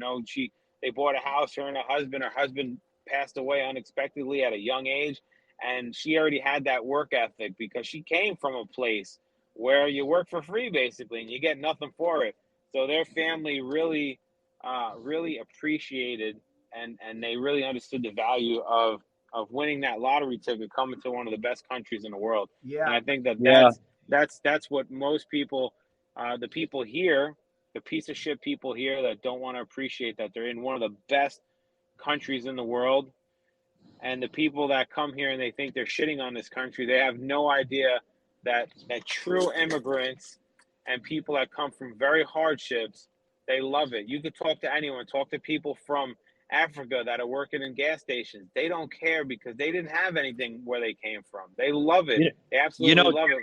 They bought a house, her and her husband. Her husband passed away unexpectedly at a young age, and she already had that work ethic because she came from a place where you work for free basically and you get nothing for it. So their family really appreciated and they really understood the value of winning that lottery ticket, coming to one of the best countries in the world. Yeah. And I think that's what most people, the people here, the piece of shit people here that don't want to appreciate that they're in one of the best countries in the world. And the people that come here and they think they're shitting on this country, they have no idea that true immigrants and people that come from very hardships, they love it. You could talk to anyone, talk to people from Africa that are working in gas stations. They don't care because they didn't have anything where they came from. They love it. They absolutely love it.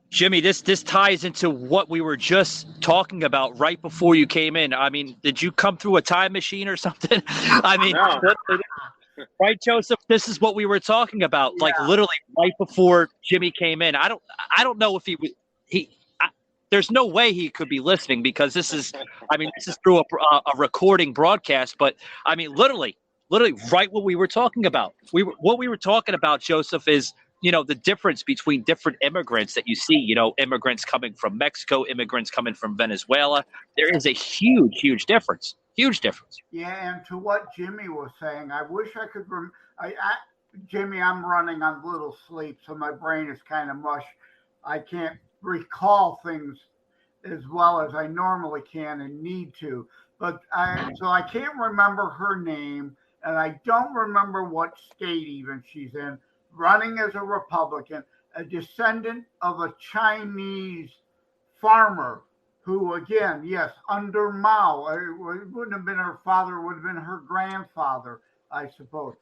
Jimmy, this ties into what we were just talking about right before you came in. I mean, did you come through a time machine or something? I mean, No. Right, Joseph? This is what we were talking about, like literally right before Jimmy came in. I don't know if there's no way he could be listening because this is through a recording broadcast. But I mean, literally right what we were talking about. What we were talking about, Joseph, is, the difference between different immigrants that you see, immigrants coming from Mexico, immigrants coming from Venezuela. There is a huge difference. Huge difference. Yeah, and to what Jimmy was saying, I wish I could Jimmy, I'm running on little sleep, so my brain is kind of mush. I can't recall things as well as I normally can and need to. But I can't remember her name, and I don't remember what state even she's in. Running as a Republican, a descendant of a Chinese farmer who, again, yes, under Mao, it wouldn't have been her father, it would have been her grandfather, I suppose,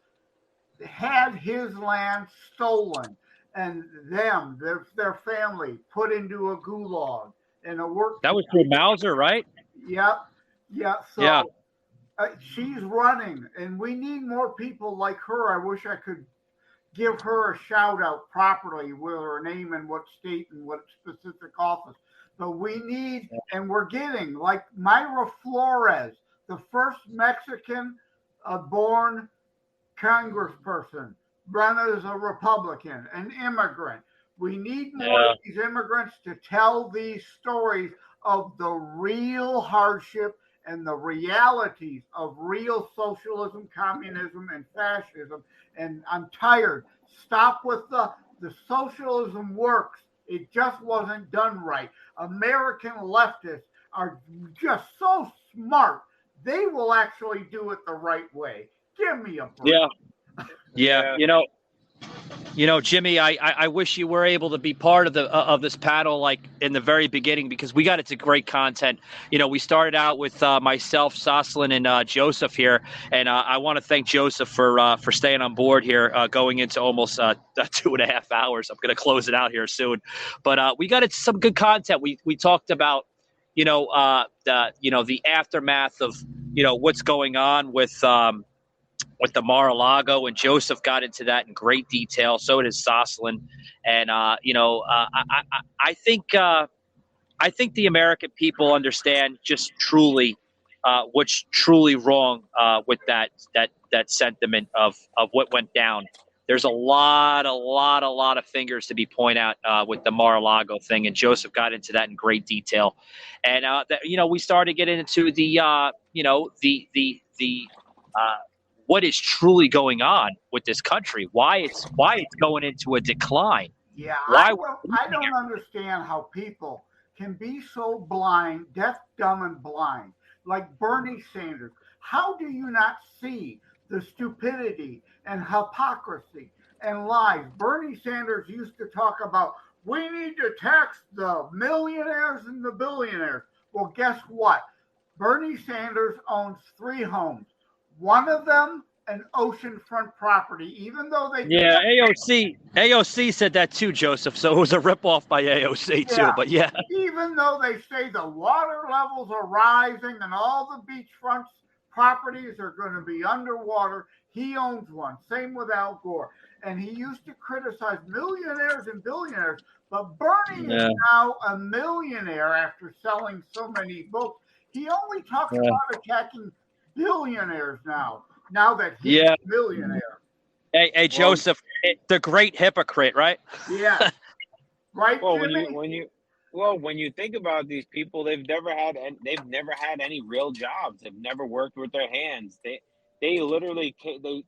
had his land stolen and their family put into a gulag and a work. That was through Mauser, right? Yep. Yeah. So she's running, and we need more people like her. I wish I could give her a shout out properly with her name and what state and what specific office. But we need, and we're getting, like Mayra Flores, the first Mexican born congressperson, run as a Republican, an immigrant. We need more of these immigrants to tell these stories of the real hardship and the realities of real socialism, communism, and fascism. And I'm tired. Stop with the socialism works. It just wasn't done right. American leftists are just so smart. They will actually do it the right way. Give me a break. Yeah. Jimmy, I wish you were able to be part of this panel like in the very beginning because we got into great content. We started out with myself, Soslin, and Joseph here, and I want to thank Joseph for staying on board here, going into almost 2.5 hours. I'm going to close it out here soon, but we got into some good content. We talked about the aftermath of what's going on with the Mar-a-Lago, and Joseph got into that in great detail. So did Soslin, and I think the American people understand just truly what's truly wrong with that sentiment of what went down. There's a lot of fingers to be pointed out with the Mar-a-Lago thing, and Joseph got into that in great detail. And we started getting into the what is truly going on with this country, why it's going into a decline. Yeah, I don't understand how people can be so blind, deaf, dumb, and blind, like Bernie Sanders. How do you not see the stupidity and hypocrisy and lies? Bernie Sanders used to talk about, we need to tax the millionaires and the billionaires. Well, guess what? Bernie Sanders owns 3 homes. One of them, an oceanfront property, even though they... Yeah, AOC said that too, Joseph, so it was a ripoff by AOC too, but yeah. Even though they say the water levels are rising and all the beachfront properties are going to be underwater, he owns one. Same with Al Gore. And he used to criticize millionaires and billionaires, but Bernie is now a millionaire after selling so many books. He only talks about attacking billionaires now that he's a millionaire. Hey, Joseph, the great hypocrite, right? Yeah. Right, Well, Jimmy? when you think about these people, they've never had any real jobs. They've never worked with their hands. They literally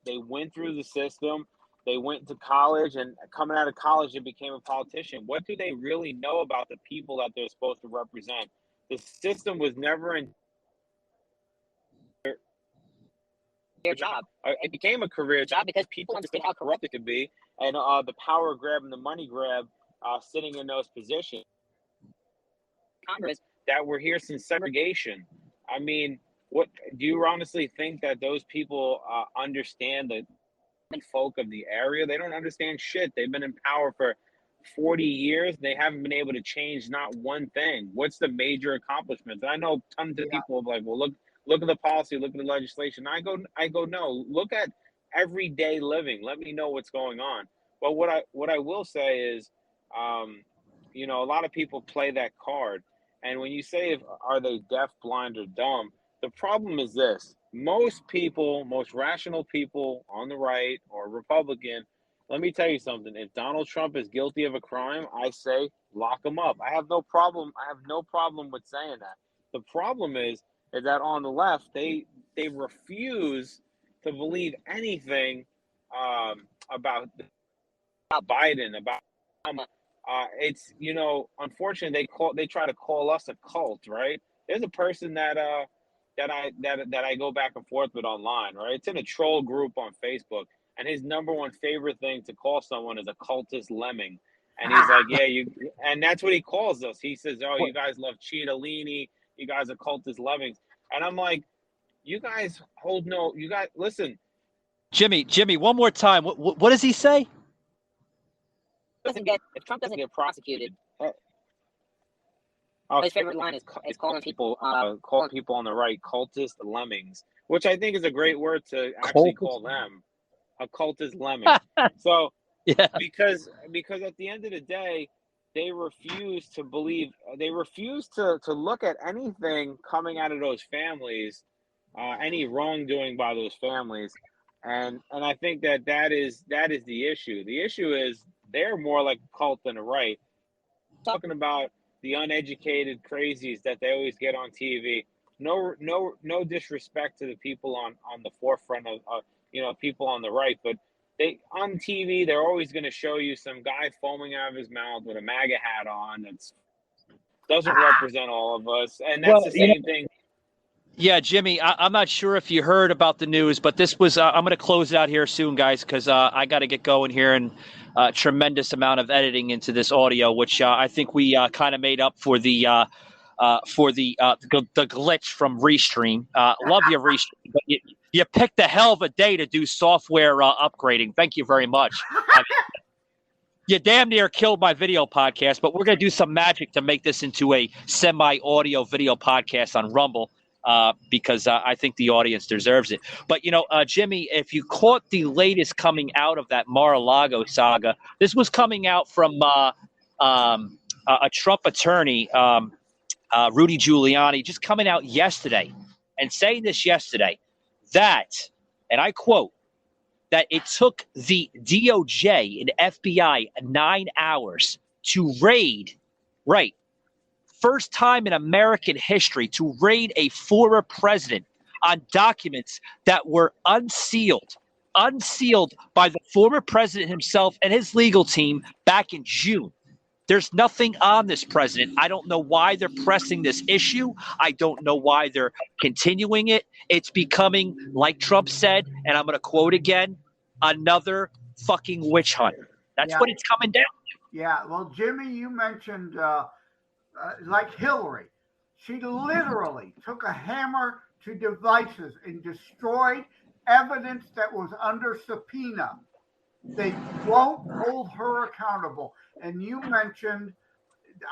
they went through the system. They went to college, and coming out of college, they became a politician. What do they really know about the people that they're supposed to represent? The system was never in their job. It became a career job because people understood how corrupt it could be, and the power grab and the money grab sitting in those positions. Congress that were here since segregation. I mean, what do you honestly think that those people understand the folk of the area? They don't understand shit. They've been in power for 40 years. They haven't been able to change not one thing. What's the major accomplishments? And I know tons of people are like, well, look at the policy, look at the legislation. I go, no, look at everyday living. Let me know what's going on. But what I will say is, you know, a lot of people play that card. And when you say, are they deaf, blind, or dumb? The problem is this. Most people, most rational people on the right or Republican, let me tell you something. If Donald Trump is guilty of a crime, I say lock him up. I have no problem with saying that. The problem is that on the left, they refuse to believe anything about Biden, about Obama. It's, you know, unfortunately they try to call us a cult, right? There's a person that I go back and forth with online, right? It's in a troll group on Facebook, and his number one favorite thing to call someone is a cultist lemming. And he's like, yeah, and that's what he calls us. He says, oh, you guys love Cittadini, you guys are cultist lemmings. And I'm like, you guys listen. Jimmy, one more time. What does he say? If Trump doesn't get prosecuted, his favorite line is calling people on the right cultist lemmings, which I think is a great word to actually call them, a cultist lemming. So yeah, because at the end of the day, they refuse to believe, they refuse to look at anything coming out of those families, any wrongdoing by those families, and I think that is the issue. The issue is they're more like a cult than a right. Talking about the uneducated crazies that they always get on TV. No disrespect to the people on the forefront of you know, people on the right, but they on TV they're always going to show you some guy foaming out of his mouth with a MAGA hat on that doesn't represent all of us, and that's the same thing. Yeah, Jimmy, I'm not sure if you heard about the news, but this was I'm going to close it out here soon, guys, because I got to get going here, and tremendous amount of editing into this audio, which I think we kind of made up for the glitch from Restream. Love you, Restream, but you picked a hell of a day to do software upgrading. Thank you very much. I mean, you damn near killed my video podcast, but we're going to do some magic to make this into a semi-audio video podcast on Rumble. Because I think the audience deserves it. But, you know, Jimmy, if you caught the latest coming out of that Mar-a-Lago saga, this was coming out from a Trump attorney, Rudy Giuliani, just coming out yesterday and saying this yesterday, that, and I quote, that it took the DOJ and FBI 9 hours to raid, right, first time in American history to raid a former president on documents that were unsealed by the former president himself and his legal team back in June. There's nothing on this president. I don't know why they're pressing this issue. I don't know why they're continuing it. It's becoming, like Trump said, and I'm going to quote again, another fucking witch hunt. That's what it's coming down to. Yeah, well, Jimmy, you mentioned like Hillary, she literally took a hammer to devices and destroyed evidence that was under subpoena. They won't hold her accountable. And you mentioned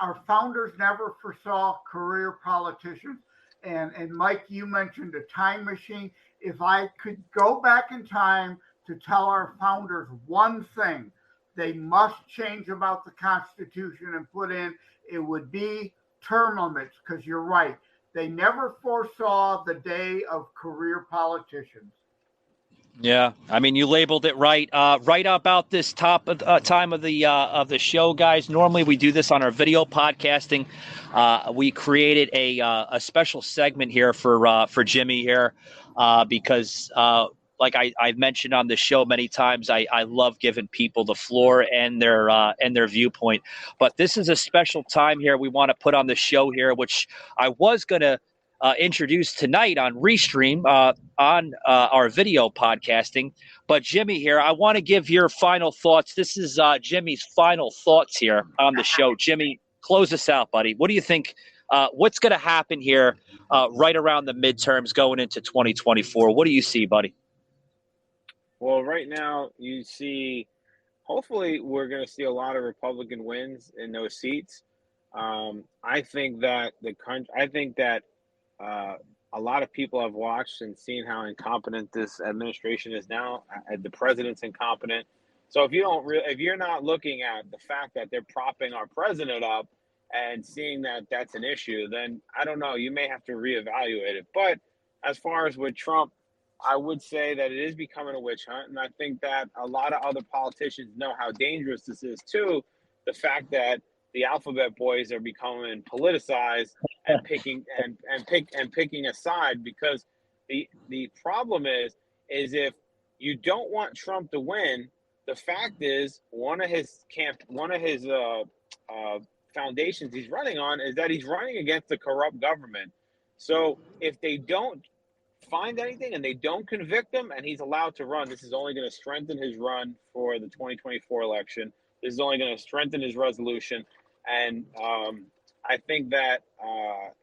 our founders never foresaw career politicians. And Mike, you mentioned a time machine. If I could go back in time to tell our founders one thing they must change about the Constitution and put in, it would be term limits, because you're right. They never foresaw the day of career politicians. Yeah, I mean, you labeled it right. Right about this time of the show, guys. Normally, we do this on our video podcasting. We created a special segment here for Jimmy here because, like I've mentioned on the show many times, I love giving people the floor and their viewpoint. But this is a special time here we want to put on the show here, which I was gonna introduce tonight on Restream on our video podcasting. But Jimmy here, I want to give your final thoughts. This is Jimmy's final thoughts here on the show. Jimmy, close us out, buddy. What do you think? What's going to happen here right around the midterms going into 2024? What do you see, buddy? Well, right now you see, hopefully we're going to see a lot of Republican wins in those seats. I think that a lot of people have watched and seen how incompetent this administration is now. The president's incompetent. So if you're not looking at the fact that they're propping our president up and seeing that that's an issue, then I don't know, you may have to reevaluate it. But as far as with Trump, I would say that it is becoming a witch hunt. And I think that a lot of other politicians know how dangerous this is too. The fact that the alphabet boys are becoming politicized and picking a side, because the problem is if you don't want Trump to win, the fact is one of his foundations he's running on is that he's running against a corrupt government. So if they don't find anything and they don't convict him and he's allowed to run, this is only going to strengthen his run for the 2024 election. This is only going to strengthen his resolution. And I think that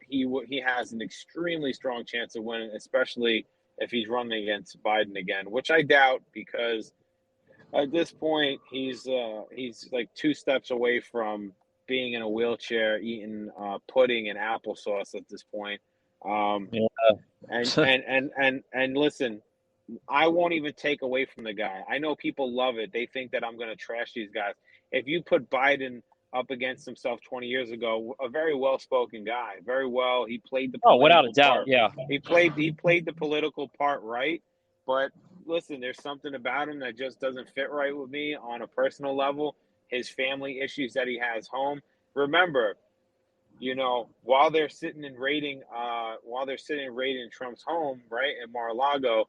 he has an extremely strong chance of winning, especially if he's running against Biden again, which I doubt, because at this point he's like 2 steps away from being in a wheelchair eating pudding and applesauce at this point. And listen, I won't even take away from the guy. I know people love it. They think that I'm going to trash these guys. If you put Biden up against himself 20 years ago, a very well-spoken guy, very well, he played the without a doubt, part. yeah. He played the political part right, but listen, there's something about him that just doesn't fit right with me on a personal level. His family issues that he has home. Remember, while they're sitting and raiding Trump's home, right, in Mar-a-Lago,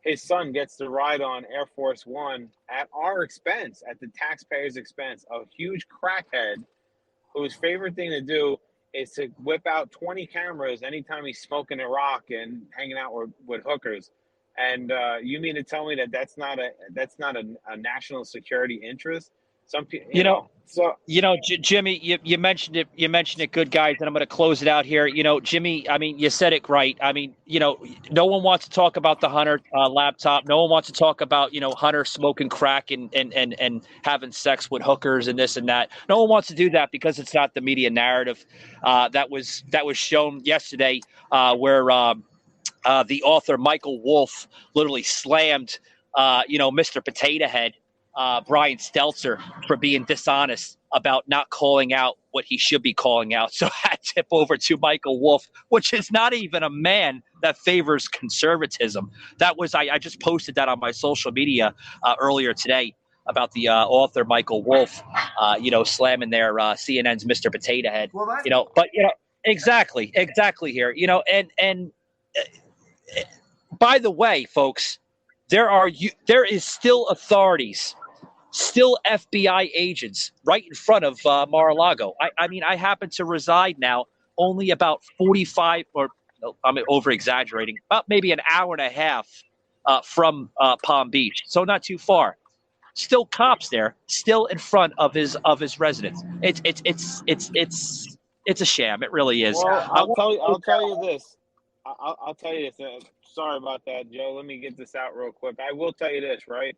his son gets to ride on Air Force One at our expense, at the taxpayers' expense. A huge crackhead whose favorite thing to do is to whip out 20 cameras anytime he's smoking a rock and hanging out with hookers. And you mean to tell me that that's not a national security interest? Some people, Jimmy, you mentioned it. You mentioned it, good guys, and I'm going to close it out here. Jimmy, I mean, you said it right. I mean, no one wants to talk about the Hunter laptop. No one wants to talk about Hunter smoking crack and having sex with hookers and this and that. No one wants to do that because it's not the media narrative that was shown yesterday, where the author Michael Wolff literally slammed Mr. Potato Head, Brian Stelter, for being dishonest about not calling out what he should be calling out. So I tip over to Michael Wolff, which is not even a man that favors conservatism. That was, I just posted that on my social media earlier today about the author Michael Wolff, slamming their CNN's Mr. Potato Head. Well, exactly here, and by the way, folks, there is still authorities, still FBI agents right in front of Mar-a-Lago. I mean, I happen to reside now only about 45, or I'm over-exaggerating, about maybe an hour and a half from Palm Beach, so not too far. Still cops there, still in front of his residence. It's a sham. It really is. Well, I'll tell you this. I'll tell you this. Sorry about that, Joe. Let me get this out real quick. I will tell you this, right?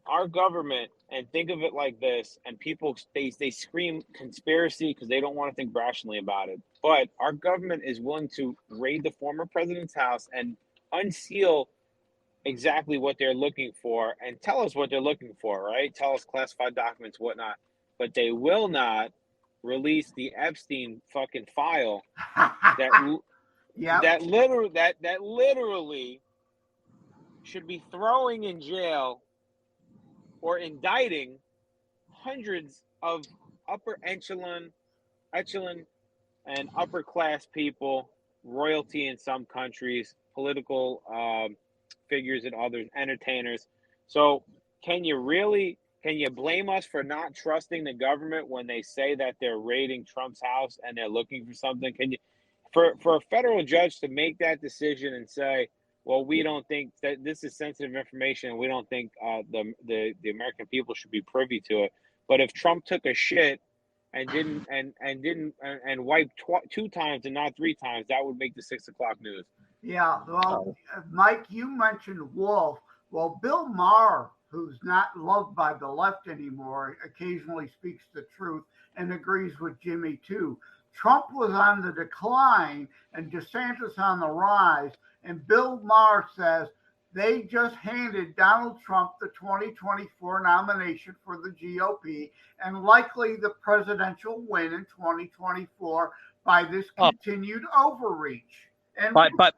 Our government, and think of it like this, and people, they scream conspiracy because they don't want to think rationally about it. But our government is willing to raid the former president's house and unseal exactly what they're looking for and tell us what they're looking for, right? Tell us classified documents, whatnot. But they will not released the Epstein fucking file Yep. that literally should be throwing in jail or indicting hundreds of upper echelon and upper class people, royalty in some countries, political figures in others, entertainers. So can you blame us for not trusting the government when they say that they're raiding Trump's house and they're looking for something? For a federal judge to make that decision and say, well, we don't think that this is sensitive information, we don't think the American people should be privy to it. But if Trump took a shit and didn't wipe 2 times and not 3 times, that would make the 6 o'clock news. Yeah, well, Mike, you mentioned Wolf. Well, Bill Maher, who's not loved by the left anymore, occasionally speaks the truth and agrees with Jimmy too. Trump was on the decline and DeSantis on the rise, and Bill Maher says they just handed Donald Trump the 2024 nomination for the GOP and likely the presidential win in 2024 by this continued overreach. And but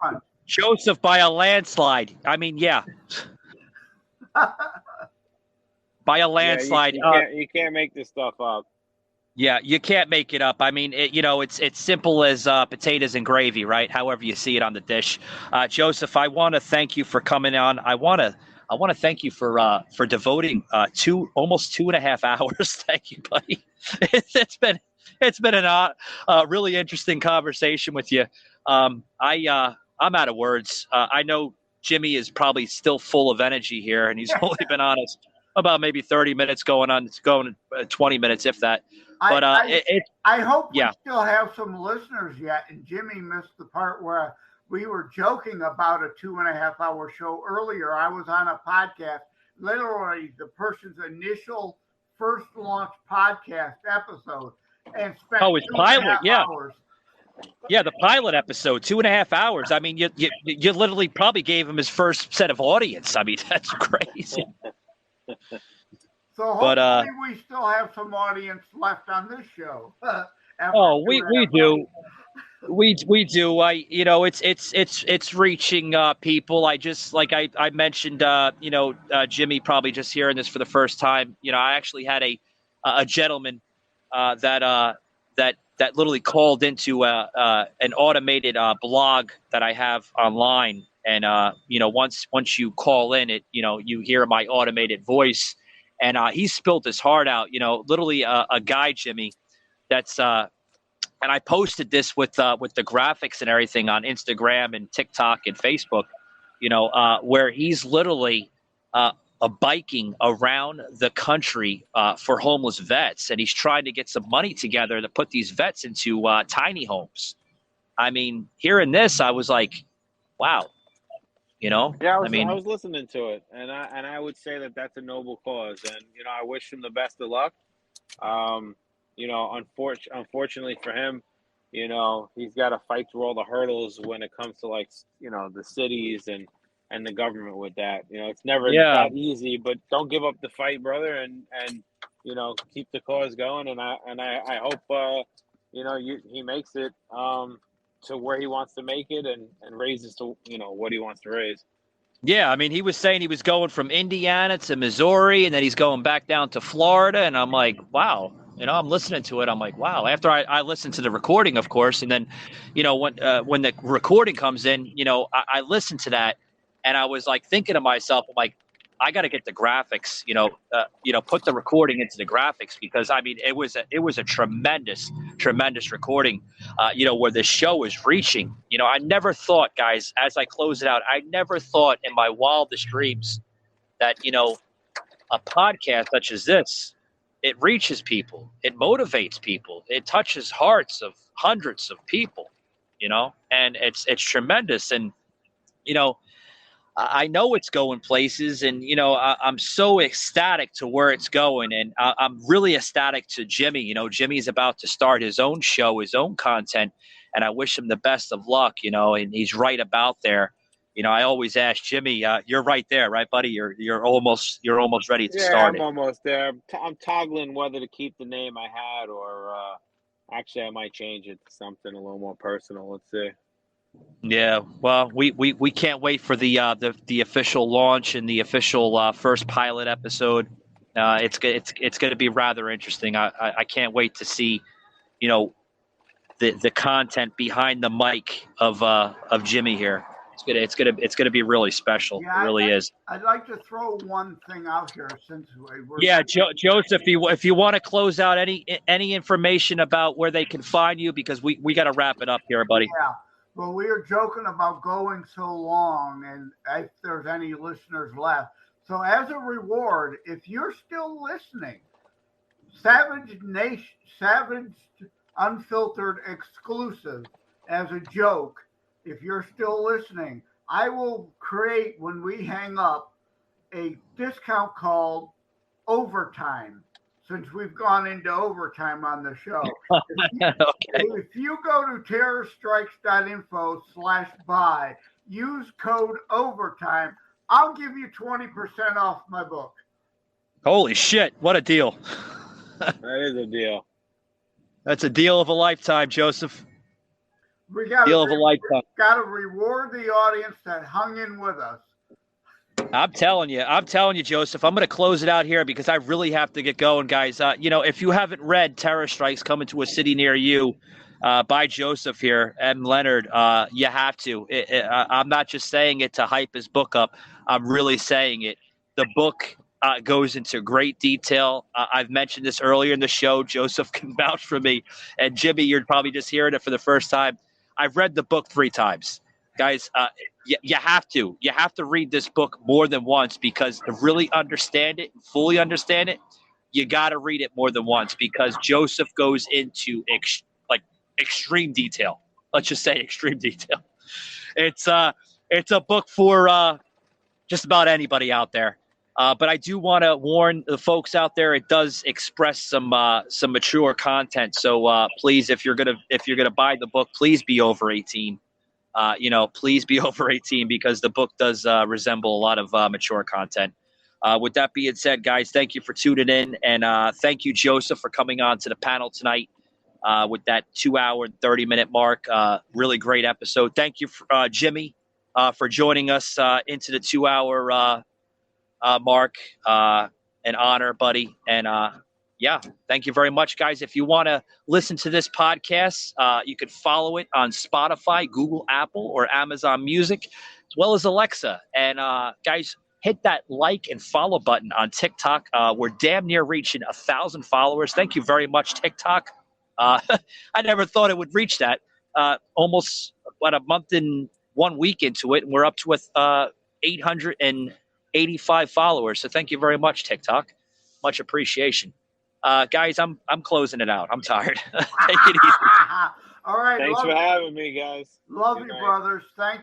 Joseph, by a landslide. I mean, yeah. By a landslide. You can't make this stuff up. Yeah, you can't make it up. I mean, it's simple as potatoes and gravy, right? However you see it on the dish. Joseph, I want to thank you for coming on. I want to thank you for devoting almost 2.5 hours. Thank you, buddy. It's been a really interesting conversation with you. I'm out of words. I know Jimmy is probably still full of energy here, and he's only been on us about maybe 30 minutes, going 20 minutes, if that. But I hope we still have some listeners yet. And Jimmy missed the part where we were joking about a 2.5-hour show earlier. I was on a podcast, literally the person's initial first launch podcast episode, and spent his pilot, hours. Yeah, the pilot episode, 2.5 hours. I mean, you literally probably gave him his first set of audience. I mean, that's crazy. So hopefully we still have some audience left on this show. We do. We do. It's reaching people. I just, like I mentioned, Jimmy probably just hearing this for the first time. I actually had a gentleman that literally called into an automated blog that I have online. And, once you call in it, you hear my automated voice, and he spilled his heart out, literally a guy, Jimmy, that's and I posted this with the graphics and everything on Instagram and TikTok and Facebook, where he's literally biking around the country for homeless vets. And he's trying to get some money together to put these vets into tiny homes. I mean, hearing this, I was like, wow. Yeah, I was listening to it, and I would say that that's a noble cause, and I wish him the best of luck. Unfortunately for him, he's got to fight through all the hurdles when it comes to the cities and the government with that. It's never that easy, but don't give up the fight, brother, and keep the cause going. And I hope he makes it to where he wants to make it and raises to what he wants to raise. Yeah, I mean, he was saying he was going from Indiana to Missouri, and then he's going back down to Florida, and I'm like, wow. I'm listening to it. I'm like, wow. After I listened to the recording, of course, and then, when the recording comes in, I listened to that, and I was like thinking to myself, I'm like, I got to get the graphics, put the recording into the graphics, because I mean, it was a tremendous recording, where the show is reaching. I never thought, guys, as I close it out, I never thought in my wildest dreams that, a podcast such as this, it reaches people, it motivates people, it touches hearts of hundreds of people, and it's tremendous. And, I know it's going places, and, I'm so ecstatic to where it's going. And I'm really ecstatic to Jimmy. Jimmy's about to start his own show, his own content, and I wish him the best of luck, and he's right about there. I always ask Jimmy, you're right there, right, buddy? You're almost ready to start it. I'm almost there. I'm toggling whether to keep the name I had or Actually, I might change it to something a little more personal. Let's see. Yeah, well, we can't wait for the official launch and the official first pilot episode. It's going to be rather interesting. I can't wait to see, the content behind the mic of Jimmy here. It's gonna be really special. Yeah, it really is. I'd like to throw one thing out here since we're Joseph, if you want to close out any information about where they can find you, because we got to wrap it up here, buddy. Yeah. Well, we were joking about going so long, and if there's any listeners left. So as a reward, if you're still listening, Savage Unfiltered exclusive, as a joke, if you're still listening, I will create, when we hang up, a discount called Overtime, since we've gone into overtime on the show. If you go to terrorstrikes.info/buy, use code Overtime, I'll give you 20% off my book. Holy shit, what a deal. That is a deal. That's a deal of a lifetime, Joseph. We got deal of a lifetime. Got to reward the audience that hung in with us. I'm telling you, Joseph. I'm going to close it out here because I really have to get going, guys. If you haven't read Terror Strikes Coming to a City Near You by Joseph here, M. Leonard, you have to. I'm not just saying it to hype his book up. I'm really saying it. The book goes into great detail. I've mentioned this earlier in the show. Joseph can vouch for me. And Jimmy, you're probably just hearing it for the first time. I've read the book 3 times. Guys, you have to. You have to read this book more than once, because to really understand it, fully understand it, you got to read it more than once, because Joseph goes into extreme detail. Let's just say extreme detail. It's a book for just about anybody out there. But I do want to warn the folks out there, it does express some mature content. So please, if you're gonna buy the book, please be over 18. Please be over 18, because the book does resemble a lot of mature content. With that being said, guys, thank you for tuning in, and thank you, Joseph, for coming on to the panel tonight with that 2-hour and 30-minute mark. Really great episode. Thank you, Jimmy, for joining us into the 2-hour mark. An honor, buddy. And thank you very much, guys. If you want to listen to this podcast, you can follow it on Spotify, Google, Apple, or Amazon Music, as well as Alexa. And guys, hit that like and follow button on TikTok. We're damn near reaching 1,000 followers. Thank you very much, TikTok. I never thought it would reach that. Almost a month and 1 week into it, and we're up to 885 followers. So thank you very much, TikTok. Much appreciation. Guys, I'm closing it out. I'm tired. Take it easy. All right. Thanks for having me, guys. Love you, brothers. Thank you.